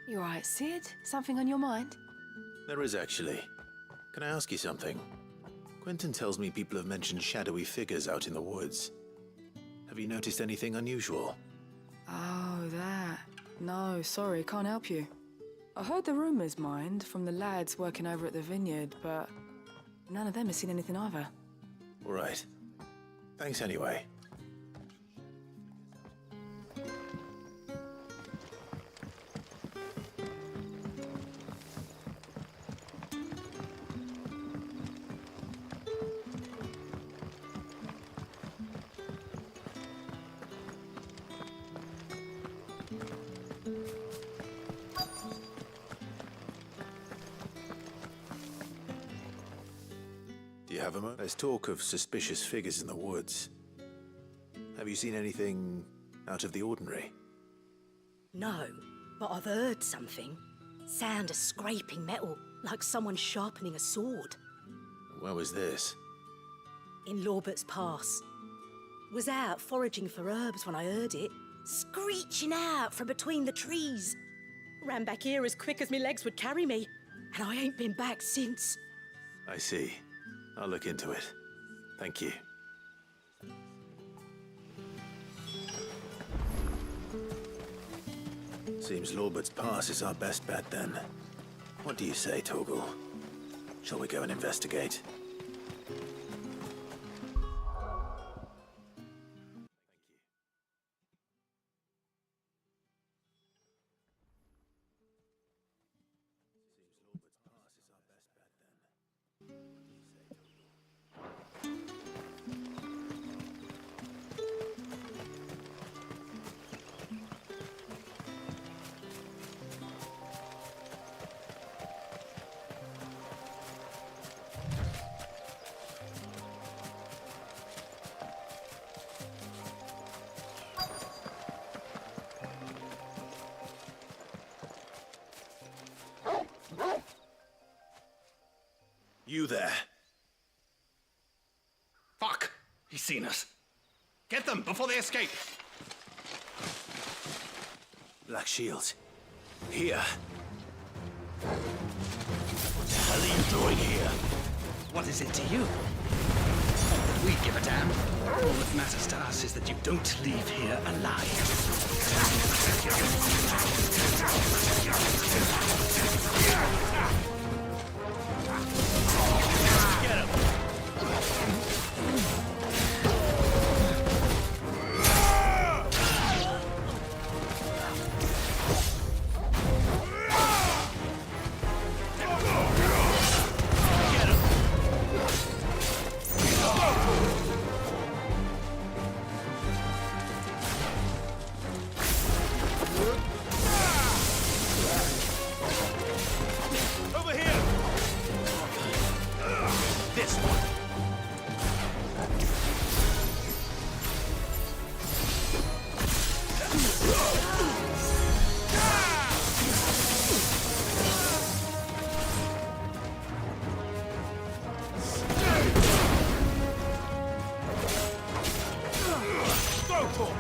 You alright, Sid? Something on your mind? There is actually. Can I ask you something? Quentin tells me people have mentioned shadowy figures out in the woods. Have you noticed anything unusual? Oh, that. No, sorry, can't help you. I heard the rumours, mind, from the lads working over at the vineyard, but None of them have seen anything either. All right. Thanks anyway. Do you have a moment? There's talk of suspicious figures in the woods. Have you seen anything out of the ordinary? No, but I've heard something. Sound of scraping metal, like someone sharpening a sword. Where was this? In Lorbert's Pass. Was out foraging for herbs when I heard it, screeching out from between the trees. Ran back here as quick as my legs would carry me, and I ain't been back since. I see. I'll look into it. Thank you. Seems Lorbert's Pass is our best bet then. What do you say, Torgal? Shall we go and investigate? You there. Fuck! He's seen us. Get them before they escape. Black Shield. Here. What the hell are you doing here? What is it to you? Not that we give a damn. All that matters to us is that you don't leave here alive. Get him! Over here! This one. Go for it!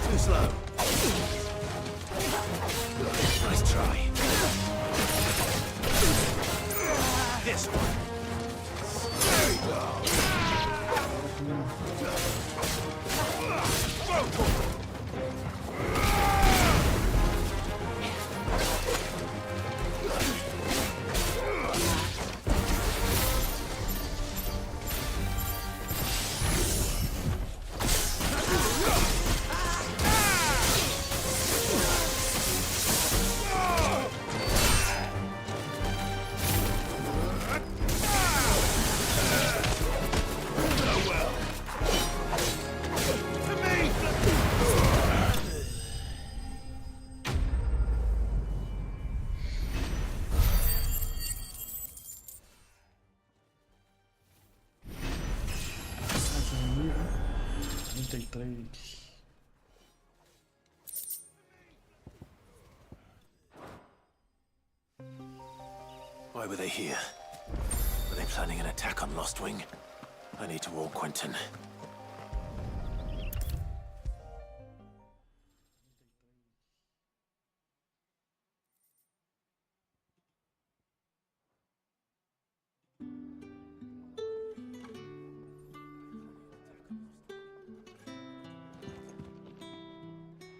Too slow. Nice try. This one. There you go. Go for it. 33. Why were they here? Were they planning an attack on Lost Wing? I need to warn Quentin.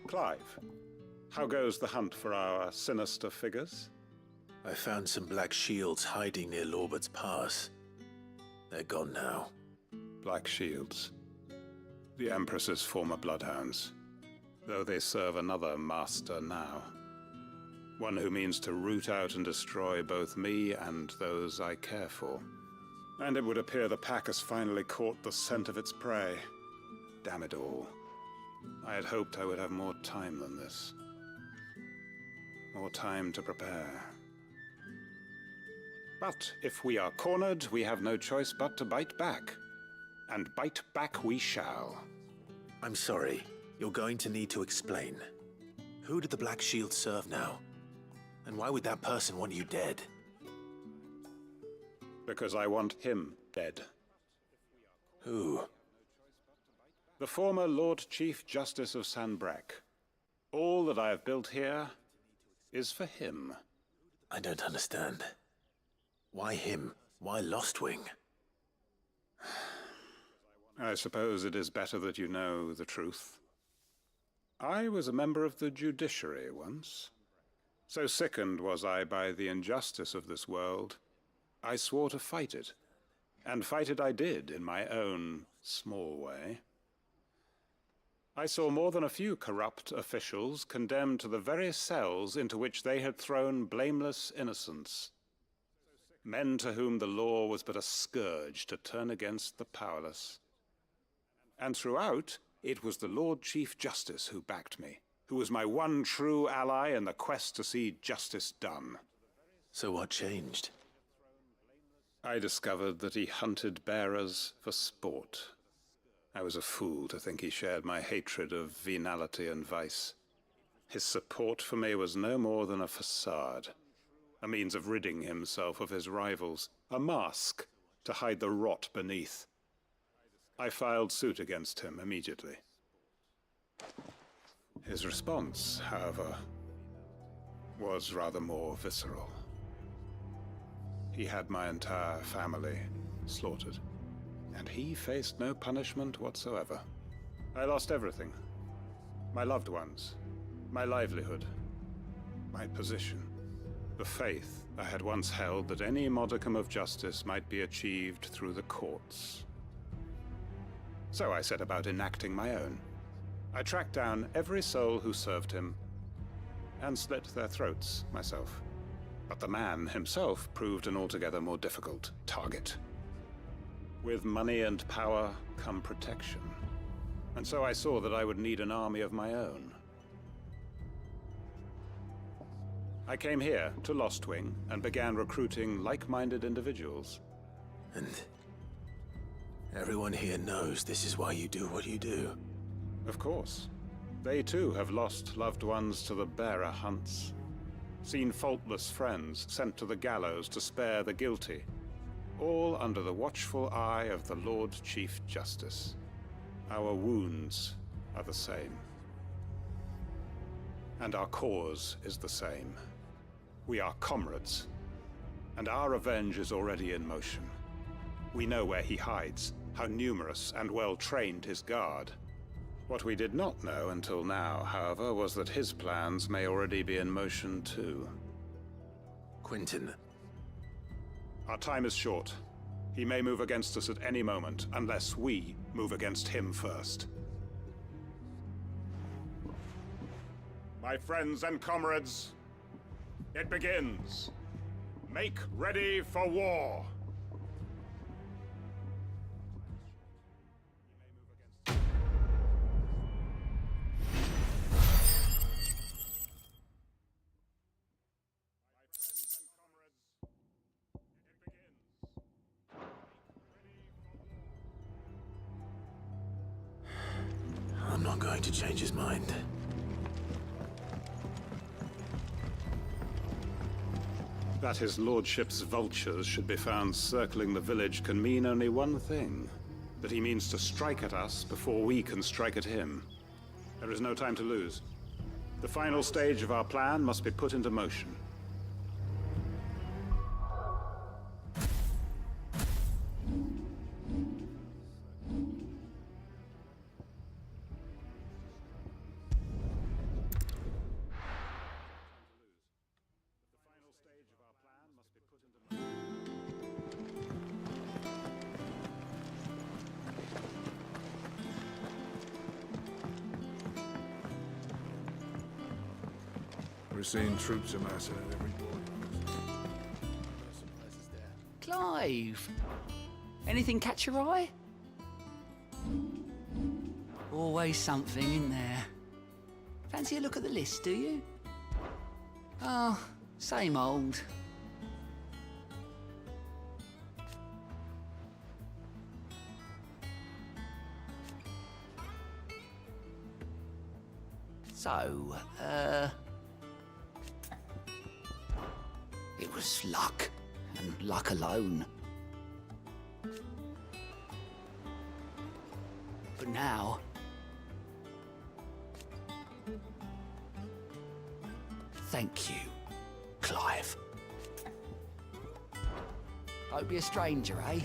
Clive, how goes the hunt for our sinister figures? I found some black shields hiding near Lorbert's Pass. They're gone now. Black shields. The Empress's former bloodhounds. Though they serve another master now. One who means to root out and destroy both me and those I care for. And it would appear the pack has finally caught the scent of its prey. Damn it all. I had hoped I would have more time than this. More time to prepare. But if we are cornered, we have no choice but to bite back. And bite back we shall. I'm sorry. You're going to need to explain. Who did the Black Shield serve now? And why would that person want you dead? Because I want him dead. Who? The former Lord Chief Justice of Sanbreque. All that I have built here is for him. I don't understand. Why him? Why Lost Wing? I suppose it is better that you know the truth. I was a member of the judiciary once. So sickened was I by the injustice of this world, I swore to fight it. And fight it I did in my own small way. I saw more than a few corrupt officials condemned to the very cells into which they had thrown blameless innocents. Men to whom the law was but a scourge to turn against the powerless. And throughout, it was the Lord Chief Justice who backed me, who was my one true ally in the quest to see justice done. So what changed? I discovered that he hunted bearers for sport. I was a fool to think he shared my hatred of venality and vice. His support for me was no more than a facade, a means of ridding himself of his rivals, a mask to hide the rot beneath. I filed suit against him immediately. His response, however, was rather more visceral. He had my entire family slaughtered. And he faced no punishment whatsoever. I lost everything. My loved ones, my livelihood, my position, the faith I had once held that any modicum of justice might be achieved through the courts. So I set about enacting my own. I tracked down every soul who served him, and slit their throats myself. But the man himself proved an altogether more difficult target. With money and power come protection. And so I saw that I would need an army of my own. I came here to Lost Wing and began recruiting like-minded individuals. And everyone here knows this is why you do what you do. Of course. They too have lost loved ones to the bearer hunts. Seen faultless friends sent to the gallows to spare the guilty. All under the watchful eye of the Lord Chief Justice. Our wounds are the same. And our cause is the same. We are comrades, and our revenge is already in motion. We know where he hides, how numerous and well-trained his guard. What we did not know until now, however, was that his plans may already be in motion too. Quentin. Our time is short. He may move against us at any moment, unless we move against him first. My friends and comrades, it begins. Make ready for war. not going to change his mind. That his lordship's vultures should be found circling the village can mean only one thing. That he means to strike at us before we can strike at him. There is no time to lose. The final stage of our plan must be put into motion. We're seeing troops amassing at every point. Clive! Anything catch your eye? Always something in there. Fancy a look at the list, do you? Oh, same old. So, it was luck, and luck alone. But now... thank you, Clive. Don't be a stranger, eh?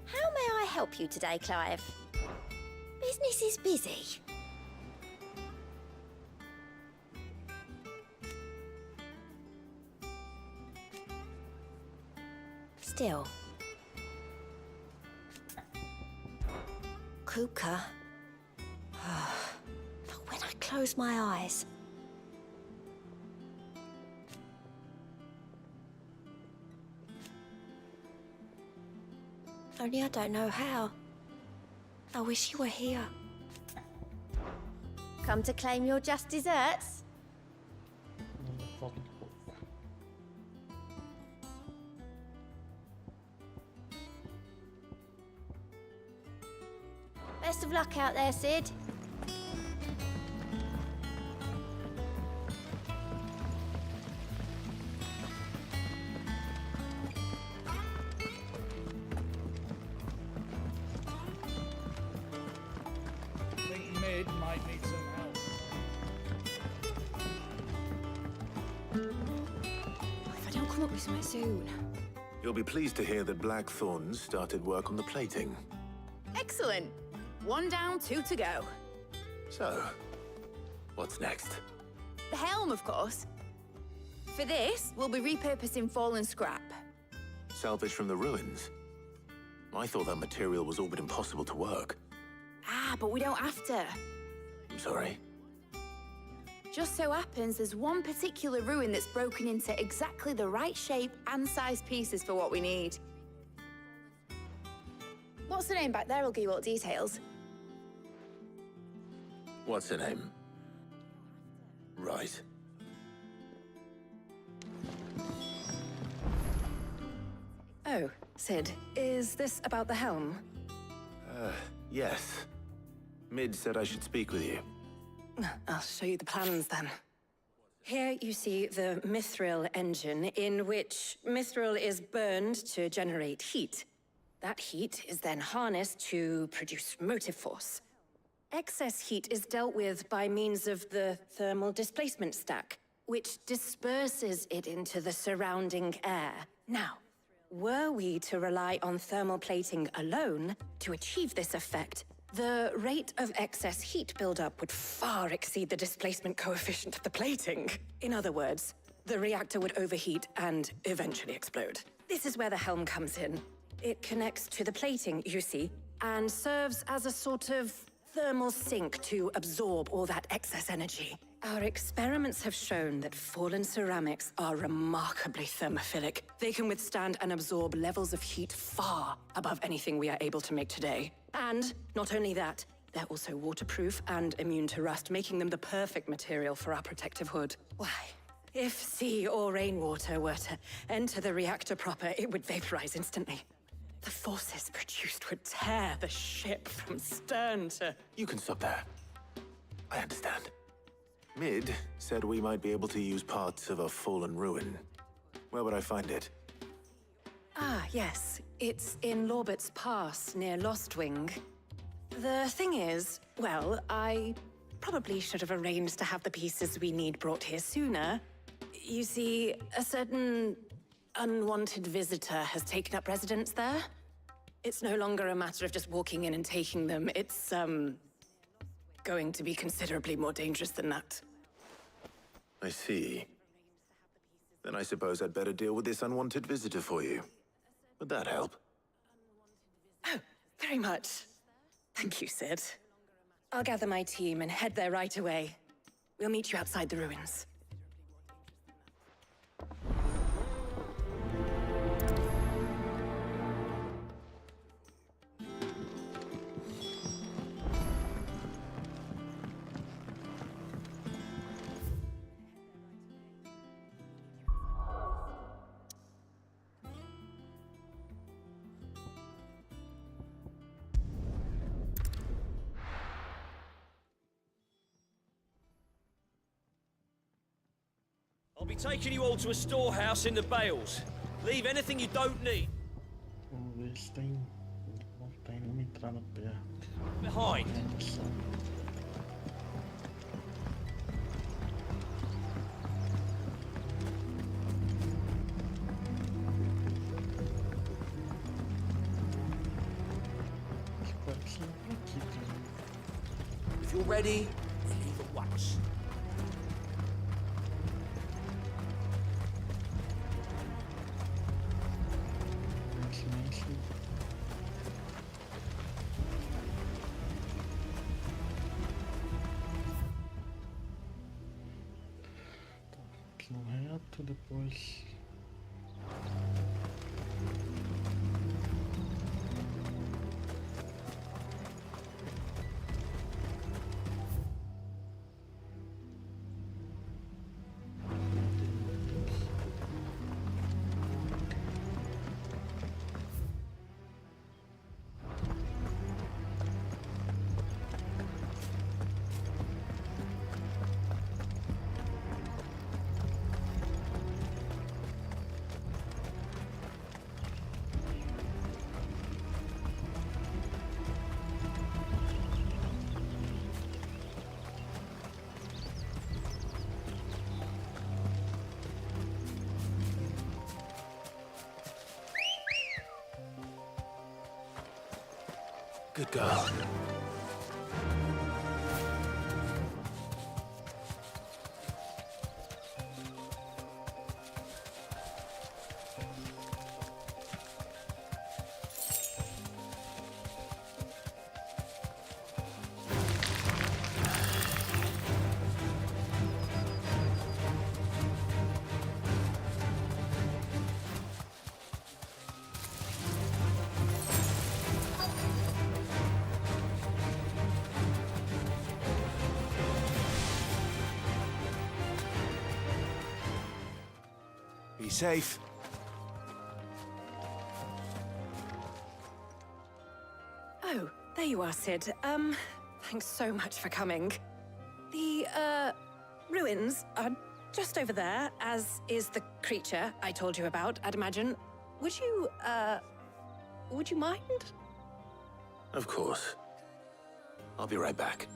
How may I help you today, Clive? Business is busy. Still. Kuka. But when I close my eyes... Only I don't know how. I wish you were here. Come to claim your just desserts? Best of luck out there, Sid. I think Mid might need some help. If I don't come up with something soon. You'll be pleased to hear that Blackthorn started work on the plating. Excellent. 1 down, 2 to go. So, what's next? The helm, of course. For this, we'll be repurposing fallen scrap. Salvage from the ruins? I thought that material was all but impossible to work. Ah, but we don't have to. I'm sorry. Just so happens there's one particular ruin that's broken into exactly the right shape and size pieces for what we need. What's the name back there? I'll give you all the details. What's her name? Right. Oh, Sid, is this about the helm? Yes. Mid said I should speak with you. I'll show you the plans then. Here you see the mithril engine, in which mithril is burned to generate heat. That heat is then harnessed to produce motive force. Excess heat is dealt with by means of the thermal displacement stack, which disperses it into the surrounding air. Now, were we to rely on thermal plating alone to achieve this effect, the rate of excess heat buildup would far exceed the displacement coefficient of the plating. In other words, the reactor would overheat and eventually explode. This is where the helm comes in. It connects to the plating, you see, and serves as a sort of thermal sink to absorb all that excess energy. Our experiments have shown that fallen ceramics are remarkably thermophilic. They can withstand and absorb levels of heat far above anything we are able to make today. And not only that, they're also waterproof and immune to rust, making them the perfect material for our protective hood. Why, if sea or rainwater were to enter the reactor proper, it would vaporize instantly. The forces produced would tear the ship from stern to... You can stop there. I understand. Mid said we might be able to use parts of a fallen ruin. Where would I find it? Ah, yes. It's in Lorbert's Pass, near Lostwing. The thing is, well, I probably should have arranged to have the pieces we need brought here sooner. You see, a certain unwanted visitor has taken up residence there. It's no longer a matter of just walking in and taking them. It's, going to be considerably more dangerous than that. I see. Then I suppose I'd better deal with this unwanted visitor for you. Would that help? Oh, very much. Thank you, Sid. I'll gather my team and head there right away. We'll meet you outside the ruins. I'll be taking you all to a storehouse in the Bales. Leave anything you don't need Vamos ver se tem. Não tem uma entrada perto. behind. If you're ready, we leave at once. Aqui no reto, depois. Good girl. Be safe. Oh, there you are, Sid. Thanks so much for coming. The, ruins are just over there, as is the creature I told you about, I'd imagine. Would you mind? Of course. I'll be right back.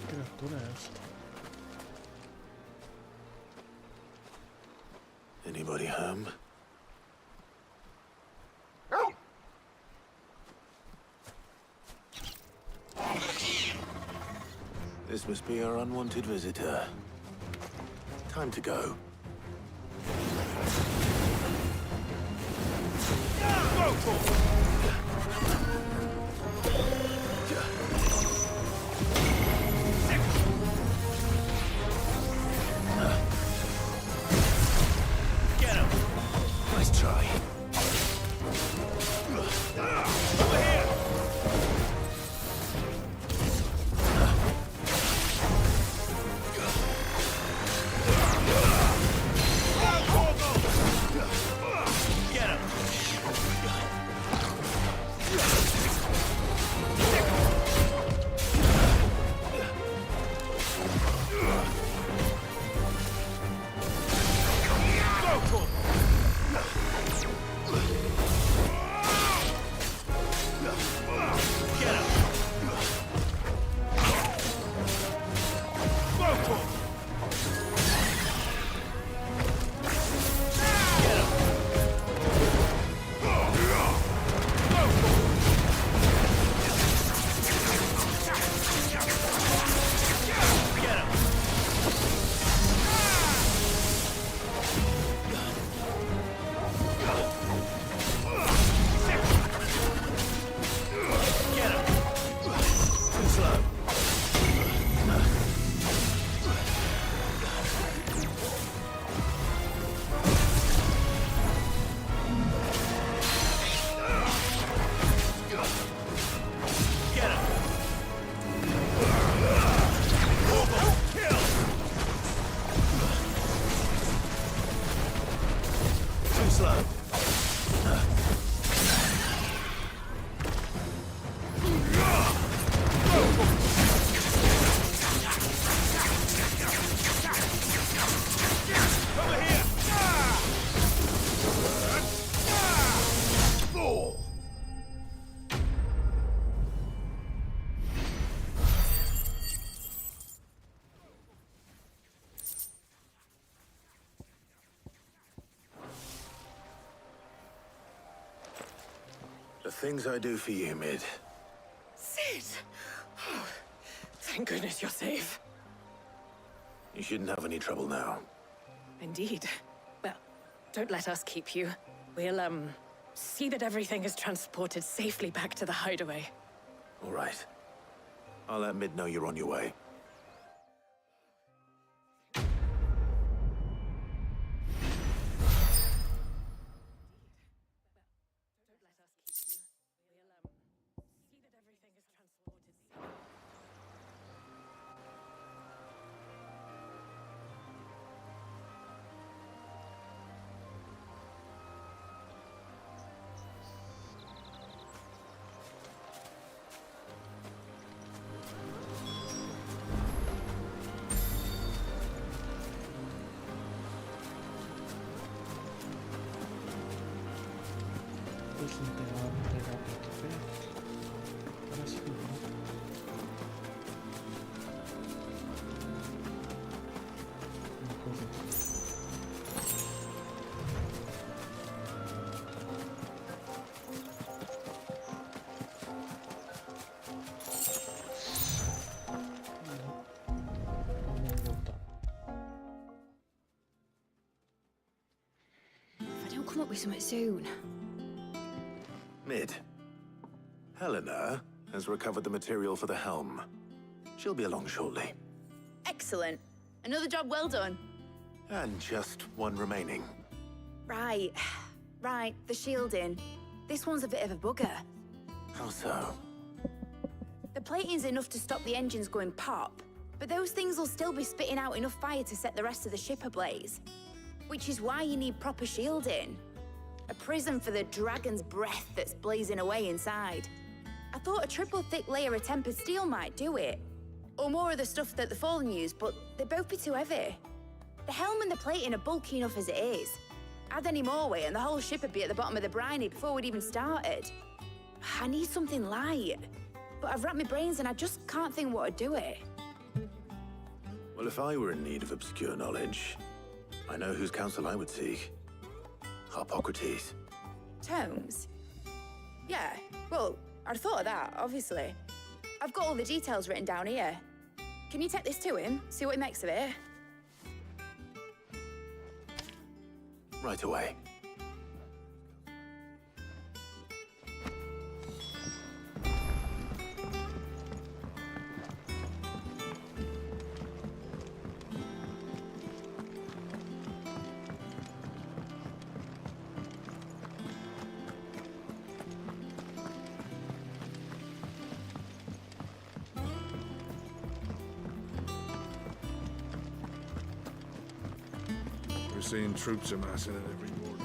Criatura é esta? Anybody home? This must be our unwanted visitor. Time to go. Go for it! Nice try. Over here! things I do for you, Mid. Sid! Oh, thank goodness you're safe. You shouldn't have any trouble now. Indeed. Well, don't let us keep you. We'll, see that everything is transported safely back to the hideaway. All right. I'll let Mid know you're on your way. Deixa eu pegar o preto perto. Parece que não. Uma coisa aqui. Vamos voltar. If I don't come up with something soon. Mid. Helena has recovered the material for the helm. She'll be along shortly. Excellent. Another job well done. And just one remaining. Right. Right, the shielding. This one's a bit of a bugger. How so? The plating's enough to stop the engines going pop, but those things will still be spitting out enough fire to set the rest of the ship ablaze. Which is why you need proper shielding. A prison for the dragon's breath that's blazing away inside. I thought a triple thick layer of tempered steel might do it. Or more of the stuff that the Fallen use, but they'd both be too heavy. The helm and the plating are bulky enough as it is. Add any more weight and the whole ship would be at the bottom of the briny before we'd even started. I need something light. But I've racked my brains and I just can't think what would do it. Well, if I were in need of obscure knowledge, I know whose counsel I would seek. Hippocrates. Tomes? Yeah, well, I'd thought of that, obviously. I've got all the details written down here. Can you take this to him, see what he makes of it? Right away. We're seeing troops amassing at every border.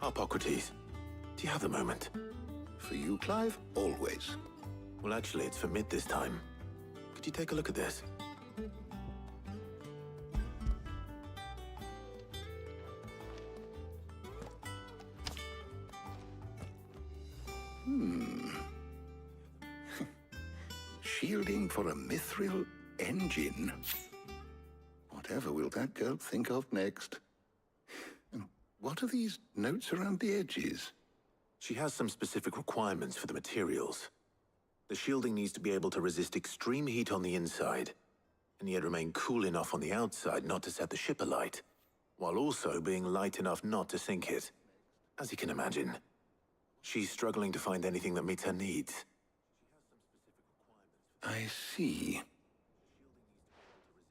Hippocrates, do you have a moment? For you, Clive? Always. Well, actually, it's for Mid this time. Could you take a look at this? Shielding for a mithril engine. Whatever will that girl think of next? And what are these notes around the edges? She has some specific requirements for the materials. The shielding needs to be able to resist extreme heat on the inside, and yet remain cool enough on the outside not to set the ship alight, while also being light enough not to sink it. As you can imagine, she's struggling to find anything that meets her needs. I see.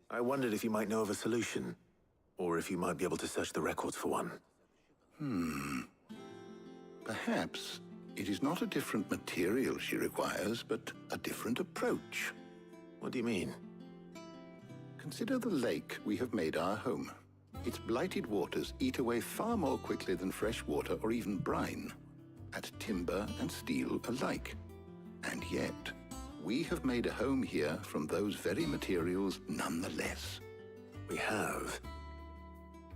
I wondered if you might know of a solution, or if you might be able to search the records for one. Perhaps it is not a different material she requires, but a different approach. What do you mean? Consider the lake we have made our home. Its blighted waters eat away far more quickly than fresh water or even brine, at timber and steel alike. And yet, we have made a home here from those very materials nonetheless. We have.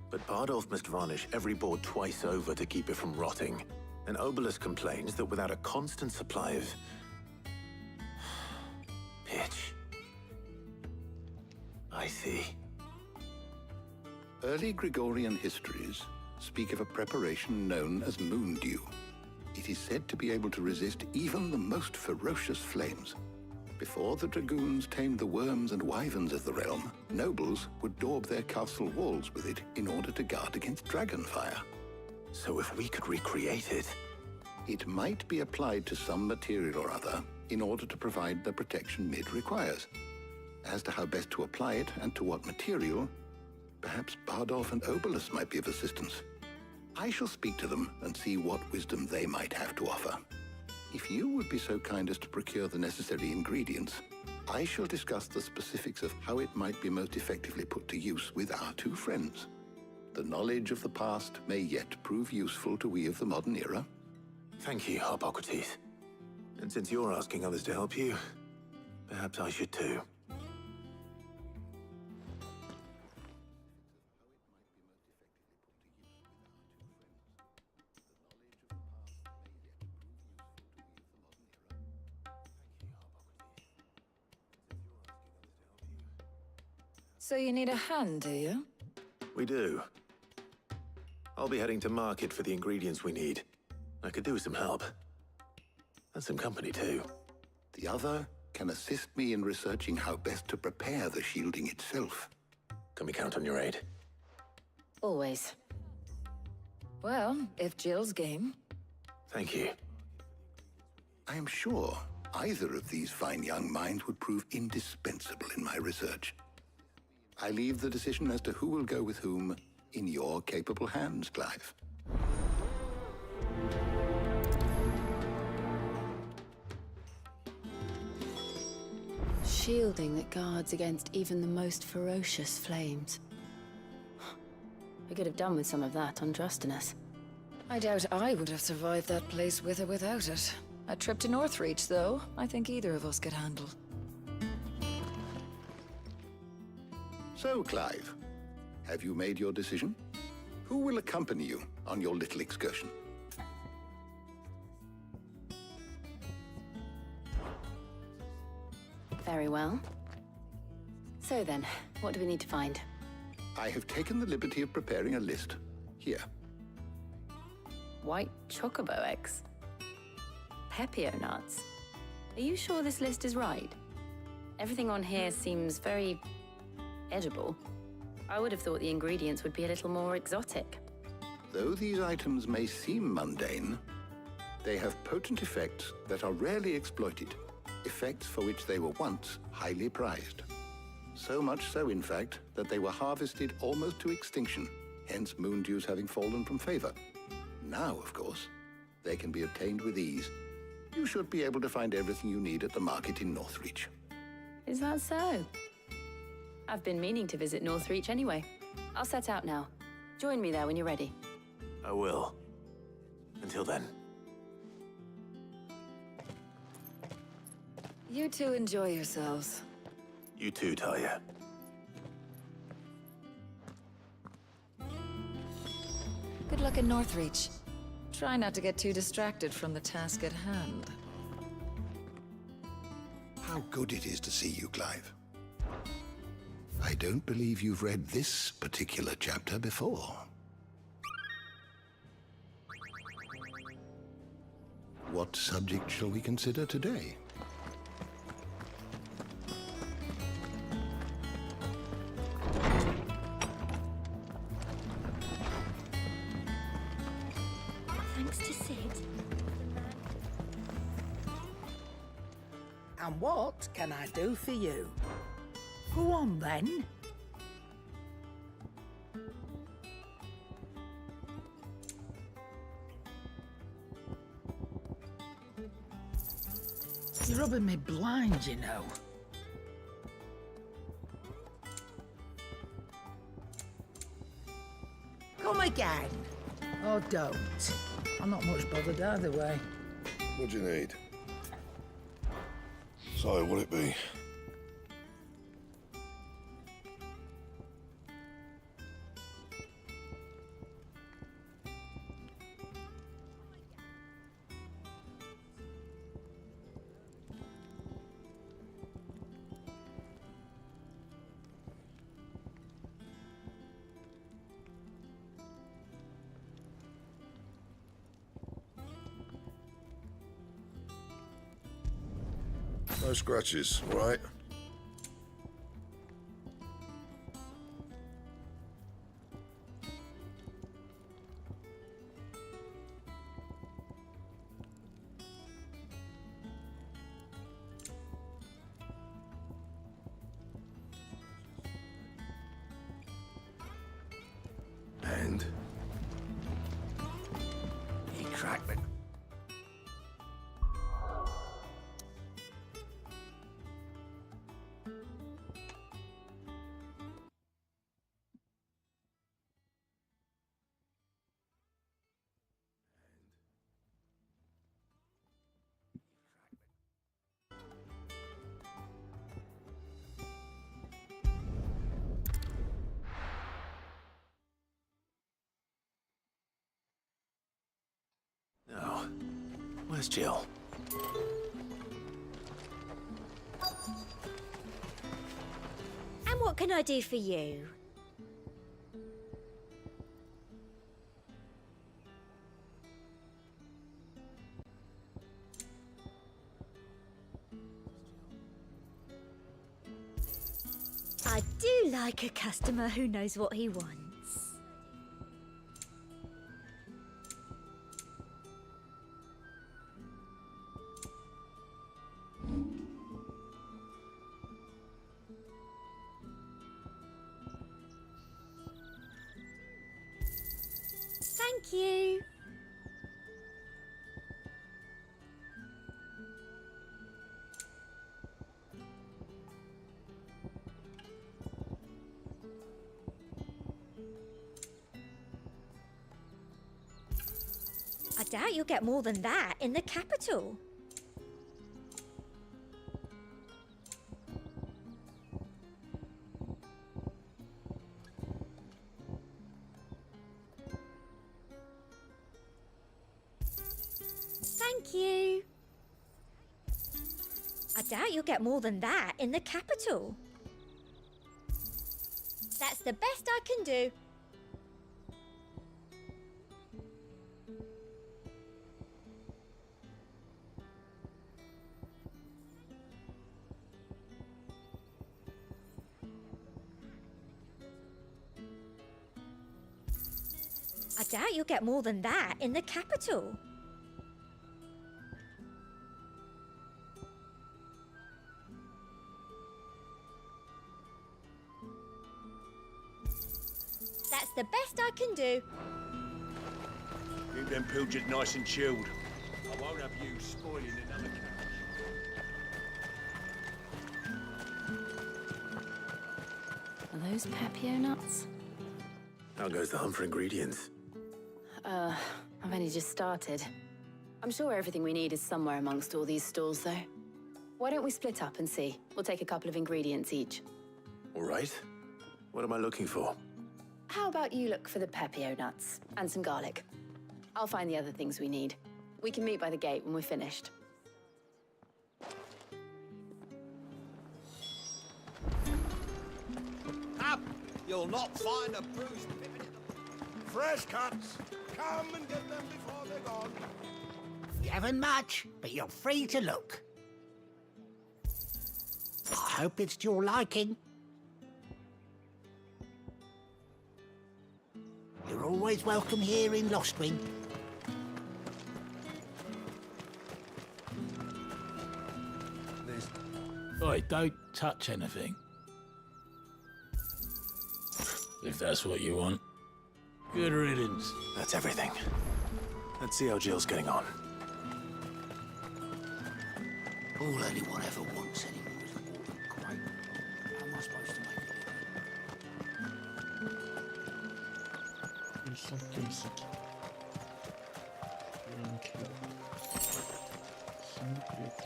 But Bardolph must varnish every board twice over to keep it from rotting. And Obelus complains that without a constant supply of... pitch. I see. Early Gregorian histories speak of a preparation known as moon dew. It is said to be able to resist even the most ferocious flames. Before the dragoons tamed the worms and wyverns of the realm, nobles would daub their castle walls with it in order to guard against dragonfire. So if we could recreate it... It might be applied to some material or other in order to provide the protection Mid requires. As to how best to apply it and to what material, perhaps Bardolph and Obelus might be of assistance. I shall speak to them and see what wisdom they might have to offer. If you would be so kind as to procure the necessary ingredients, I shall discuss the specifics of how it might be most effectively put to use with our two friends. The knowledge of the past may yet prove useful to we of the modern era. Thank you, Hippocrates. And since you're asking others to help you, perhaps I should too. So you need a hand, do you? We do. I'll be heading to market for the ingredients we need. I could do with some help. And some company, too. The other can assist me in researching how best to prepare the shielding itself. Can we count on your aid? Always. Well, if Jill's game. Thank you. I am sure either of these fine young minds would prove indispensable in my research. I leave the decision as to who will go with whom in your capable hands, Clive. Shielding that guards against even the most ferocious flames. We could have done with some of that on Drustinus. I doubt I would have survived that place with or without it. A trip to Northreach, though, I think either of us could handle. So, Clive, have you made your decision? Who will accompany you on your little excursion? Very well. So then, what do we need to find? I have taken the liberty of preparing a list. Here. White chocobo eggs. Pepio nuts. Are you sure this list is right? Everything on here seems very edible. I would have thought the ingredients would be a little more exotic. Though these items may seem mundane, they have potent effects that are rarely exploited. Effects for which they were once highly prized. So much so, in fact, that they were harvested almost to extinction, hence moon dews having fallen from favor. Now, of course, they can be obtained with ease. You should be able to find everything you need at the market in Northreach. Is that so? I've been meaning to visit Northreach anyway. I'll set out now. Join me there when you're ready. I will. Until then. You two enjoy yourselves. You too, Talia. Good luck in Northreach. Try not to get too distracted from the task at hand. How good it is to see you, Clive. I don't believe you've read this particular chapter before. What subject shall we consider today? Thanks to Sid. And what can I do for you? Go on, then. You're rubbing me blind, you know. Come again. Or don't. I'm not much bothered either way. What do you need? So, what'll it be? No scratches, right? And? He cracked it. No. Where's Jill? And what can I do for you? I do like a customer who knows what he wants. Thank you. I doubt you'll get more than that in the capital. Thank you. I doubt you'll get more than that in the capital. That's the best I can do. I doubt you'll get more than that in the capital. That's the best I can do. Keep them pilchards nice and chilled. I won't have you spoiling another carriage. Are those Papio nuts? How goes the hunt for ingredients? I've only just started. I'm sure everything we need is somewhere amongst all these stalls, though. Why don't we split up and see? We'll take a couple of ingredients each. All right. What am I looking for? How about you look for the Papio nuts and some garlic? I'll find the other things we need. We can meet by the gate when we're finished. Up! You'll not find a bruised pippin in the... Fresh cuts! Come and get them before they're gone. You haven't much, but you're free to look. I hope it's to your liking. You're always welcome here in Lostwing. Oi, don't touch anything. If that's what you want. Good riddance. That's everything. Let's see how Jill's getting on. All anyone ever wants anymore is a walking crate. How am I supposed to make Isso aqui, isso aqui. Branco. Sem preto.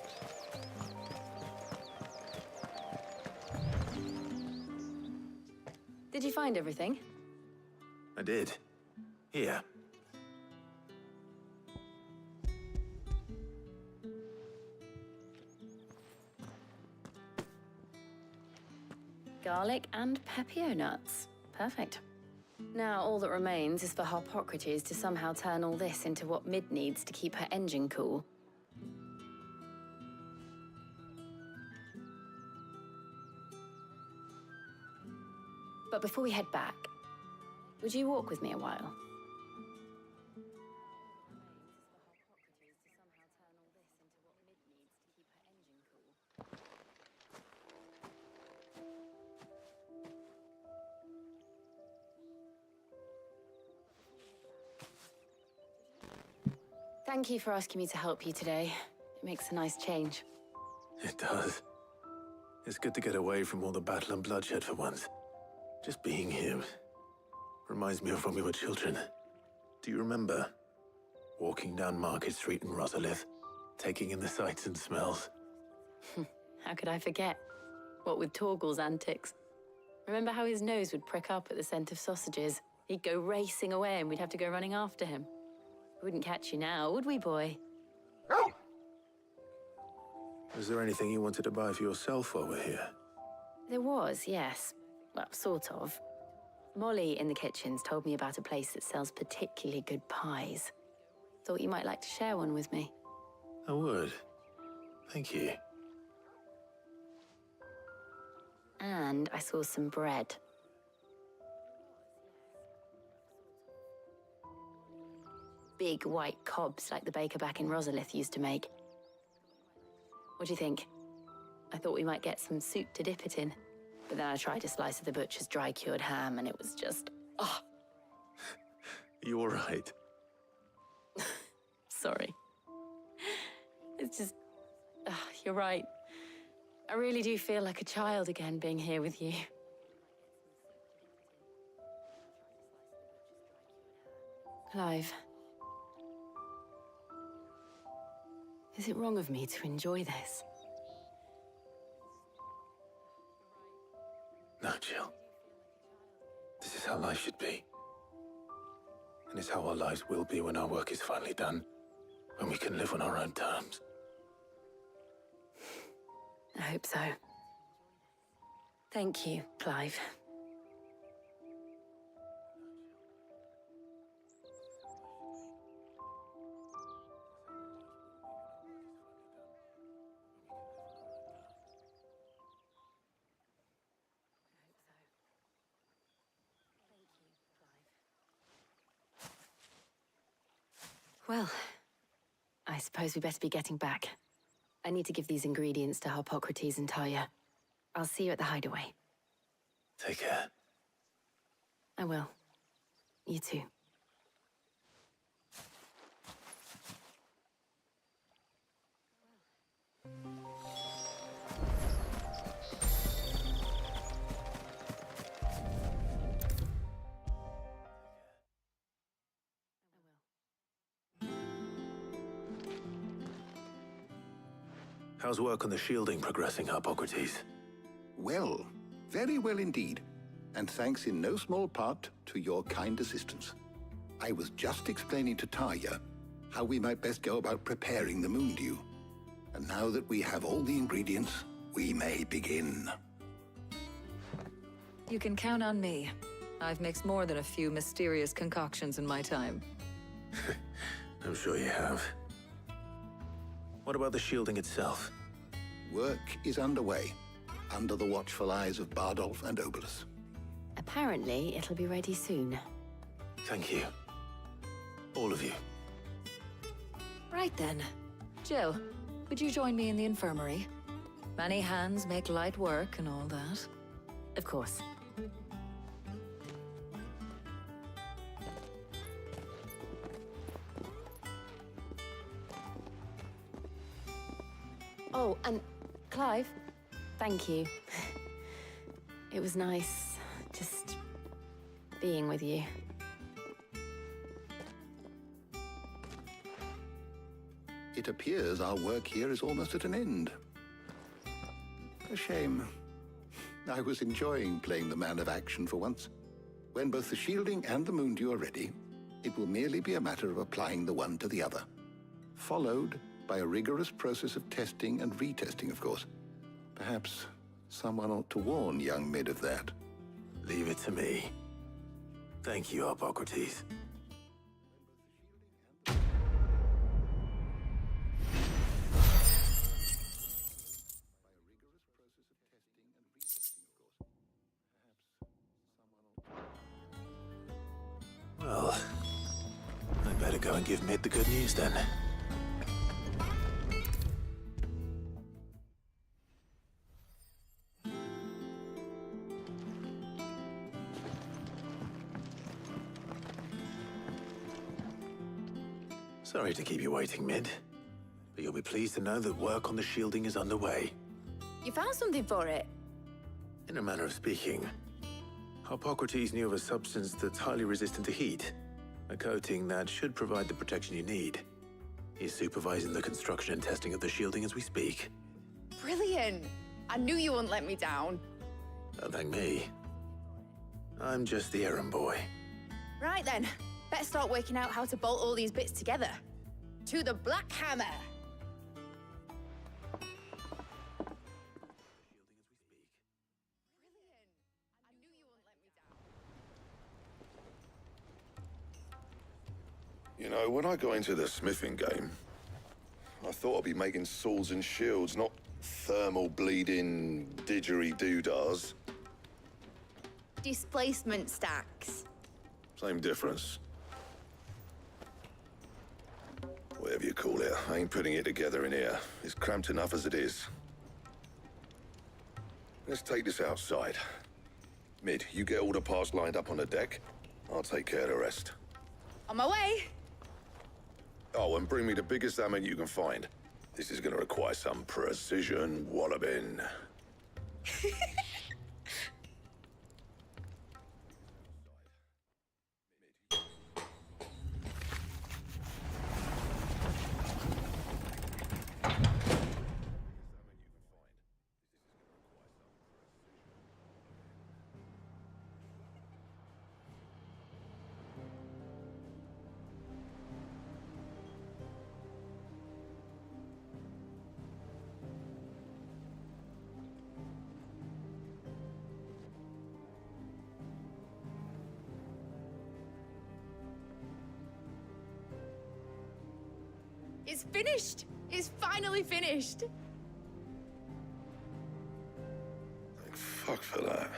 Did you find everything? I did. Here. Garlic and pepio nuts. Perfect. Now all that remains is for Harpocrates to somehow turn all this into what Mid needs to keep her engine cool. But before we head back, would you walk with me a while? Thank you for asking me to help you today. It makes a nice change. It does. It's good to get away from all the battle and bloodshed for once. Just being here reminds me of when we were children. Do you remember? Walking down Market Street in Rosalith, taking in the sights and smells. How could I forget? What with Torgal's antics. Remember how his nose would prick up at the scent of sausages? He'd go racing away and we'd have to go running after him. We wouldn't catch you now, would we, boy? Was there anything you wanted to buy for yourself while we're here? There was, yes. Well, sort of. Molly in the kitchens told me about a place that sells particularly good pies. Thought you might like to share one with me. I would. Thank you. And I saw some bread. Big white cobs like the baker back in Rosalith used to make. What do you think? I thought we might get some soup to dip it in. But then I tried a slice of the butcher's dry-cured ham and it was just... oh! You all right? Sorry. It's just... you're right. I really do feel like a child again being here with you. Clive. Is it wrong of me to enjoy this? No, Jill. This is how life should be. And it's how our lives will be when our work is finally done. When we can live on our own terms. I hope so. Thank you, Clive. Well, I suppose we better be getting back. I need to give these ingredients to Harpocrates and Talia. I'll see you at the hideaway. Take care. I will. You too. How's work on the shielding progressing, Harpocrates? Well, very well indeed. And thanks in no small part to your kind assistance. I was just explaining to Talia how we might best go about preparing the moon dew. And now that we have all the ingredients, we may begin. You can count on me. I've mixed more than a few mysterious concoctions in my time. I'm sure you have. What about the shielding itself? Work is underway, under the watchful eyes of Bardolph and Obolus. Apparently, it'll be ready soon. Thank you. All of you. Right then. Jill, would you join me in the infirmary? Many hands make light work and all that. Of course. Oh, and Clive, thank you. It was nice just being with you. It appears our work here is almost at an end. A shame. I was enjoying playing the man of action for once. When both the shielding and the moondew are ready, it will merely be a matter of applying the one to the other, followed by a rigorous process of testing and retesting, of course. Perhaps someone ought to warn young Mid of that. Leave it to me. Thank you, Hippocrates. Well, I better go and give Mid the good news then. Sorry to keep you waiting, Mid, but you'll be pleased to know that work on the shielding is underway. You found something for it? In a manner of speaking, Hippocrates knew of a substance that's highly resistant to heat, a coating that should provide the protection you need. He's supervising the construction and testing of the shielding as we speak. Brilliant! I knew you wouldn't let me down. Don't thank me. I'm just the errand boy. Right then, better start working out how to bolt all these bits together. To the Black Hammer! You know, when I got into the smithing game, I thought I'd be making swords and shields, not thermal bleeding didgeridoo-dahs. Displacement stacks. Same difference. Whatever you call it, I ain't putting it together in here. It's cramped enough as it is. Let's take this outside. Mid, you get all the parts lined up on the deck. I'll take care of the rest. On my way! Oh, and bring me the biggest hammer you can find. This is gonna require some precision walloping. It's finished! It's finally finished! Thank fuck for that.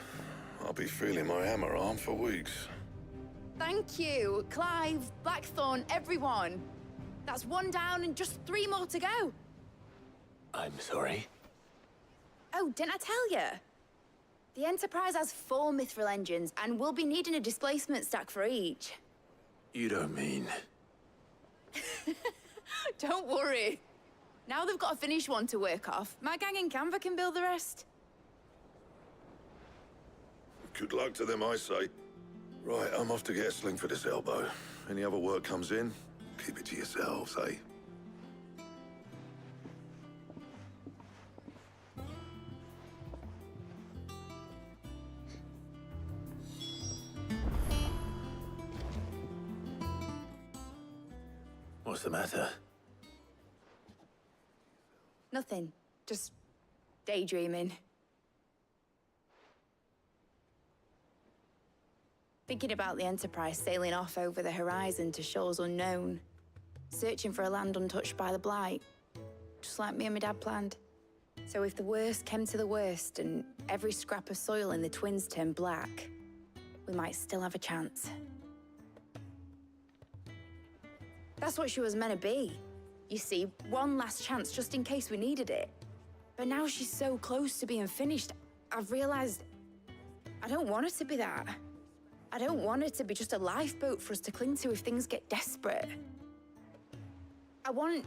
I'll be feeling my hammer arm for weeks. Thank you, Clive, Blackthorn, everyone. That's one down and just 3 more to go. I'm sorry. Oh, didn't I tell you? The Enterprise has 4 mithril engines, and we'll be needing a displacement stack for each. You don't mean... Don't worry. Now they've got a finished one to work off. My gang in Canva can build the rest. Good luck to them, I say. Right, I'm off to get a sling for this elbow. Any other work comes in, keep it to yourselves, eh? What's the matter? Nothing. Just daydreaming. Thinking about the Enterprise sailing off over the horizon to shores unknown. Searching for a land untouched by the Blight. Just like me and my dad planned. So if the worst came to the worst and every scrap of soil in the Twins turned black, we might still have a chance. That's what she was meant to be. You see, one last chance just in case we needed it. But now she's so close to being finished, I've realized I don't want it to be that. I don't want it to be just a lifeboat for us to cling to if things get desperate. I want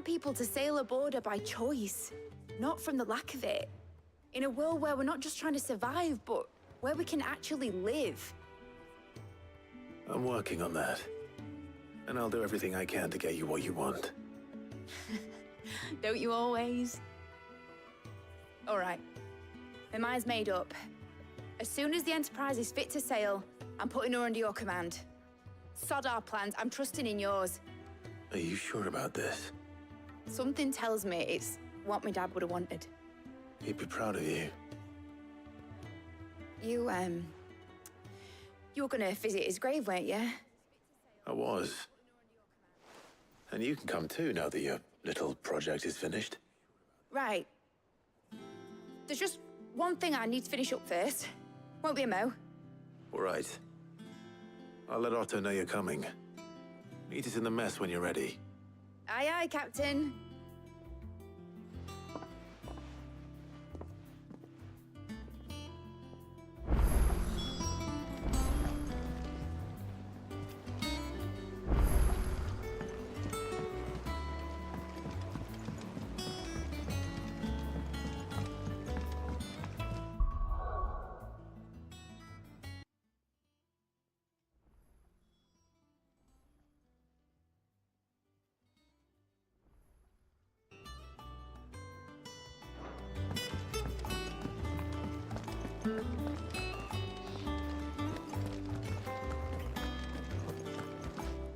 people to sail aboard her by choice, not from the lack of it. In a world where we're not just trying to survive, but where we can actually live. I'm working on that. And I'll do everything I can to get you what you want. Don't you always? All right, My mind's made up. As soon as the Enterprise is fit to sail, I'm putting her under your command. Sod our plans, I'm trusting in yours. Are you sure about this? Something tells me it's what my dad would have wanted. He'd be proud of you. You were gonna visit his grave, weren't you? I was. And you can come too, now that your little project is finished. Right. There's just one thing I need to finish up first. Won't be a mo. All right. I'll let Otto know you're coming. Meet us in the mess when you're ready. Aye, aye, Captain.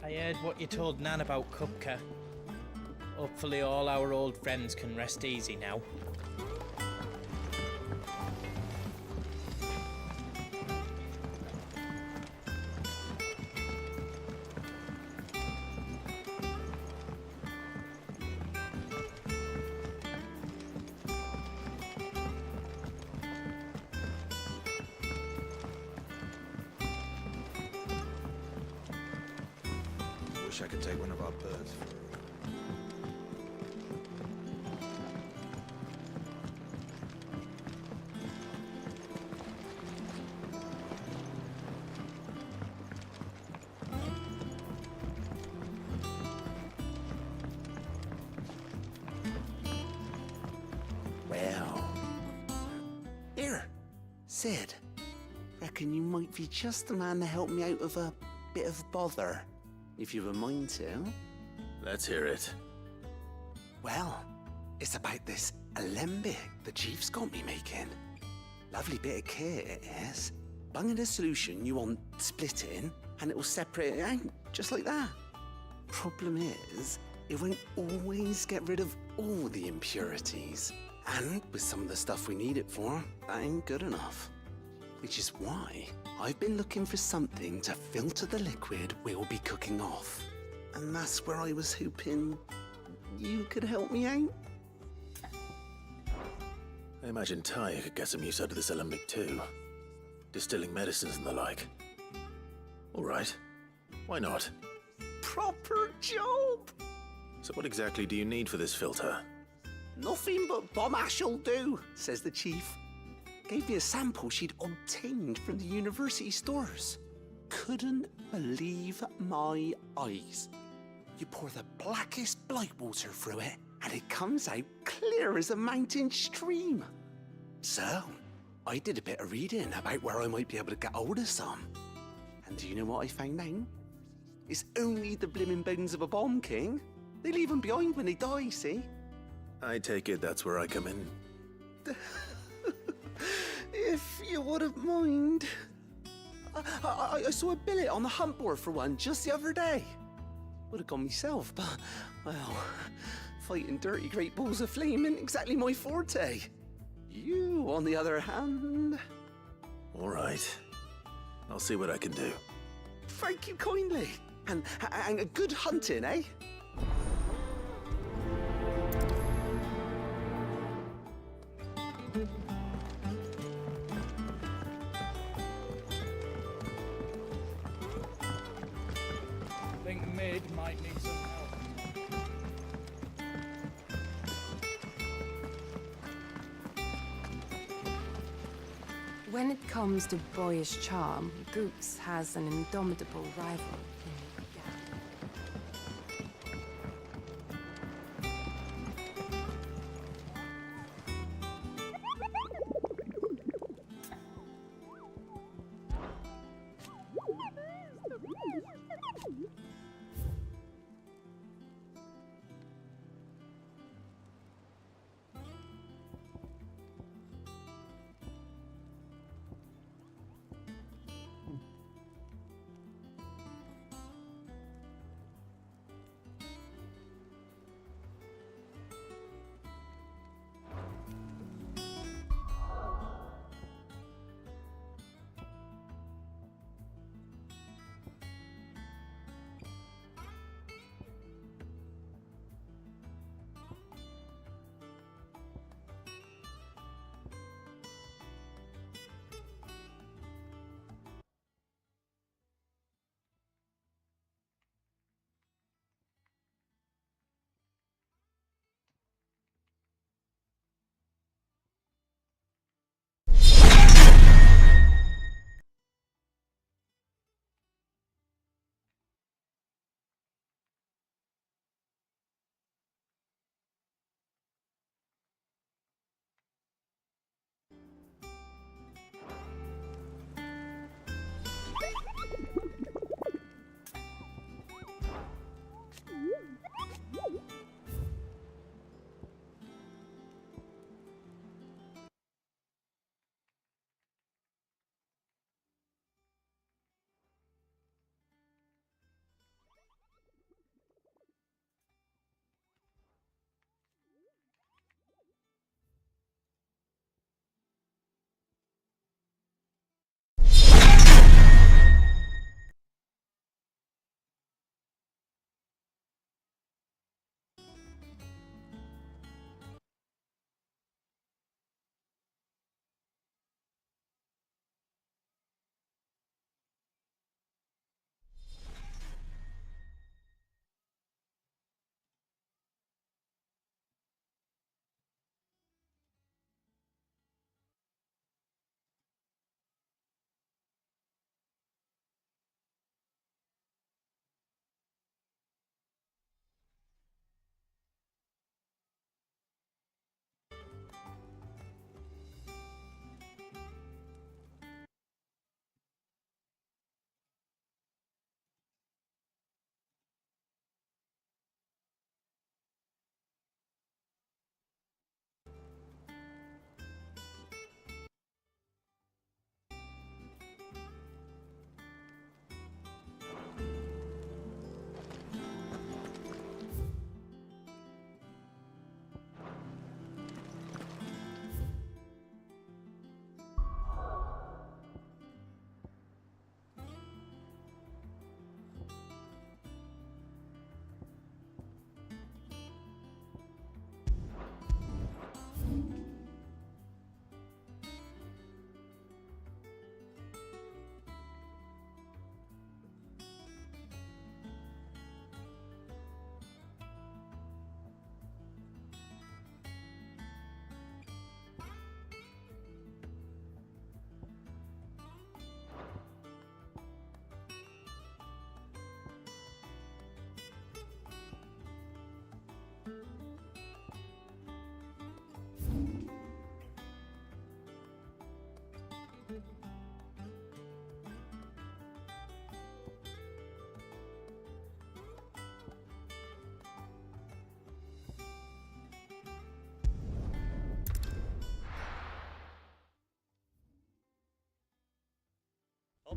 I heard what you told Nan about Kupka. Hopefully all our old friends can rest easy now. Wish I could take one of our birds for a Well. Here, Sid. Reckon you might be just the man to help me out of a bit of bother, if you've a mind to. Let's hear it. Well, it's about this alembic the chief's got me making. Lovely bit of kit it is. Bung in a solution you want splitting, and it'll separate it out, just like that. Problem is, it won't always get rid of all the impurities. And with some of the stuff we need it for, that ain't good enough. Which is why I've been looking for something to filter the liquid we'll be cooking off. And that's where I was hoping you could help me out. I imagine Ty could get some use out of this alembic too. Distilling medicines and the like. All right. Why not? Proper job! So what exactly do you need for this filter? Nothing but bomb ash'll do, says the chief. Gave me a sample she'd obtained from the university stores. Couldn't believe my eyes. You pour the blackest blight water through it, and it comes out clear as a mountain stream. So, I did a bit of reading about where I might be able to get hold of some. And do you know what I found out? It's only the blimmin' bones of a bomb king. They leave them behind when they die, see? I take it that's where I come in. If you wouldn't mind. I saw a billet on the hunt board for one just the other day. Would have gone myself, but, well, fighting dirty great balls of flame ain't exactly my forte. You, on the other hand... All right. I'll see what I can do. Thank you kindly. And good hunting, eh? Think Mid might need some help. When it comes to boyish charm, Gooks has an indomitable rival in Gap.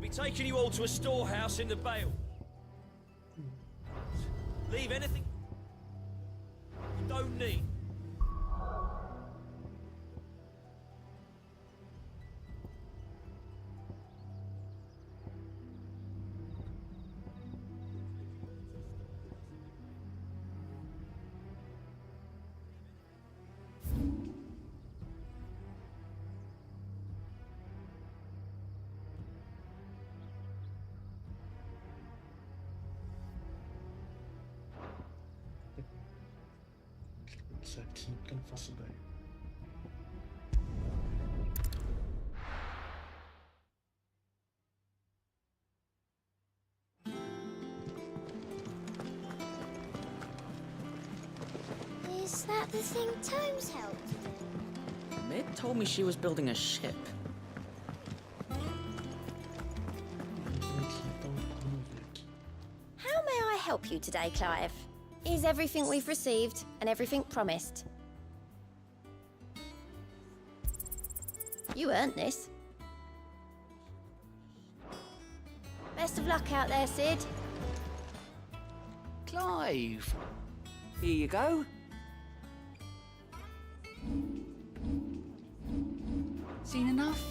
I'll be taking you all to a storehouse in the Vale. Leave anything you don't need. Certinho, porque eu não faço ideia. Is that the thing Tomes helped do? Mid told me she was building a ship. How may I help you today, Clive? Is everything we've received and everything promised? You earned this. Best of luck out there, Sid. Clive! Here you go. Seen enough?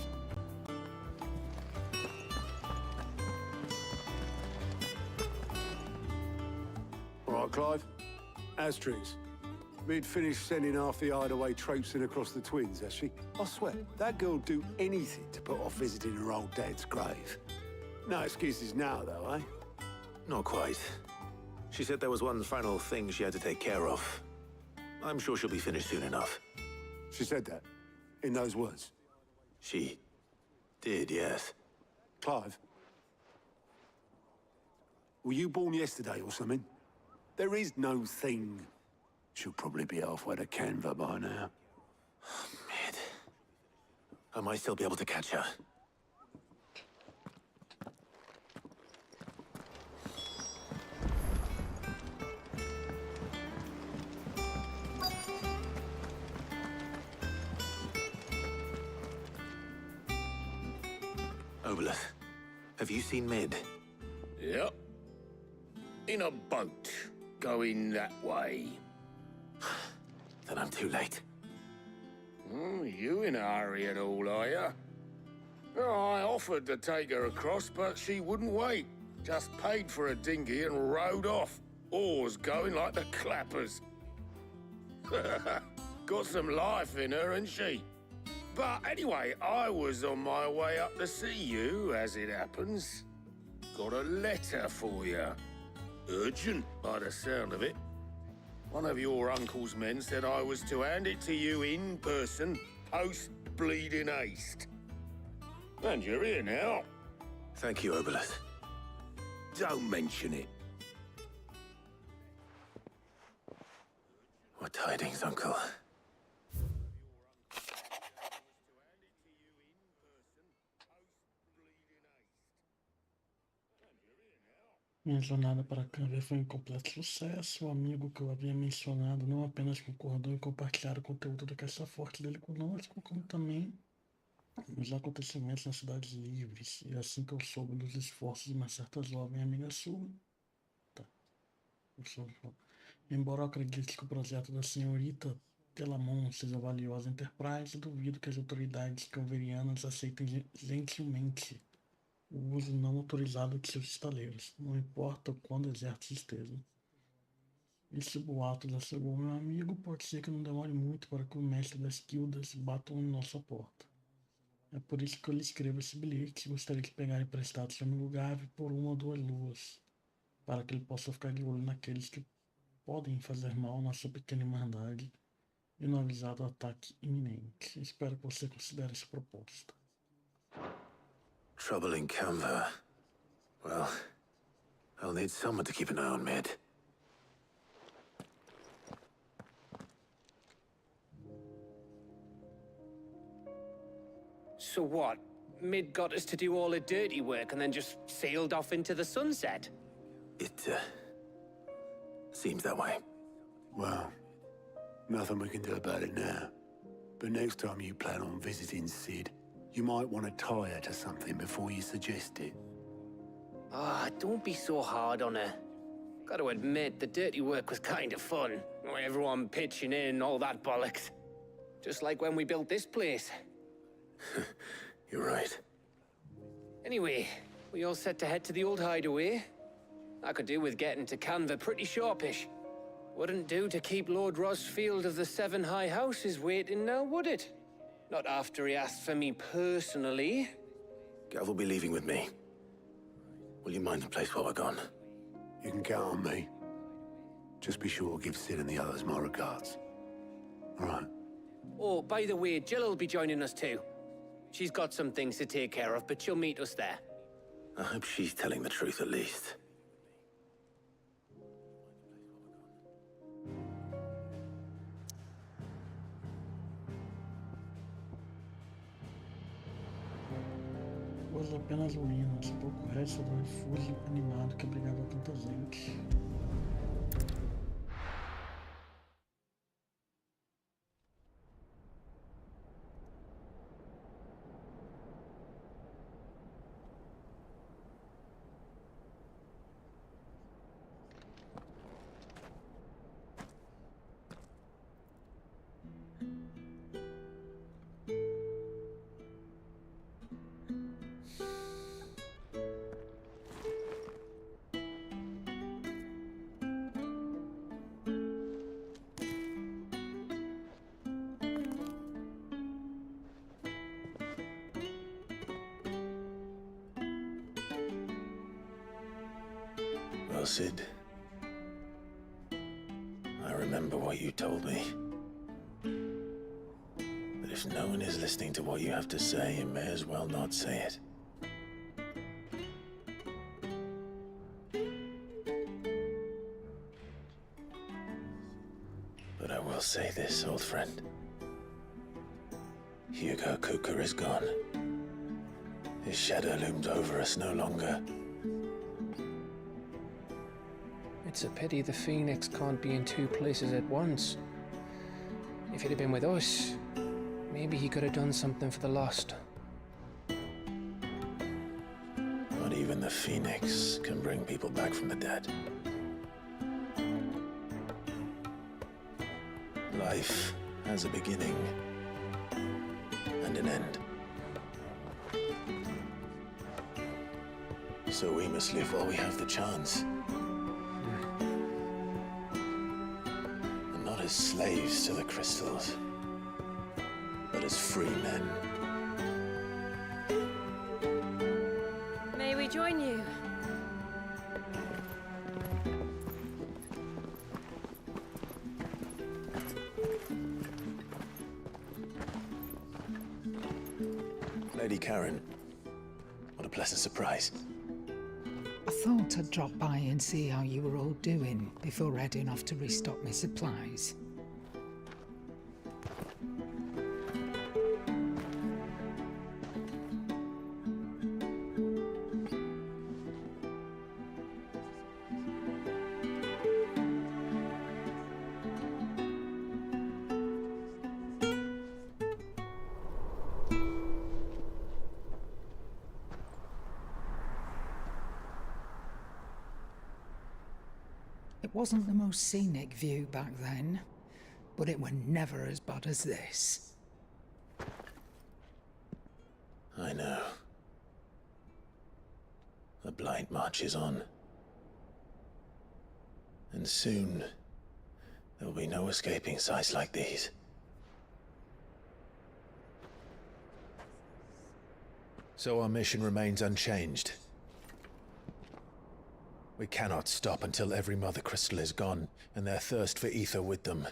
All right, Clive. Astrix. We'd finished sending half the hideaway traipsing across the twins, has she? I swear, that girl'd do anything to put off visiting her old dad's grave. No excuses now, though, eh? Not quite. She said there was one final thing she had to take care of. I'm sure she'll be finished soon enough. She said that? In those words? She did, yes. Clive? Were you born yesterday or something? There is no thing. She'll probably be halfway to Canva by now. Mid. I might still be able to catch her. Obolus, have you seen Mid? Yep. In a boat, going that way. Then I'm too late. You in a hurry at all, are you? I offered to take her across, but she wouldn't wait. Just paid for a dinghy and rowed off. Oars going like the clappers. Got some life in her, ain't she? But anyway, I was on my way up to see you, as it happens. Got a letter for you. Urgent, by the sound of it. One of your uncle's men said I was to hand it to you in person, post-bleeding haste. And you're here now. Thank you, Obolus. Don't mention it. What tidings, Uncle? Minha jornada para Canva foi um completo sucesso. O amigo que eu havia mencionado não apenas concordou em compartilhar o conteúdo da caixa forte dele conosco, como também os acontecimentos nas cidades livres. E assim que eu soube dos esforços de uma certa jovem amiga sua... Embora eu acredite que o projeto da senhorita Telamon seja valioso à Enterprise, duvido que as autoridades canverianas aceitem gentilmente o uso não autorizado de seus estaleiros, não importa o quão desertos estejam. Esse boato assegurou meu amigo, pode ser que não demore muito para que o mestre das guildas batam em nossa porta. É por isso que eu lhe escrevo esse bilhete, gostaria de pegar emprestado seu amigo Gavi por 1 ou 2 luas, para que ele possa ficar de olho naqueles que podem fazer mal à nossa pequena irmandade e no avisado ataque iminente. Espero que você considere essa proposta. Trouble in Canva. Well, I'll need someone to keep an eye on Mid. So what? Mid got us to do all the dirty work and then just sailed off into the sunset? It, seems that way. Well, nothing we can do about it now. But next time you plan on visiting Sid, You might want to tie her to something before you suggest it. Ah, don't be so hard on her. Gotta admit, the dirty work was kind of fun. Everyone pitching in, all that bollocks. Just like when we built this place. You're right. Anyway, we all set to head to the old hideaway. I could do with getting to Canva pretty sharpish. Wouldn't do to keep Lord Rosfield of the Seven High Houses waiting now, would it? Not after he asked for me personally. Gav will be leaving with me. Will you mind the place while we're gone? You can count on me. Just be sure to give Sid and the others my regards. All right. Oh, by the way, Jill will be joining us too. She's got some things to take care of, but she'll meet us there. I hope she's telling the truth at least. Hoje apenas ruínas, pouco resto do refúgio animado que abrigava tanta gente. Well, Sid, I remember what you told me. That if no one is listening to what you have to say, you may as well not say it. But I will say this, old friend. Hugo Kuka is gone. His shadow looms over us no longer. It's a pity the Phoenix can't be in two places at once. If he'd have been with us, maybe he could have done something for the lost. Not even the Phoenix can bring people back from the dead. Life has a beginning and an end. So we must live while we have the chance. And not as slaves to the crystals, but as free men. May we join you? Lady Karen, what a pleasant surprise. I thought I'd drop by and see how you were all doing before heading off to restock my supplies. It wasn't the most scenic view back then, but it were never as bad as this. I know. The Blight marches on. And soon, there'll be no escaping sights like these. So our mission remains unchanged. We cannot stop until every Mother Crystal is gone, and their thirst for ether with them.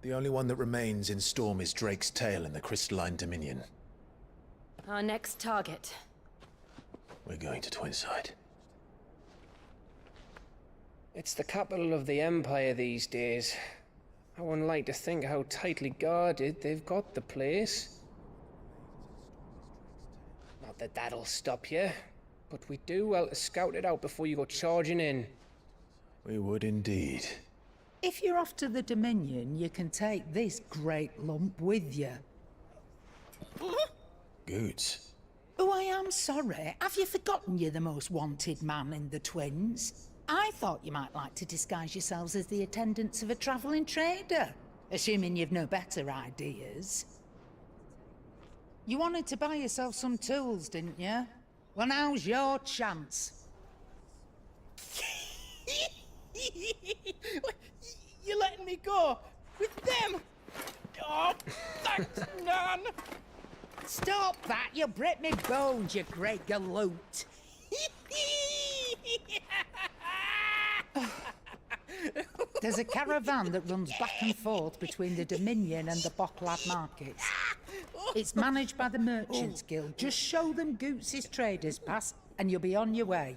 The only one that remains in Storm is Drake's Tail in the Crystalline Dominion. Our next target. We're going to Twinside. It's the capital of the Empire these days. I wouldn't like to think how tightly guarded they've got the place. Not that that'll stop you. But we do well to scout it out before you go charging in. We would indeed. If you're off to the Dominion, you can take this great lump with you. Goods. Oh, I am sorry. Have you forgotten you're the most wanted man in the Twins? I thought you might like to disguise yourselves as the attendants of a travelling trader, assuming you've no better ideas. You wanted to buy yourself some tools, didn't you? Well, now's your chance. You're letting me go with them? Oh, thanks, Nan. Stop that! You'll break me bones, you great galoot! There's a caravan that runs back and forth between the Dominion and the Bocklad markets. It's managed by the Merchants Guild. Just show them Goots' traders pass and you'll be on your way.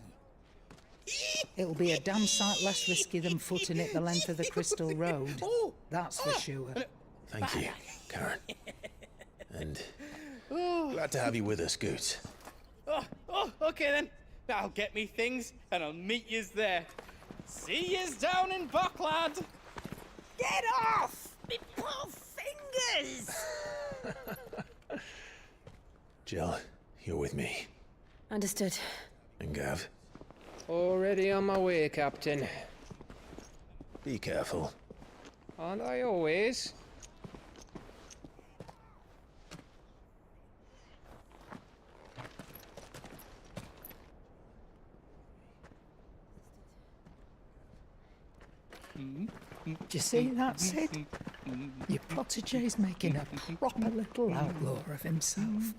It'll be a damn sight less risky than footing it the length of the Crystal Road. That's for sure. Thank you, Karen. And glad to have you with us, Goots. Okay then. I'll get me things and I'll meet yous there. See yous down in Bocklad. Get off! Me poor fingers! Jill, you're with me. Understood. And Gav, Already on my way, Captain. be careful. Aren't I always? Do you see that, Sid? Your protégé's making a proper little outlaw of himself.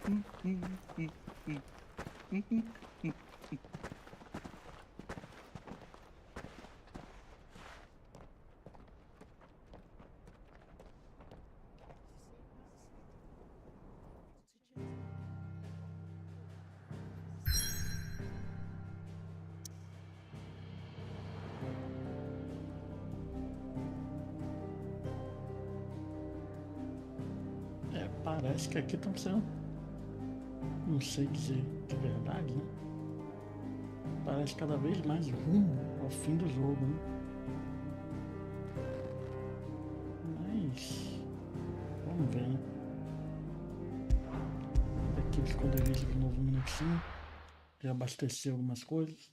Parece que aqui estão sendo. Não sei dizer de verdade, né? Parece cada vez mais rumo ao fim do jogo, né? Mas. Vamos ver, né? Aqui os esconderijos de novo um minutinho. Já abasteceu algumas coisas.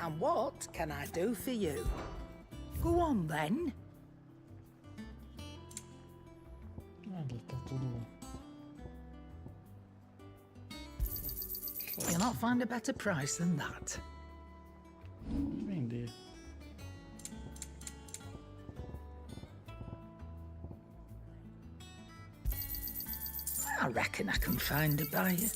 And what can I do for you? Go on, then. Ali tá tudo. You'll not find a better price than that. Vender. I reckon I can find a buyer.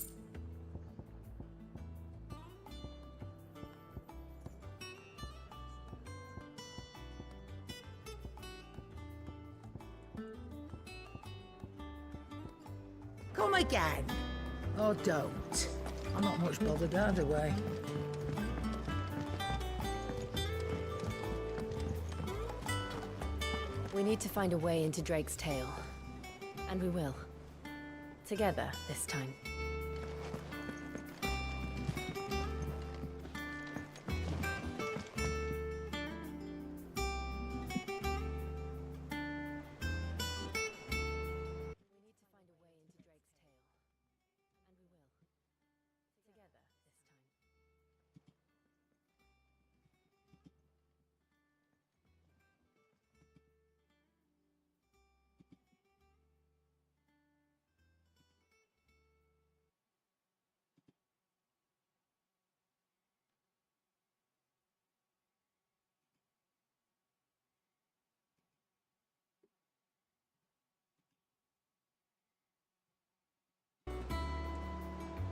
Come again. Or don't. I'm not much bothered either way. We need to find a way into Drake's tail. And we will. Together this time.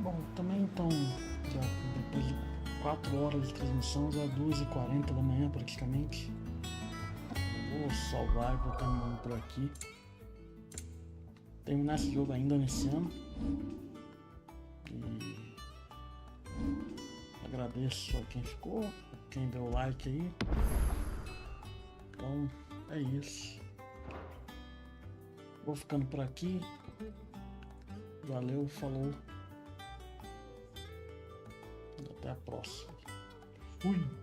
Bom, também então, já depois de 4 horas de transmissão, já 2h40 da manhã praticamente. Eu vou salvar e vou terminando por aqui. Terminar esse jogo ainda nesse ano. E agradeço a quem ficou, quem deu o like aí. Então é isso. Vou ficando por aqui. Valeu, falou. Até a próxima. Fui!